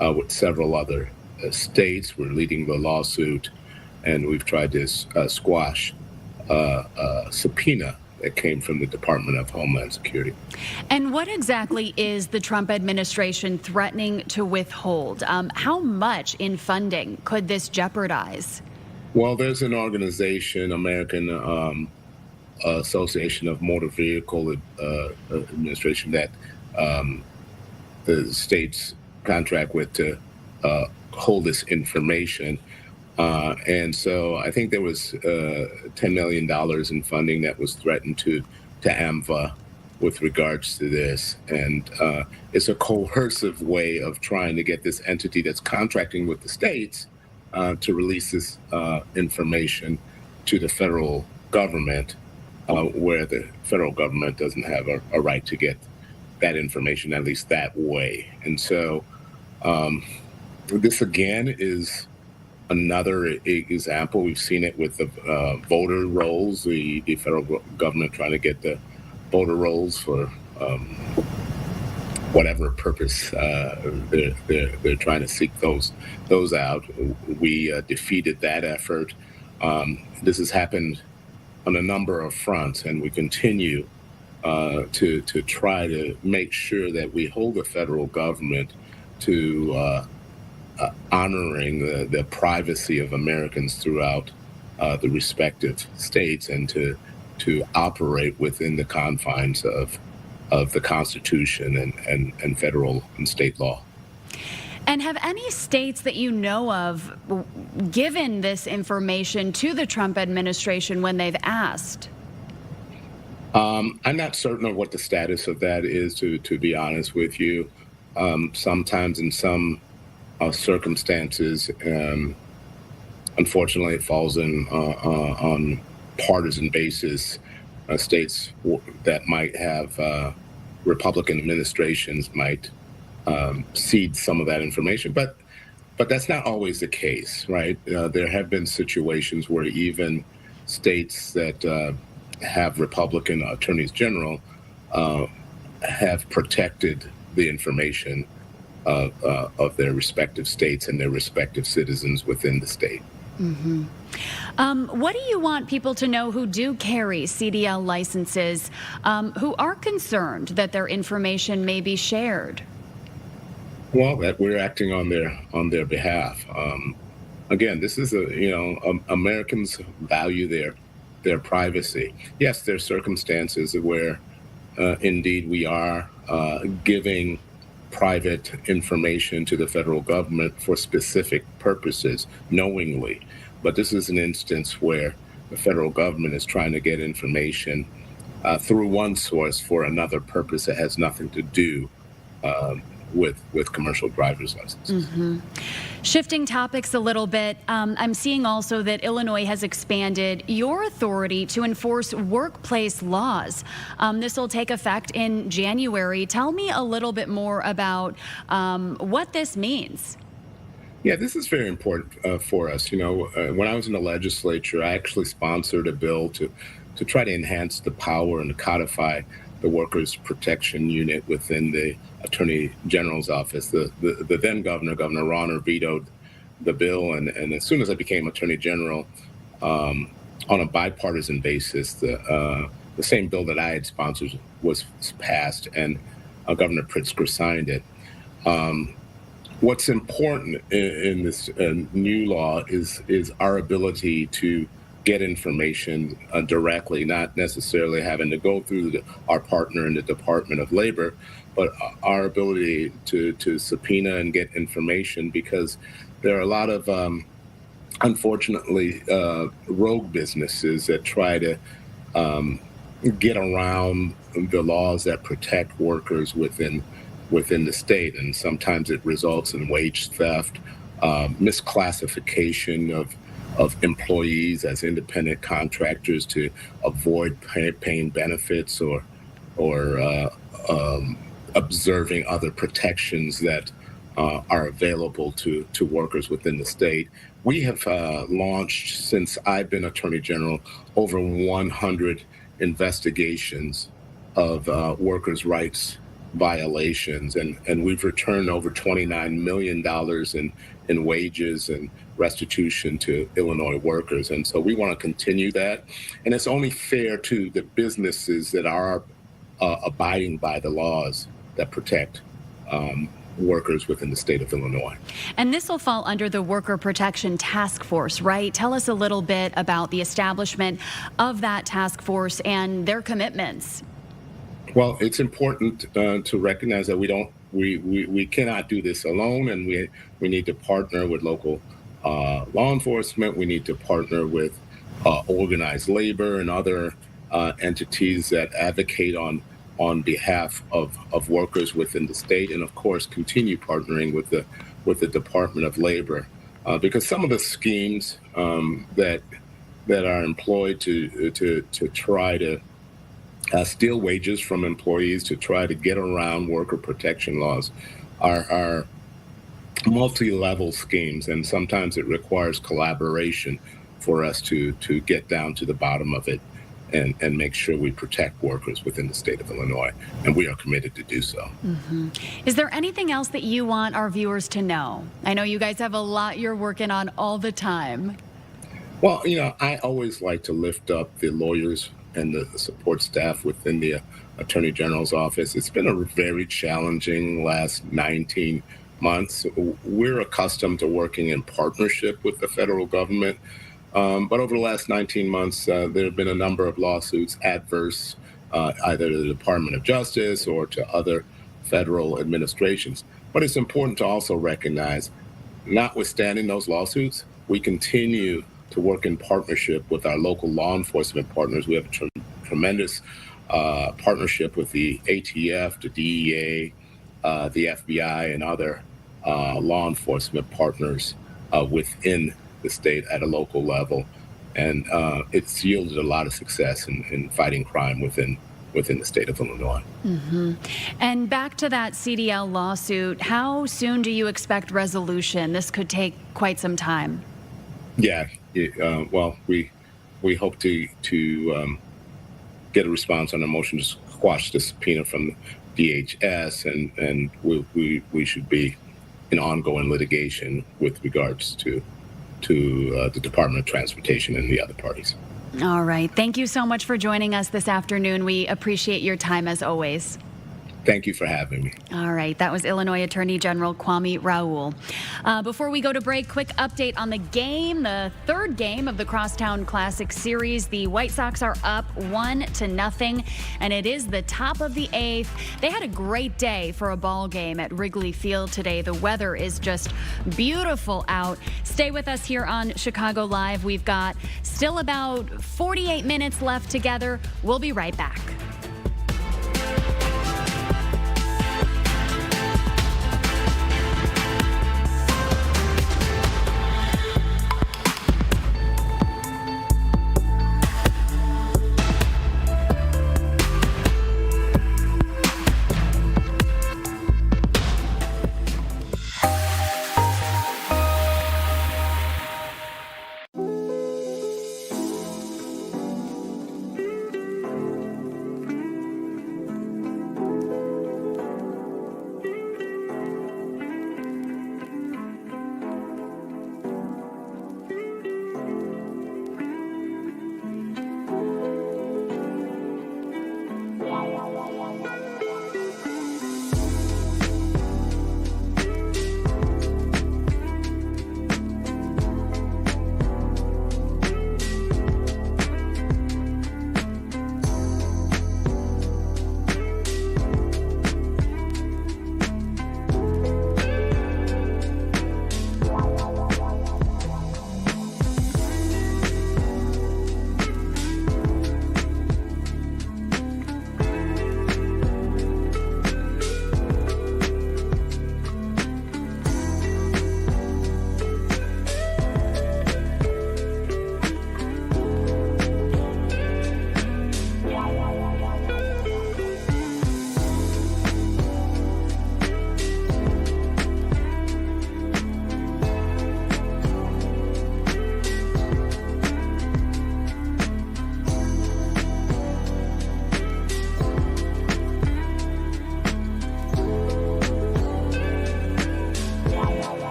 with several other states. We're leading the lawsuit, and we've tried to squash a subpoena that came from the Department of Homeland Security. And what exactly is the Trump administration threatening to withhold? How much in funding could this jeopardize? Well, there's an organization, American Association of Motor Vehicle Administration, that the states contract with to hold this information. And so I think there was $10 million in funding that was threatened to AMVA with regards to this. And it's a coercive way of trying to get this entity that's contracting with the states to release this information to the federal government, where the federal government doesn't have a right to get that information, at least that way. And so this again is another example. We've seen it with the voter rolls, the federal government trying to get the voter rolls for whatever purpose they're trying to seek those out. We defeated that effort. This has happened on a number of fronts, and we continue to try to make sure that we hold the federal government to honoring the privacy of Americans throughout the respective states, and to operate within the confines of the Constitution and federal and state law. And have any states that you know of given this information to the Trump administration when they've asked? I'm not certain of what the status of that is, to be honest with you. Sometimes in some circumstances, unfortunately, it falls on partisan basis. States that might have Republican administrations might cede some of that information, but that's not always the case, right? There have been situations where even states that have Republican attorneys general have protected the information of their respective states and their respective citizens within the state. What do you want people to know who do carry CDL licenses, who are concerned that their information may be shared? Well, that we're acting on their behalf. Again, this is Americans value their privacy. Yes, there are circumstances where indeed we are giving private information to the federal government for specific purposes knowingly. But this is an instance where the federal government is trying to get information through one source for another purpose that has nothing to do with commercial driver's licenses. Shifting topics a little bit, I'm seeing also that Illinois has expanded your authority to enforce workplace laws. This will take effect in January. Tell me a little bit more about what this means. Yeah, this is very important for us. When I was in the legislature, I actually sponsored a bill to try to enhance the power and to codify the Workers' Protection Unit within the Attorney General's office. The then Governor Rauner, vetoed the bill, and as soon as I became Attorney General, on a bipartisan basis, the same bill that I had sponsored was passed, and Governor Pritzker signed it. What's important in this new law is our ability to get information directly, not necessarily having to go through our partner in the Department of Labor, but our ability to subpoena and get information, because there are a lot of, unfortunately, rogue businesses that try to get around the laws that protect workers within the state, and sometimes it results in wage theft, misclassification of employees as independent contractors to avoid paying benefits or observing other protections that are available to workers within the state. We have launched, since I've been Attorney General, over 100 investigations of workers' rights violations, and we've returned over $29 million in wages and restitution to Illinois workers. And so we want to continue that. And it's only fair to the businesses that are abiding by the laws that protect workers within the state of Illinois. And this will fall under the Worker Protection Task Force, right? Tell us a little bit about the establishment of that task force and their commitments. Well, it's important to recognize that we cannot do this alone, and we need to partner with local law enforcement. We need to partner with organized labor and other entities that advocate on behalf of workers within the state, and of course continue partnering with the Department of Labor, because some of the schemes that are employed to try to steal wages from employees, to try to get around worker protection laws, are multi-level schemes, and sometimes it requires collaboration for us to get down to the bottom of it and make sure we protect workers within the state of Illinois, and we are committed to do so. Is there anything else that you want our viewers to know? I know you guys have a lot you're working on all the time. Well, I always like to lift up the lawyers and the support staff within the Attorney General's office. It's been a very challenging last 19 months. We're accustomed to working in partnership with the federal government, but over the last 19 months, there have been a number of lawsuits adverse either to the Department of Justice or to other federal administrations. But it's important to also recognize, notwithstanding those lawsuits, we continue to work in partnership with our local law enforcement partners. We have a tremendous partnership with the ATF, the DEA, the FBI, and other law enforcement partners within the state at a local level. And it's yielded a lot of success in fighting crime within the state of Illinois. And back to that CDL lawsuit, how soon do you expect resolution? This could take quite some time. Yeah, well, we hope to get a response on a motion to quash the subpoena from the DHS, and we should be in ongoing litigation with regards to to the Department of Transportation and the other parties. All right. Thank you so much for joining us this afternoon. We appreciate your time as always. Thank you for having me. All right. That was Illinois Attorney General Kwame Raoul. Before we go to break, quick update on the game. The third game of the Crosstown Classic Series. The White Sox are up 1-0, and it is the top of the 8th. They had a great day for a ball game at Wrigley Field today. The weather is just beautiful out. Stay with us here on Chicago Live. We've got still about 48 minutes left together. We'll be right back.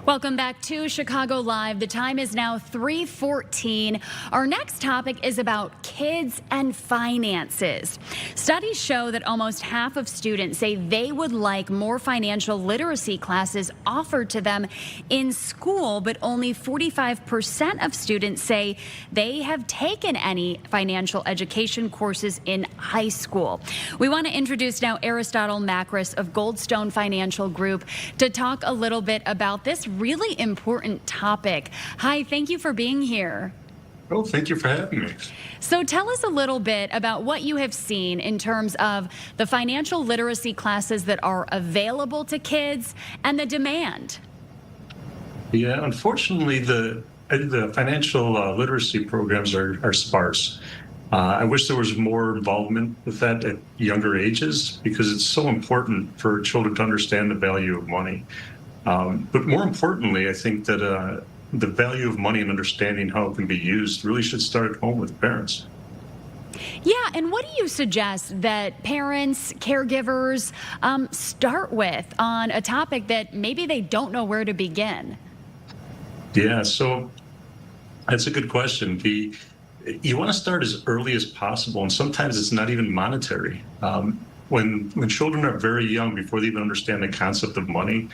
Welcome back to Chicago Live. The time is now 3:14. Our next topic is about kids and finances. Studies show that almost half of students say they would like more financial literacy classes offered to them in school, but only 45% of students say they have taken any financial education courses in high school. We want to introduce now Aristotle Macris of Goldstone Financial Group to talk a little bit about this really important topic. Hi, thank you for being here. Oh, thank you for having me. So tell us a little bit about what you have seen in terms of the financial literacy classes that are available to kids and the demand. Yeah, unfortunately, the financial literacy programs are sparse. I wish there was more involvement with that at younger ages because it's so important for children to understand the value of money. But more importantly, I think that the value of money and understanding how it can be used really should start at home with parents. Yeah, and what do you suggest that parents, caregivers start with on a topic that maybe they don't know where to begin? Yeah, so that's a good question. You want to start as early as possible, and sometimes it's not even monetary. When children are very young, before they even understand the concept of money,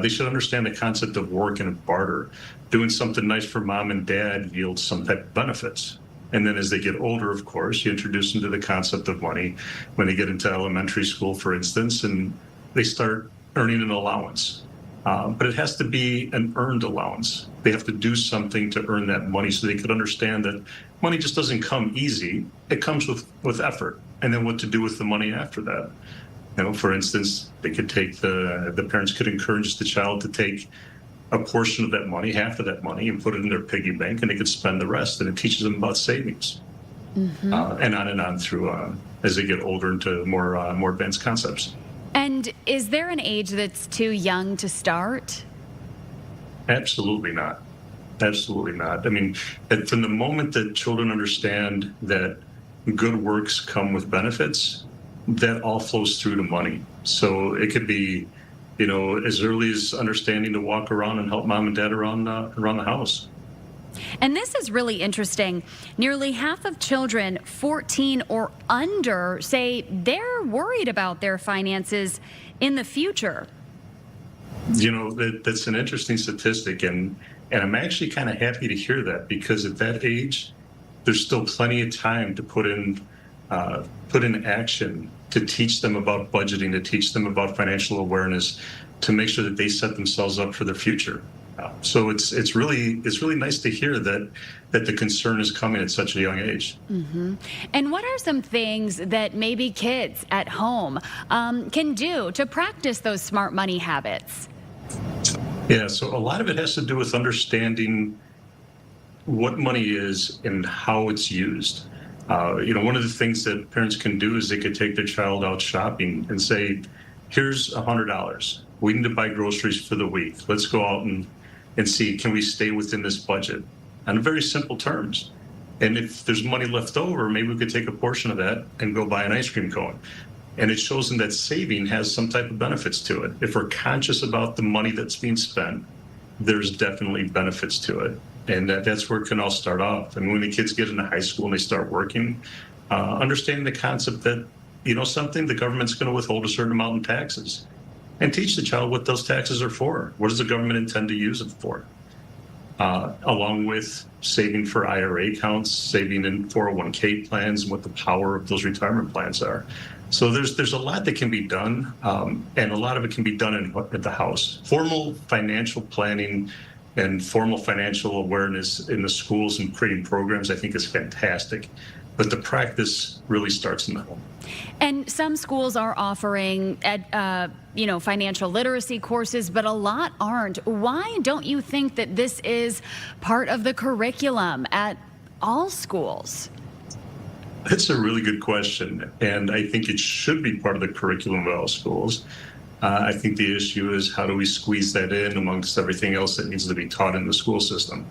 they should understand the concept of work and barter. Doing something nice for mom and dad yields some type of benefits. And then as they get older, of course, you introduce them to the concept of money when they get into elementary school, for instance, and they start earning an allowance. But it has to be an earned allowance. They have to do something to earn that money so they could understand that money just doesn't come easy. It comes with effort, and then what to do with the money after that. For instance, they could take the parents could encourage the child to take a portion of that money, half of that money, and put it in their piggy bank, and they could spend the rest. And it teaches them about savings, and on through as they get older into more advanced concepts. And is there an age that's too young to start? Absolutely not. Absolutely not. I mean, from the moment that children understand that good works come with benefits, that all flows through to money. So it could be, as early as understanding to walk around and help mom and dad around the house. And this is really interesting. Nearly half of children 14 or under say they're worried about their finances in the future. That's an interesting statistic, and I'm actually kind of happy to hear that, because at that age, there's still plenty of time to put in action to teach them about budgeting, to teach them about financial awareness, to make sure that they set themselves up for their future. So it's really nice to hear that the concern is coming at such a young age. And what are some things that maybe kids at home can do to practice those smart money habits? Yeah, so a lot of it has to do with understanding what money is and how it's used. One of the things that parents can do is they could take their child out shopping and say, here's $100. We need to buy groceries for the week. Let's go out and see, can we stay within this budget on very simple terms? And if there's money left over, maybe we could take a portion of that and go buy an ice cream cone. And it shows them that saving has some type of benefits to it. If we're conscious about the money that's being spent, there's definitely benefits to it. And that's where it can all start off. And when the kids get into high school and they start working, understanding the concept that, something, the government's going to withhold a certain amount in taxes. And teach the child what those taxes are for. What does the government intend to use it for? Along with saving for IRA accounts, saving in 401k plans, and what the power of those retirement plans are. So there's a lot that can be done, and a lot of it can be done at the house. Formal financial planning and formal financial awareness in the schools and creating programs, I think, is fantastic. But the practice really starts in the home. And some schools are offering, financial literacy courses, but a lot aren't. Why don't you think that this is part of the curriculum at all schools? That's a really good question, and I think it should be part of the curriculum of all schools. I think the issue is, how do we squeeze that in amongst everything else that needs to be taught in the school system?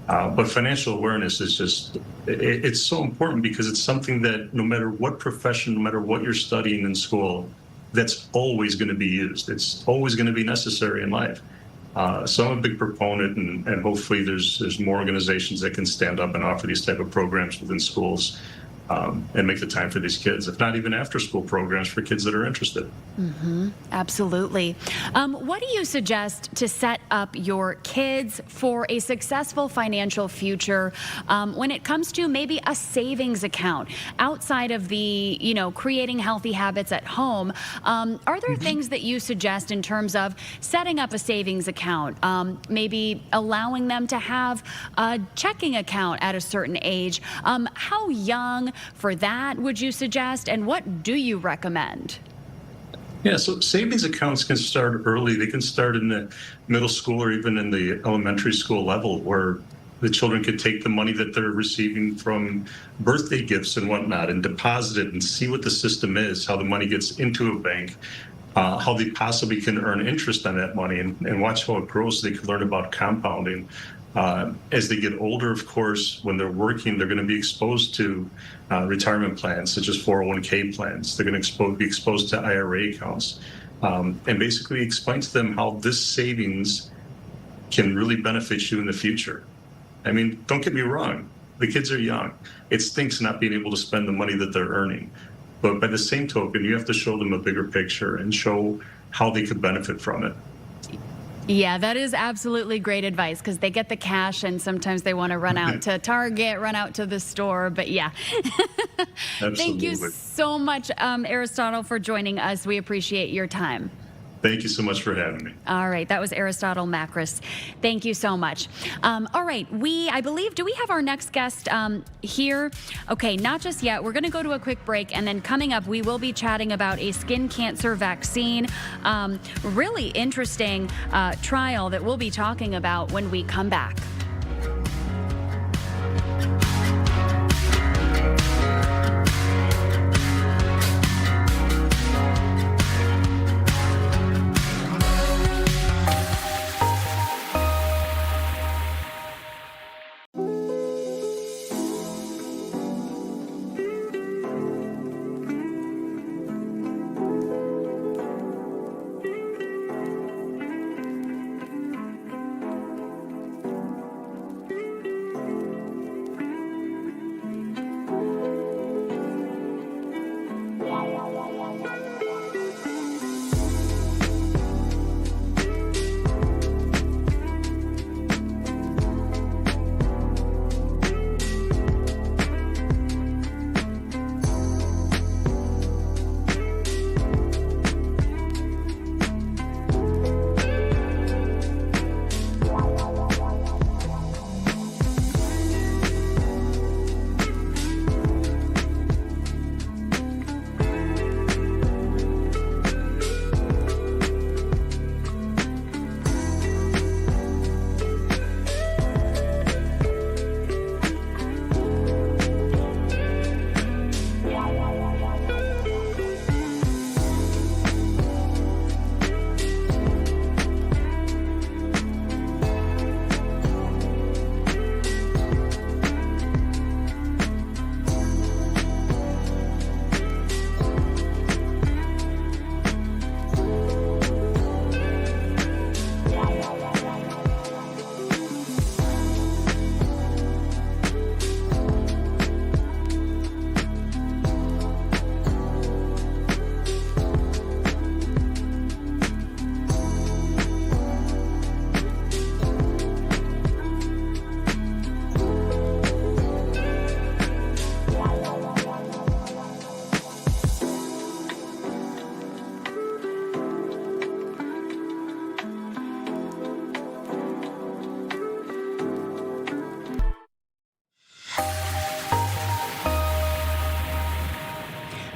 But financial awareness is it's so important, because it's something that no matter what profession, no matter what you're studying in school, that's always going to be used. It's always going to be necessary in life. So I'm a big proponent, and hopefully there's more organizations that can stand up and offer these type of programs within schools, and make the time for these kids, if not even after school programs for kids that are interested. Absolutely. What do you suggest to set up your kids for a successful financial future when it comes to maybe a savings account outside of the, creating healthy habits at home? Are there things that you suggest in terms of setting up a savings account, maybe allowing them to have a checking account at a certain age? How young for that would you suggest, and what do you recommend? Yeah, so savings accounts can start early. They can start in the middle school or even in the elementary school level, where the children could take the money that they're receiving from birthday gifts and whatnot and deposit it and see what the system is, how the money gets into a bank, how they possibly can earn interest on that money, and watch how it grows. So they can learn about compounding. As they get older, of course, when they're working, they're going to be exposed to retirement plans, such as 401k plans. They're going to be exposed to IRA accounts, and basically explain to them how this savings can really benefit you in the future. I mean, don't get me wrong. The kids are young. It stinks not being able to spend the money that they're earning. But by the same token, you have to show them a bigger picture and show how they could benefit from it. Yeah, that is absolutely great advice, because they get the cash and sometimes they want to run out to Target, run out to the store. But yeah, thank you so much, Aristotle, for joining us. We appreciate your time. Thank you so much for having me. All right, that was Aristotle Macris. Thank you so much. All right, I believe, do we have our next guest here? Okay, not just yet. We're going to go to a quick break, and then coming up, we will be chatting about a skin cancer vaccine. Really interesting trial that we'll be talking about when we come back.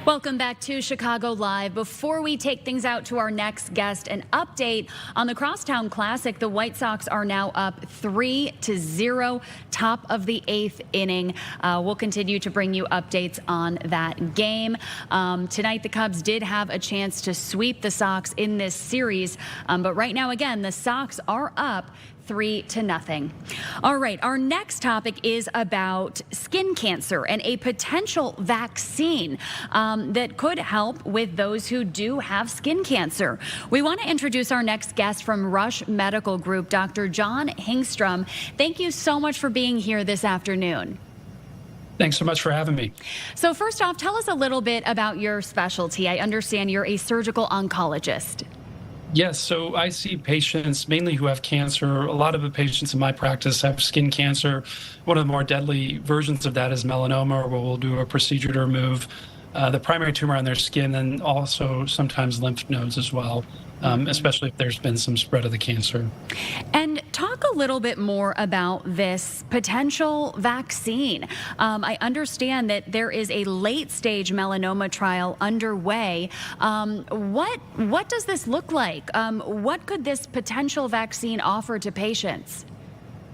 Welcome back to Chicago Live. Before we take things out to our next guest, an update on the Crosstown Classic. The White Sox are now up 3-0, top of the 8th inning. We'll continue to bring you updates on that game. Tonight, the Cubs did have a chance to sweep the Sox in this series, but right now, again, the Sox are up 3-0. All right, our next topic is about skin cancer and a potential vaccine that could help with those who do have skin cancer. We want to introduce our next guest from Rush Medical Group, Dr. John Hingstrom. Thank you so much for being here this afternoon. Thanks so much for having me. So first off, tell us a little bit about your specialty. I understand you're a surgical oncologist. Yes, so I see patients mainly who have cancer. A lot of the patients in my practice have skin cancer. One of the more deadly versions of that is melanoma, where we'll do a procedure to remove the primary tumor on their skin, and also sometimes lymph nodes as well, especially if there's been some spread of the cancer. And talk a little bit more about this potential vaccine. I understand that there is a late-stage melanoma trial underway. What does this look like? What could this potential vaccine offer to patients?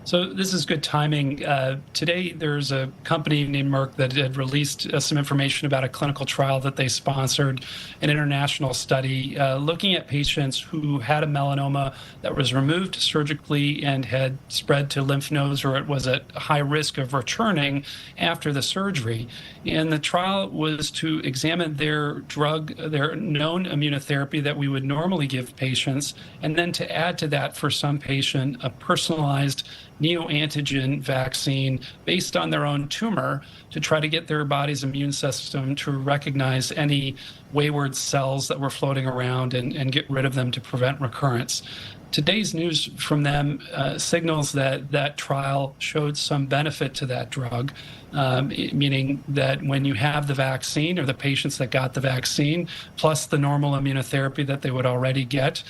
So this is good timing. Today, there's a company named Merck that had released some information about a clinical trial that they sponsored, an international study looking at patients who had a melanoma that was removed surgically and had spread to lymph nodes, or it was at high risk of returning after the surgery. And the trial was to examine their drug, their known immunotherapy that we would normally give patients, and then to add to that for some patient a personalized neoantigen vaccine based on their own tumor to try to get their body's immune system to recognize any wayward cells that were floating around and get rid of them to prevent recurrence. today's news from them signals that that trial showed some benefit to that drug, meaning that when you have the vaccine, or the patients that got the vaccine, plus the normal immunotherapy that they would already get,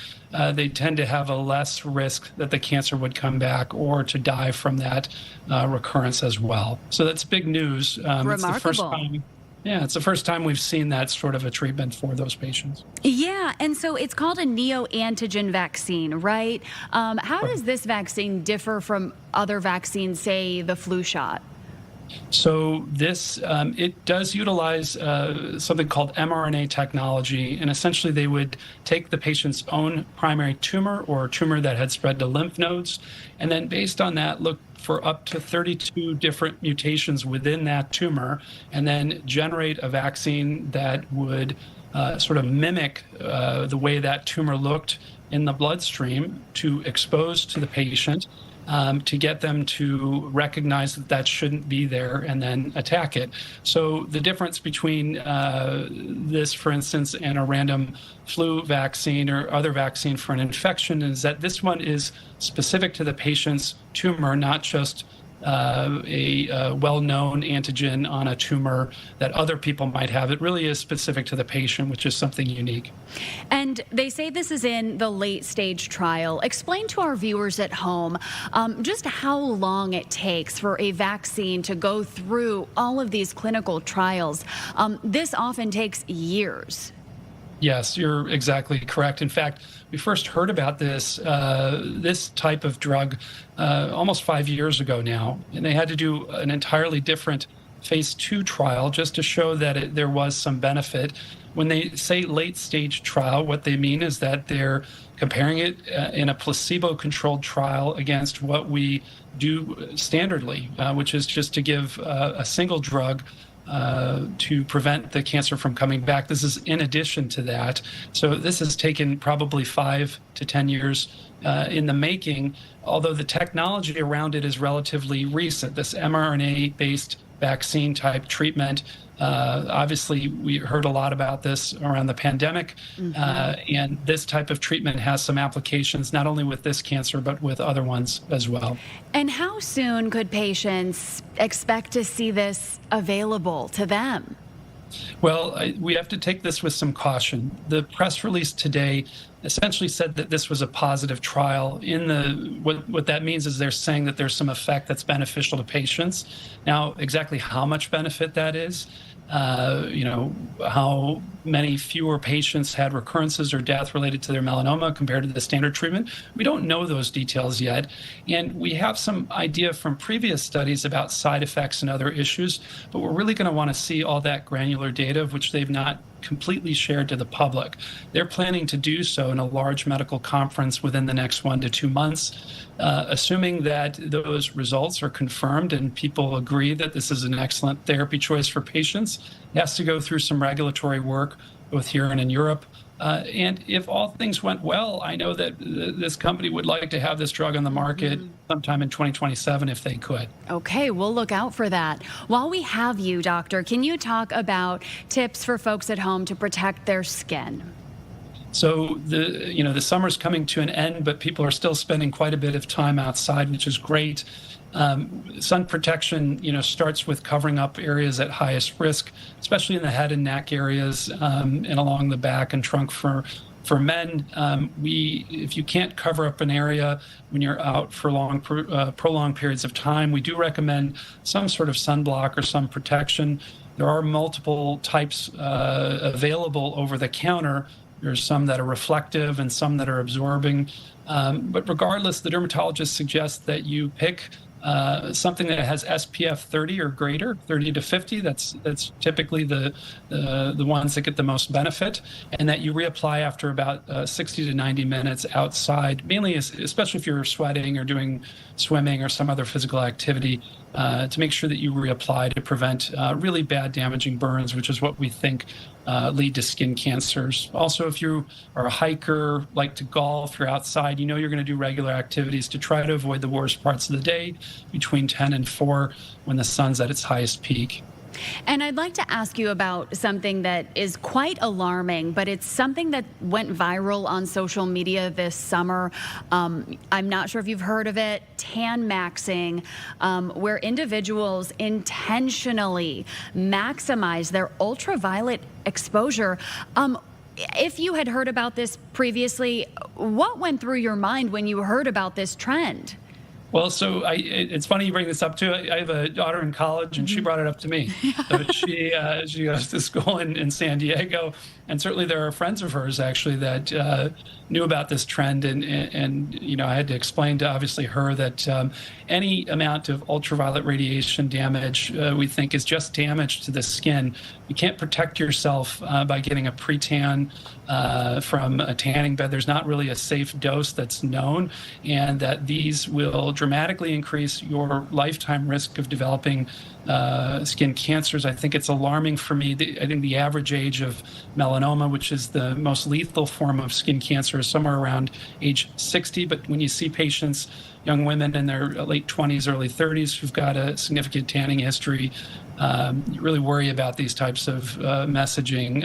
they tend to have a less risk that the cancer would come back or to die from that recurrence as well. So that's big news. Remarkable. It's the first time. Yeah, it's the first time we've seen that sort of a treatment for those patients. Yeah, and so it's called a neoantigen vaccine, right? How does this vaccine differ from other vaccines, say the flu shot? So this, it does utilize something called mRNA technology, and essentially they would take the patient's own primary tumor or tumor that had spread to lymph nodes, and then based on that, look for up to 32 different mutations within that tumor, and then generate a vaccine that would sort of mimic the way that tumor looked in the bloodstream to expose to the patient, to get them to recognize that that shouldn't be there and then attack it. So the difference between this, for instance, and a random flu vaccine or other vaccine for an infection is that this one is specific to the patient's tumor, not just a well-known antigen on a tumor that other people might have. It really is specific to the patient, which is something unique. And they say this is in the late stage trial. Explain to our viewers at home just how long it takes for a vaccine to go through all of these clinical trials. This often takes years. Yes, you're exactly correct. In fact, we first heard about this this type of drug almost 5 years ago now, and they had to do an entirely different phase 2 trial just to show that there was some benefit. When they say late stage trial, what they mean is that they're comparing it in a placebo-controlled trial against what we do standardly, which is just to give a single drug to prevent the cancer from coming back. This is in addition to that. So this has taken probably 5 to 10 years in the making, although the technology around it is relatively recent. This mRNA-based vaccine type treatment, obviously we heard a lot about this around the pandemic, and this type of treatment has some applications not only with this cancer but with other ones as well. And how soon could patients expect to see this available to them? Well, we have to take this with some caution. The press release today essentially said that this was a positive trial. What that means is they're saying that there's some effect that's beneficial to patients. Now, exactly how much benefit that is, how many fewer patients had recurrences or death related to their melanoma compared to the standard treatment, we don't know those details yet. And we have some idea from previous studies about side effects and other issues, but we're really going to want to see all that granular data, of which they've not completely shared to the public. They're planning to do so in a large medical conference within the next 1 to 2 months. Assuming that those results are confirmed and people agree that this is an excellent therapy choice for patients, it has to go through some regulatory work, both here and in Europe. And if all things went well, I know that this company would like to have this drug on the market sometime in 2027 if they could. Okay, we'll look out for that. While we have you, doctor, can you talk about tips for folks at home to protect their skin? So the summer's coming to an end, but people are still spending quite a bit of time outside, which is great. Sun protection, starts with covering up areas at highest risk, especially in the head and neck areas, and along the back and trunk for men. If you can't cover up an area when you're out for prolonged periods of time, we do recommend some sort of sunblock or sun protection. There are multiple types available over the counter. There's some that are reflective and some that are absorbing. But regardless, the dermatologist suggests that you pick something that has SPF 30 or greater, 30 to 50. That's typically the ones that get the most benefit, and that you reapply after about 60 to 90 minutes outside, mainly especially if you're sweating or doing swimming or some other physical activity, to make sure that you reapply to prevent really bad damaging burns, which is what we think lead to skin cancers. Also, if you are a hiker, like to golf, you're outside, you're going to do regular activities to try to avoid the worst parts of the day between 10 and 4 when the sun's at its highest peak. And I'd like to ask you about something that is quite alarming, but it's something that went viral on social media this summer. I'm not sure if you've heard of it, tan maxing, where individuals intentionally maximize their ultraviolet exposure. If you had heard about this previously, what went through your mind when you heard about this trend? Well, so it's funny you bring this up too. I have a daughter in college, and she brought it up to me. So she goes to school in San Diego, and certainly there are friends of hers actually that knew about this trend, and you know, I had to explain to obviously her that any amount of ultraviolet radiation damage we think is just damage to the skin. You can't protect yourself by getting a pre-tan from a tanning bed. There's not really a safe dose that's known, and that these will dramatically increase your lifetime risk of developing skin cancers. I think it's alarming for me. I think the average age of melanoma, which is the most lethal form of skin cancer, is somewhere around age 60. But when you see patients, young women in their late 20s, early 30s, who've got a significant tanning history, you really worry about these types of messaging.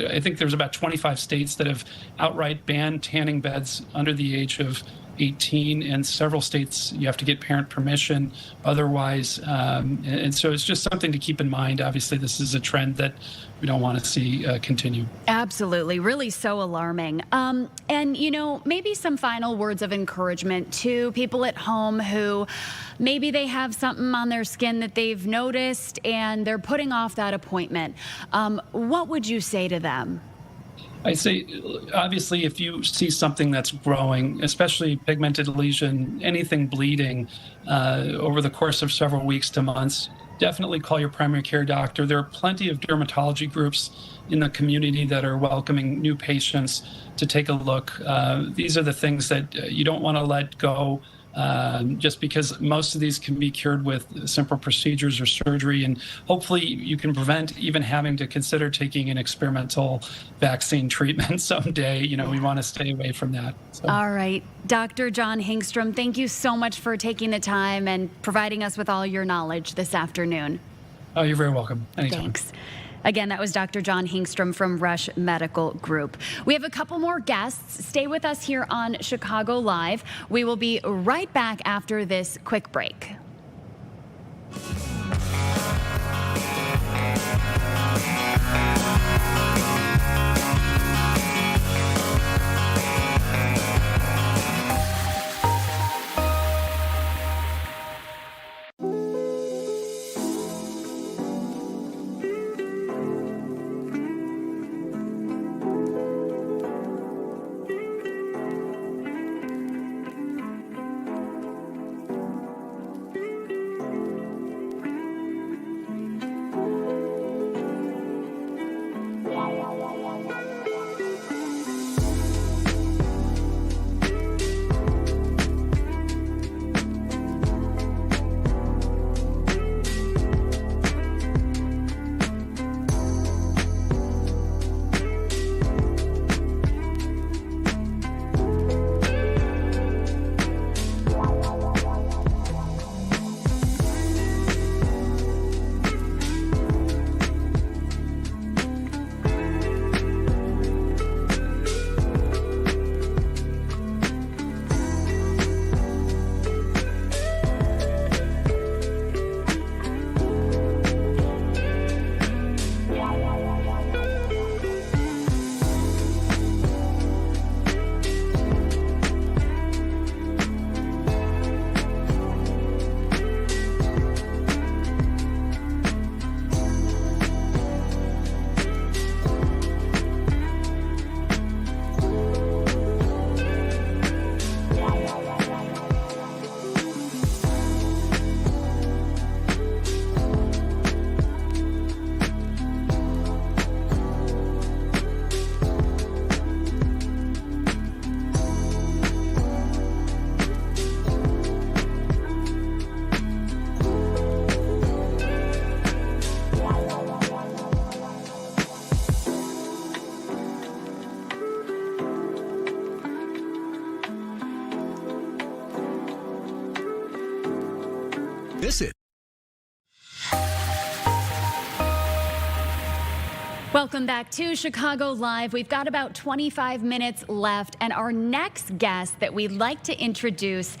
I think there's about 25 states that have outright banned tanning beds under the age of 18, and several states you have to get parent permission otherwise. And so it's just something to keep in mind. Obviously, this is a trend that we don't want to see continue. Absolutely. Really so alarming. And, you know, maybe some final words of encouragement to people at home who maybe they have something on their skin that they've noticed and they're putting off that appointment. What would you say to them? I say, obviously, if you see something that's growing, especially pigmented lesion, anything bleeding over the course of several weeks to months, definitely call your primary care doctor. There are plenty of dermatology groups in the community that are welcoming new patients to take a look. These are the things that you don't want to let go. Just because most of these can be cured with simple procedures or surgery, and hopefully you can prevent even having to consider taking an experimental vaccine treatment someday. You know, we want to stay away from that. So. All right. Dr. John Hingstrom, thank you so much for taking the time and providing us with all your knowledge this afternoon. Oh, you're very welcome. Anytime. Thanks. Again, that was Dr. John Hingstrom from Rush Medical Group. We have a couple more guests. Stay with us here on Chicago Live. We will be right back after this quick break. Welcome back to Chicago Live. We've got about 25 minutes left, and our next guest that we'd like to introduce,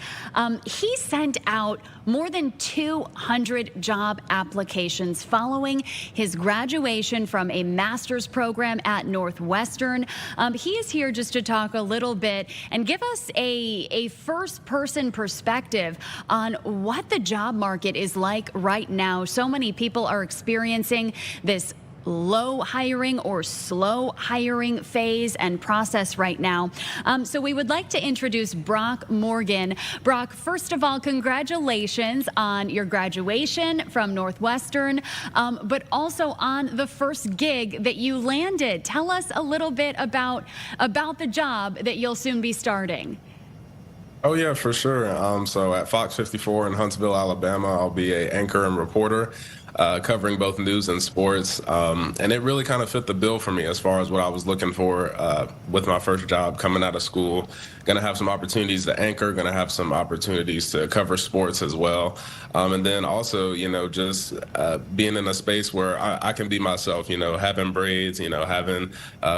he sent out more than 200 job applications following his graduation from a master's program at Northwestern. He is here just to talk a little bit and give us a first-person perspective on what the job market is like right now. So many people are experiencing this low hiring or slow hiring phase and process right now. So we would like to introduce Brock Morgan. Brock, first of all, congratulations on your graduation from Northwestern, but also on the first gig that you landed. Tell us a little bit about the job that you'll soon be starting. Oh, yeah, for sure. So at Fox 54 in Huntsville, Alabama, I'll be an anchor and reporter covering both news and sports. And it really kind of fit the bill for me as far as what I was looking for with my first job coming out of school. Going to have some opportunities to anchor, going to have some opportunities to cover sports as well. And then also, just being in a space where I can be myself, having braids, having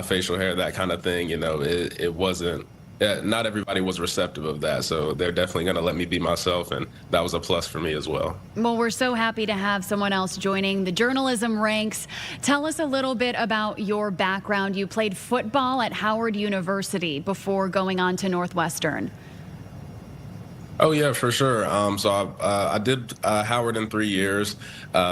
facial hair, that kind of thing, it wasn't. Not everybody was receptive of that, so they're definitely going to let me be myself, and that was a plus for me as well. Well, we're so happy to have someone else joining the journalism ranks. Tell us a little bit about your background. You played football at Howard University before going on to Northwestern. Oh, yeah, for sure. So I did Howard in 3 years,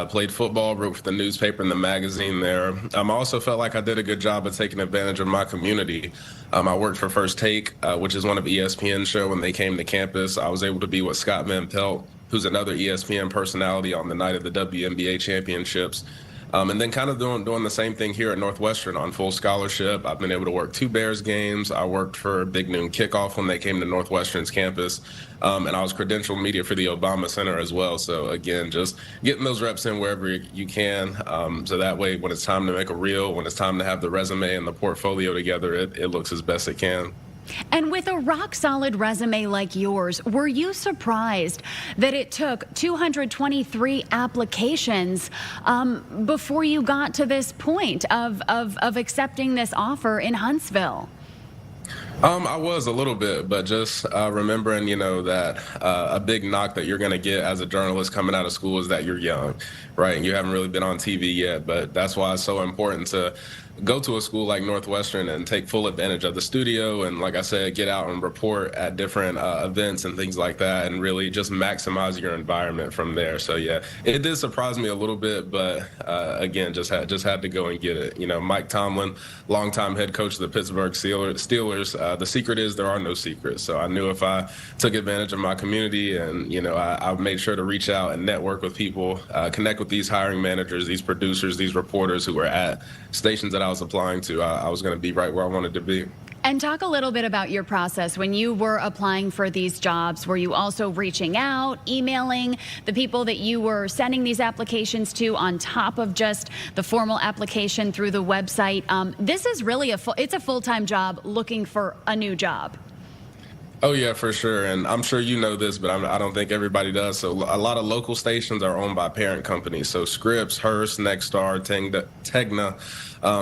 played football, wrote for the newspaper and the magazine there. I also felt like I did a good job of taking advantage of my community. I worked for First Take, which is one of ESPN's show. When they came to campus, I was able to be with Scott Van Pelt, who's another ESPN personality, on the night of the WNBA championships. And then kind of doing the same thing here at Northwestern on full scholarship. I've been able to work 2 Bears games. I worked for Big Noon Kickoff when they came to Northwestern's campus. And I was credentialed media for the Obama Center as well. So again, just getting those reps in wherever you can. So that way, when it's time to make a reel, when it's time to have the resume and the portfolio together, it looks as best it can. And with a rock-solid resume like yours, were you surprised that it took 223 applications before you got to this point of accepting this offer in Huntsville? I was a little bit, but just remembering, that a big knock that you're going to get as a journalist coming out of school is that you're young, right? And you haven't really been on TV yet, but that's why it's so important to go to a school like Northwestern and take full advantage of the studio. And like I said, get out and report at different events and things like that, and really just maximize your environment from there. So yeah, it did surprise me a little bit, but again, just had to go and get it. Mike Tomlin, longtime head coach of the Pittsburgh Steelers, the secret is there are no secrets. So I knew if I took advantage of my community and, I made sure to reach out and network with people, connect with these hiring managers, these producers, these reporters who were at stations that I was applying to, I was going to be right where I wanted to be. And talk a little bit about your process. When you were applying for these jobs, were you also reaching out, emailing the people that you were sending these applications to on top of just the formal application through the website? This is really it's a full-time job looking for a new job. Oh, yeah, for sure. And I'm sure you know this, but I don't think everybody does. So a lot of local stations are owned by parent companies. So Scripps, Hearst, Nexstar, Tegna,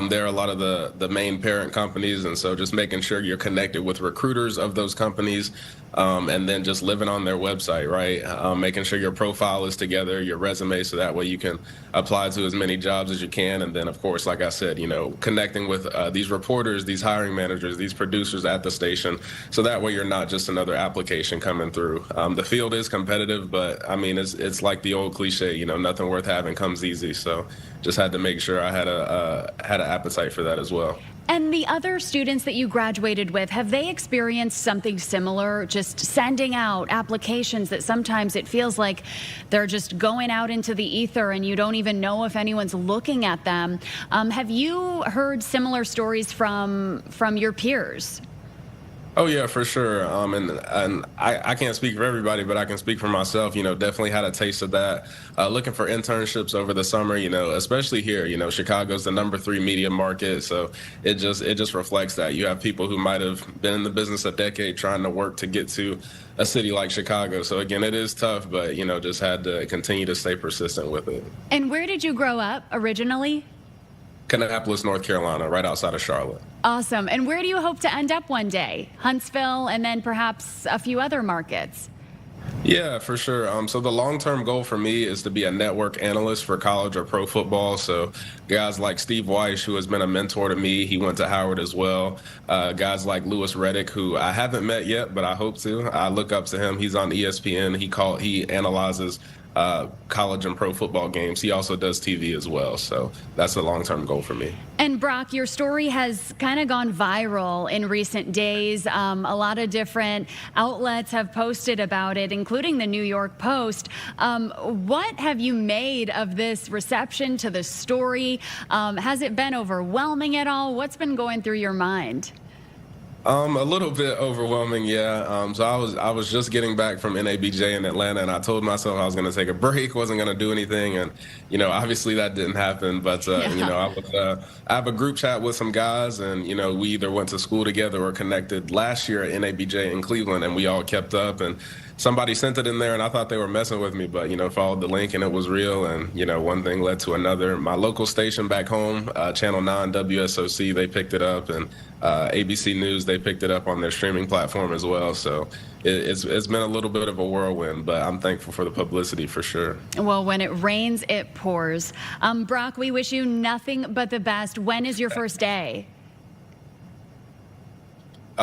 they're a lot of the main parent companies. And so just making sure you're connected with recruiters of those companies, and then just living on their website, right? Making sure your profile is together, your resume, so that way you can apply to as many jobs as you can. And then, of course, like I said, connecting with these reporters, these hiring managers, these producers at the station, so that way you're not just another application coming through. The field is competitive, but I mean, it's like the old cliche, nothing worth having comes easy. So just had to make sure I had an appetite for that as well. And the other students that you graduated with, have they experienced something similar, just sending out applications that sometimes it feels like they're just going out into the ether and you don't even know if anyone's looking at them? Have you heard similar stories from your peers? Oh, yeah, for sure. And I can't speak for everybody, but I can speak for myself. Definitely had a taste of that. Looking for internships over the summer, especially here. Chicago's the #3 media market. So it just reflects that. You have people who might have been in the business a decade trying to work to get to a city like Chicago. So again, it is tough, but, just had to continue to stay persistent with it. And where did you grow up originally? Kannapolis, North Carolina, right outside of Charlotte. Awesome. And where do you hope to end up one day? Huntsville and then perhaps a few other markets? Yeah, for sure. So the long-term goal for me is to be a network analyst for college or pro football. So guys like Steve Weish, who has been a mentor to me, he went to Howard as well. Guys like Louis Reddick, who I haven't met yet, but I hope to. I look up to him. He's on ESPN. He analyzes college and pro football games. He also does TV as well. So that's a long-term goal for me. And Brock, your story has kind of gone viral in recent days. A lot of different outlets have posted about it, including the New York Post. What have you made of this reception to the story? Has it been overwhelming at all? What's been going through your mind? A little bit overwhelming, yeah. So I was just getting back from NABJ in Atlanta, and I told myself I was going to take a break, wasn't going to do anything, and obviously that didn't happen. But I have a group chat with some guys, and we either went to school together or connected last year at NABJ in Cleveland, and we all kept up. And somebody sent it in there, and I thought they were messing with me, but followed the link, and it was real. And one thing led to another. My local station back home, Channel 9 WSOC, they picked it up, and ABC News, they picked it up on their streaming platform as well. So it's been a little bit of a whirlwind, but I'm thankful for the publicity for sure. Well, when it rains, it pours. Brock, we wish you nothing but the best. When is your first day?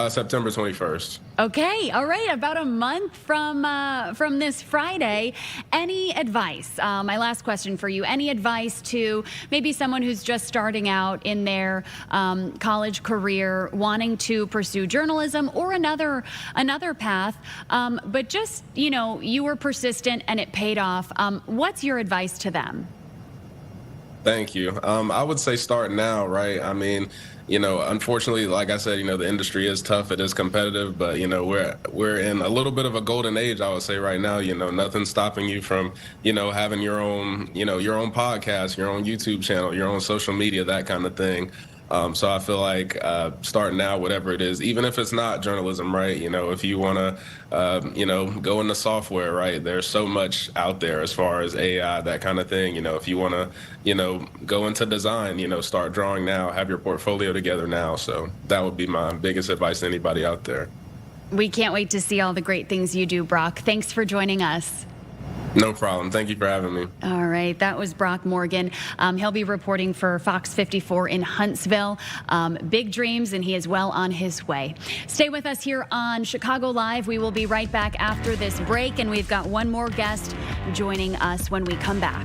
September 21st. Okay, all right, about a month from this Friday. Any advice? My last question for you. Any advice to maybe someone who's just starting out in their college career, wanting to pursue journalism or another path, but just you were persistent and it paid off. What's your advice to them? Thank you. I would say start now, right? I mean, unfortunately, like I said, the industry is tough. It is competitive, but we're in a little bit of a golden age, I would say right now. Nothing's stopping you from, having your own podcast, your own YouTube channel, your own social media, that kind of thing. So I feel like start now, whatever it is, even if it's not journalism, right? If you want to, go into software, right? There's so much out there as far as AI, that kind of thing. If you want to, go into design, start drawing now, have your portfolio together now. So that would be my biggest advice to anybody out there. We can't wait to see all the great things you do, Brock. Thanks for joining us. No problem. Thank you for having me. All right. That was Brock Morgan. He'll be reporting for Fox 54 in Huntsville. Big dreams, and he is well on his way. Stay with us here on Chicago Live. We will be right back after this break, and we've got one more guest joining us when we come back.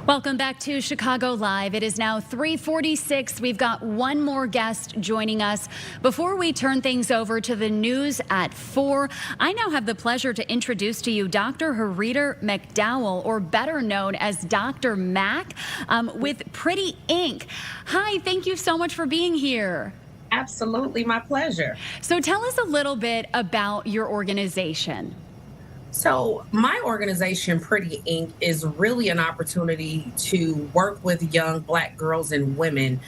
Welcome back to Chicago Live. It is now 3:46. We've got one more guest joining us. Before we turn things over to the news at 4, I now have the pleasure to introduce to you Dr. Harita McDowell, or better known as Dr. Mac, with Pretty Ink. Hi, thank you so much for being here. Absolutely, my pleasure. So tell us a little bit about your organization. So my organization, Pretty Ink, is really an opportunity to work with young Black girls and women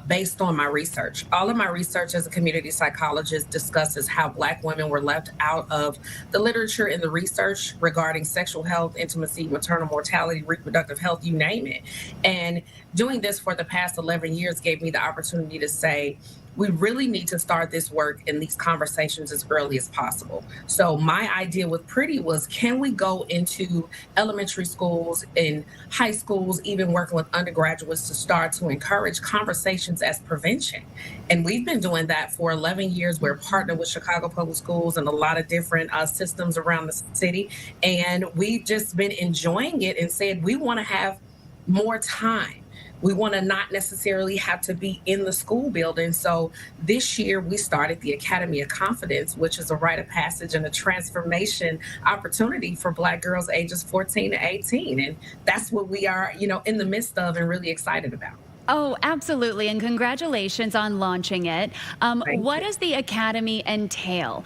based on my research. All of my research as a community psychologist discusses how Black women were left out of the literature and the research regarding sexual health, intimacy, maternal mortality, reproductive health, you name it. And doing this for the past 11 years gave me the opportunity to say, we really need to start this work and these conversations as early as possible. So my idea with Pretty was, can we go into elementary schools and high schools, even working with undergraduates to start to encourage conversations as prevention? And we've been doing that for 11 years. We're partnered with Chicago Public Schools and a lot of different systems around the city. And we've just been enjoying it and said, we want to have more time. We want to not necessarily have to be in the school building. So this year we started the Academy of Confidence, which is a rite of passage and a transformation opportunity for Black girls ages 14 to 18. And that's what we are, in the midst of and really excited about. Oh, absolutely. And congratulations on launching it. What does the Academy entail?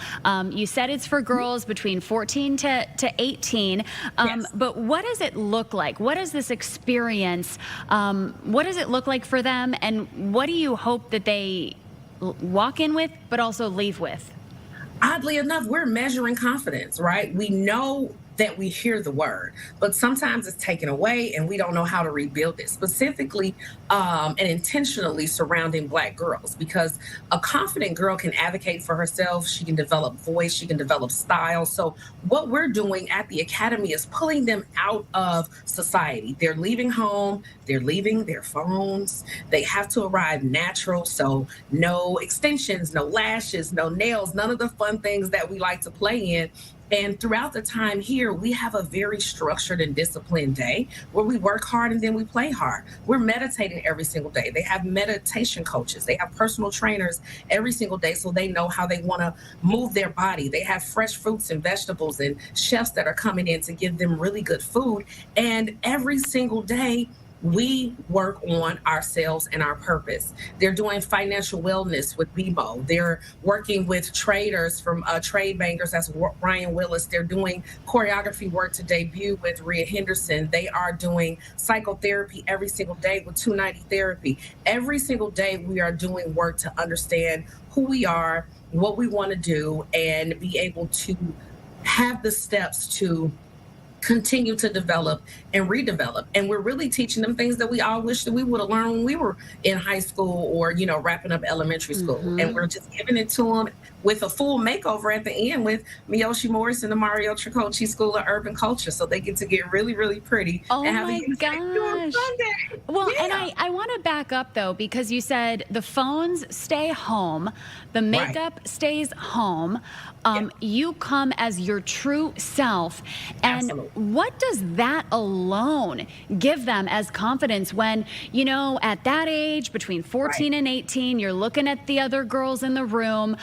You said it's for girls between 14 to 18, yes. But what does it look like? What is this experience? What does it look like for them? And what do you hope that they walk in with, but also leave with? Oddly enough, we're measuring confidence, right? We know that we hear the word, but sometimes it's taken away and we don't know how to rebuild it, specifically and intentionally surrounding Black girls, because a confident girl can advocate for herself. She can develop voice, she can develop style. So what we're doing at the Academy is pulling them out of society. They're leaving home, they're leaving their phones, they have to arrive natural. So no extensions, no lashes, no nails, none of the fun things that we like to play in. And throughout the time here, we have a very structured and disciplined day where we work hard and then we play hard. We're meditating every single day. They have meditation coaches. They have personal trainers every single day so they know how they want to move their body. They have fresh fruits and vegetables and chefs that are coming in to give them really good food. And every single day, we work on ourselves and our purpose. They're doing financial wellness with BMO. They're working with traders from trade bankers. That's Ryan Willis. They're doing choreography work to debut with Rhea Henderson. They are doing psychotherapy every single day with 290 Therapy. Every single day we are doing work to understand who we are, what we want to do, and be able to have the steps to continue to develop and redevelop. And we're really teaching them things that we all wish that we would have learned when we were in high school or, wrapping up elementary school. Mm-hmm. And we're just giving it to them with a full makeover at the end with Miyoshi Morris and the Mario Tricoci School of Urban Culture. So they get to get really, really pretty. Oh and have my gosh. Well, yeah. And I want to back up though, because you said the phones stay home, the makeup stays home. You come as your true self. And absolutely. What does that alone give them as confidence when, at that age, between 14 and 18, you're looking at the other girls in the room.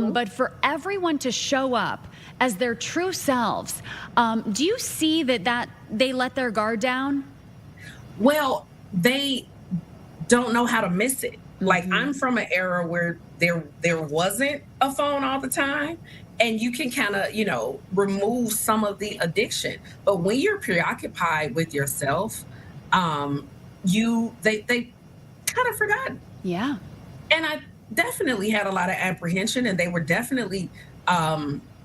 But for everyone to show up as their true selves, do you see that they let their guard down? Well, they don't know how to miss it. Like, I'm from an era where there wasn't a phone all the time, and you can kind of, remove some of the addiction. But when you're preoccupied with yourself, they kind of forgot. Yeah. And I definitely had a lot of apprehension, and they were definitely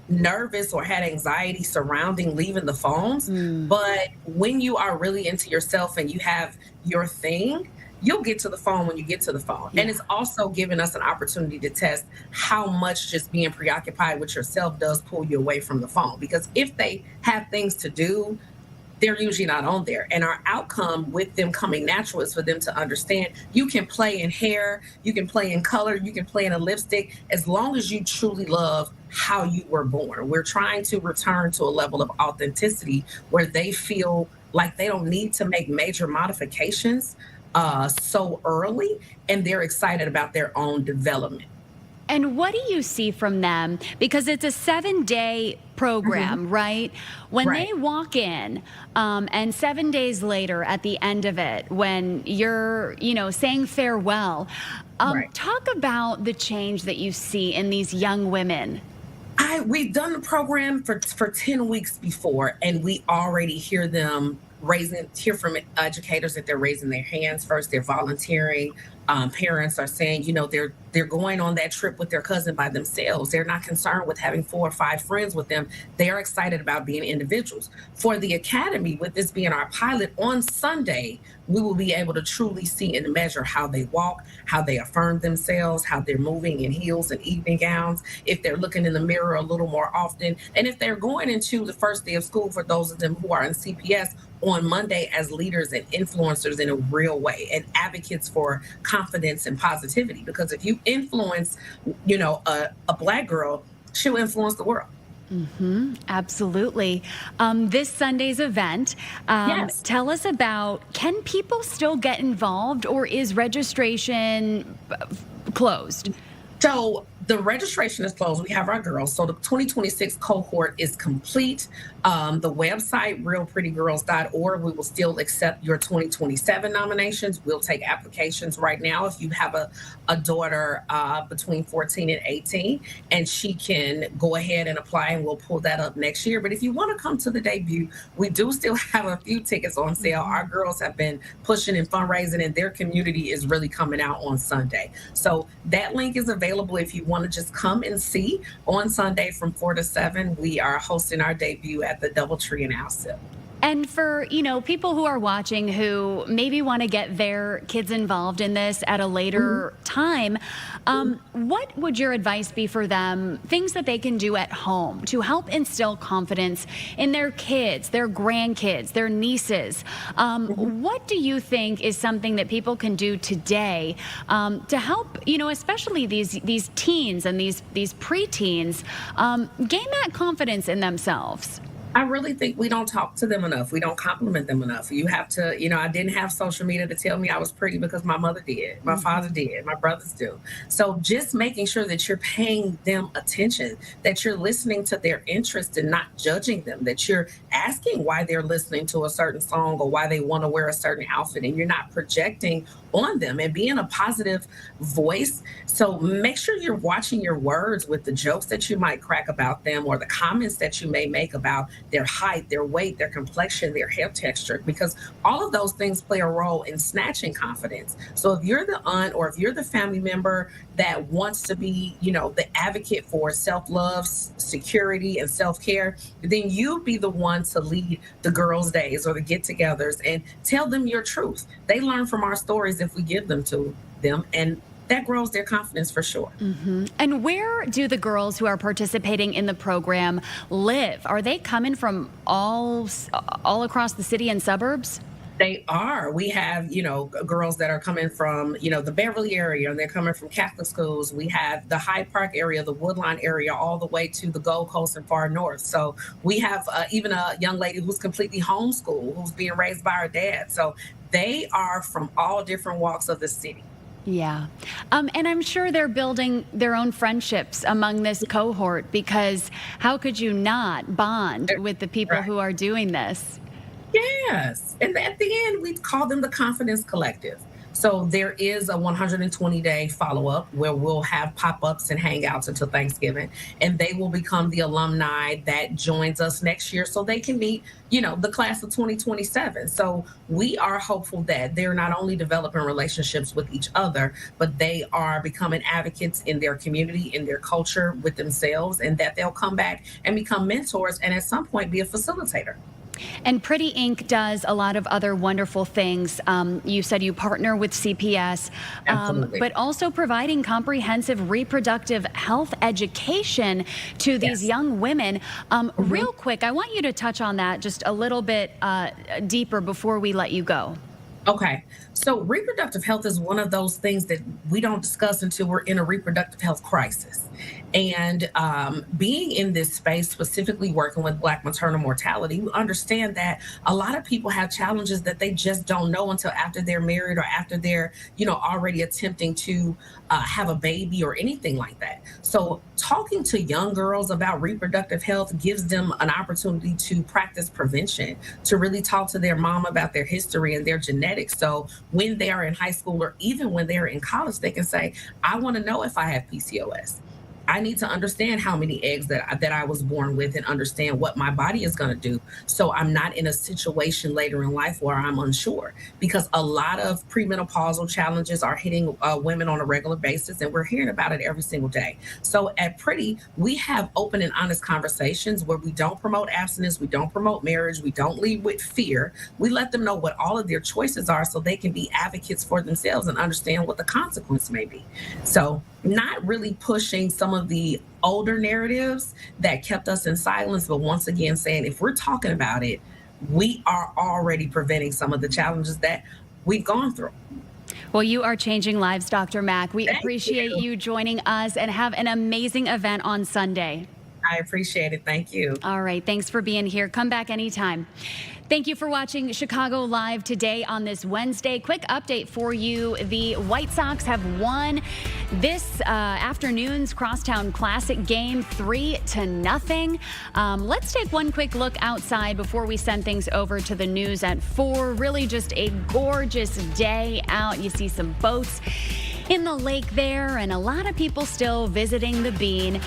nervous or had anxiety surrounding leaving the phones. But when you are really into yourself and you have your thing, you'll get to the phone when you get to the phone. Yeah. And it's also given us an opportunity to test how much just being preoccupied with yourself does pull you away from the phone. Because if they have things to do, they're usually not on there. And our outcome with them coming natural is for them to understand you can play in hair, you can play in color, you can play in a lipstick, as long as you truly love how you were born. We're trying to return to a level of authenticity where they feel like they don't need to make major modifications so early, and they're excited about their own development. And what do you see from them? Because it's a 7-day program, right? When they walk in, and 7 days later at the end of it, when you're, saying farewell, talk about the change that you see in these young women. We've done the program for 10 weeks before, and we already hear them hear from educators that they're raising their hands first. They're volunteering. Parents are saying, they're going on that trip with their cousin by themselves. They're not concerned with having 4 or 5 friends with them. They are excited about being individuals. For the academy, with this being our pilot, on Sunday, we will be able to truly see and measure how they walk, how they affirm themselves, how they're moving in heels and evening gowns, if they're looking in the mirror a little more often, and if they're going into the first day of school, for those of them who are in CPS, on Monday as leaders and influencers in a real way, and advocates for confidence and positivity. Because if you influence, a Black girl, she'll influence the world. Absolutely. This Sunday's event, tell us about, can people still get involved, or is registration closed? So the registration is closed. We have our girls. So the 2026 cohort is complete. The website, realprettygirls.org, we will still accept your 2027 nominations. We'll take applications right now if you have a daughter between 14 and 18, and she can go ahead and apply, and we'll pull that up next year. But if you want to come to the debut, we do still have a few tickets on sale. Our girls have been pushing and fundraising, and their community is really coming out on Sunday. So that link is available if you want to just come and see. On Sunday from 4 to 7, we are hosting our debut at the DoubleTree in Alsip. And for, people who are watching who maybe want to get their kids involved in this at a later time, what would your advice be for them, things that they can do at home to help instill confidence in their kids, their grandkids, their nieces? What do you think is something that people can do today to help, especially these teens and these preteens gain that confidence in themselves? I really think we don't talk to them enough. We don't compliment them enough. You have to, I didn't have social media to tell me I was pretty because my mother did, my father did, my brothers do. So just making sure that you're paying them attention, that you're listening to their interests and not judging them, that you're asking why they're listening to a certain song or why they want to wear a certain outfit, and you're not projecting on them, and being a positive voice. So make sure you're watching your words with the jokes that you might crack about them, or the comments that you may make about their height, their weight, their complexion, their hair texture, because all of those things play a role in snatching confidence. So if you're the aunt or if you're the family member that wants to be, the advocate for self-love, security, and self-care, then you be the one to lead the girls' days or the get-togethers and tell them your truth. They learn from our stories if we give them to them, and that grows their confidence for sure. And where do the girls who are participating in the program live? Are they coming from all across the city and suburbs? They are. We have, girls that are coming from, the Beverly area, and they're coming from Catholic schools. We have the Hyde Park area, the Woodline area, all the way to the Gold Coast and far north. So we have even a young lady who's completely homeschooled, who's being raised by her dad. So they are from all different walks of the city. Yeah. And I'm sure they're building their own friendships among this cohort, because how could you not bond with the people who are doing this? Yes. And at the end, we call them the Confidence Collective. So there is a 120-day follow-up where we'll have pop-ups and hangouts until Thanksgiving, and they will become the alumni that joins us next year, so they can meet, the class of 2027. So we are hopeful that they're not only developing relationships with each other, but they are becoming advocates in their community, in their culture, with themselves, and that they'll come back and become mentors and at some point be a facilitator. And Pretty Inc. does a lot of other wonderful things. You said you partner with CPS, but also providing comprehensive reproductive health education to these young women. Real quick, I want you to touch on that just a little bit deeper before we let you go. Okay. So reproductive health is one of those things that we don't discuss until we're in a reproductive health crisis. And being in this space, specifically working with Black maternal mortality, we understand that a lot of people have challenges that they just don't know until after they're married or after they're, already attempting to have a baby or anything like that. So talking to young girls about reproductive health gives them an opportunity to practice prevention, to really talk to their mom about their history and their genetics. So when they are in high school or even when they're in college, they can say, I want to know if I have PCOS. I need to understand how many eggs that I was born with and understand what my body is going to do. So I'm not in a situation later in life where I'm unsure, because a lot of premenopausal challenges are hitting women on a regular basis, and we're hearing about it every single day. So at Pretty, we have open and honest conversations where we don't promote abstinence, we don't promote marriage, we don't lead with fear. We let them know what all of their choices are so they can be advocates for themselves and understand what the consequence may be. So not really pushing some of the older narratives that kept us in silence, but once again saying, if we're talking about it, we are already preventing some of the challenges that we've gone through. Well, you are changing lives, Dr. Mack. We appreciate you joining us, and have an amazing event on Sunday. I appreciate it. Thank you. All right. Thanks for being here. Come back anytime. Thank you for watching Chicago Live today on this Wednesday. Quick update for you. The White Sox have won this afternoon's Crosstown Classic game 3-0. Let's take one quick look outside before we send things over to the news at 4. Really just a gorgeous day out. You see some boats in the lake there, and a lot of people still visiting the Bean.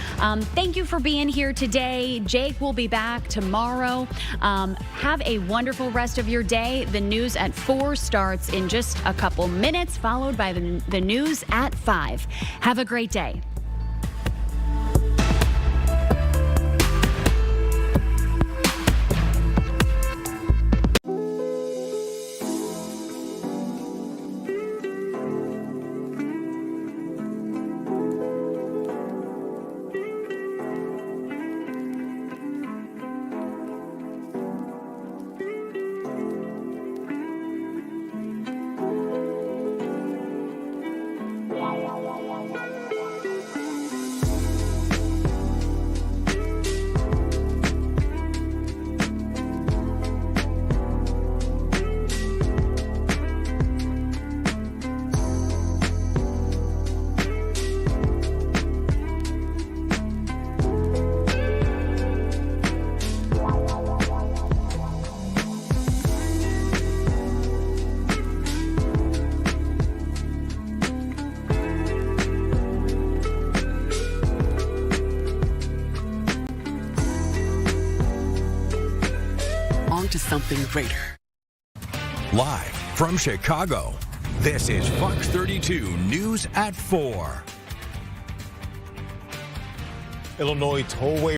Thank you for being here today. Jake will be back tomorrow. Have a wonderful rest of your day. The news at 4 starts in just a couple minutes, followed by the news at 5. Have a great day. To something greater. Live from Chicago, this is Fox 32 News at 4. Illinois tollway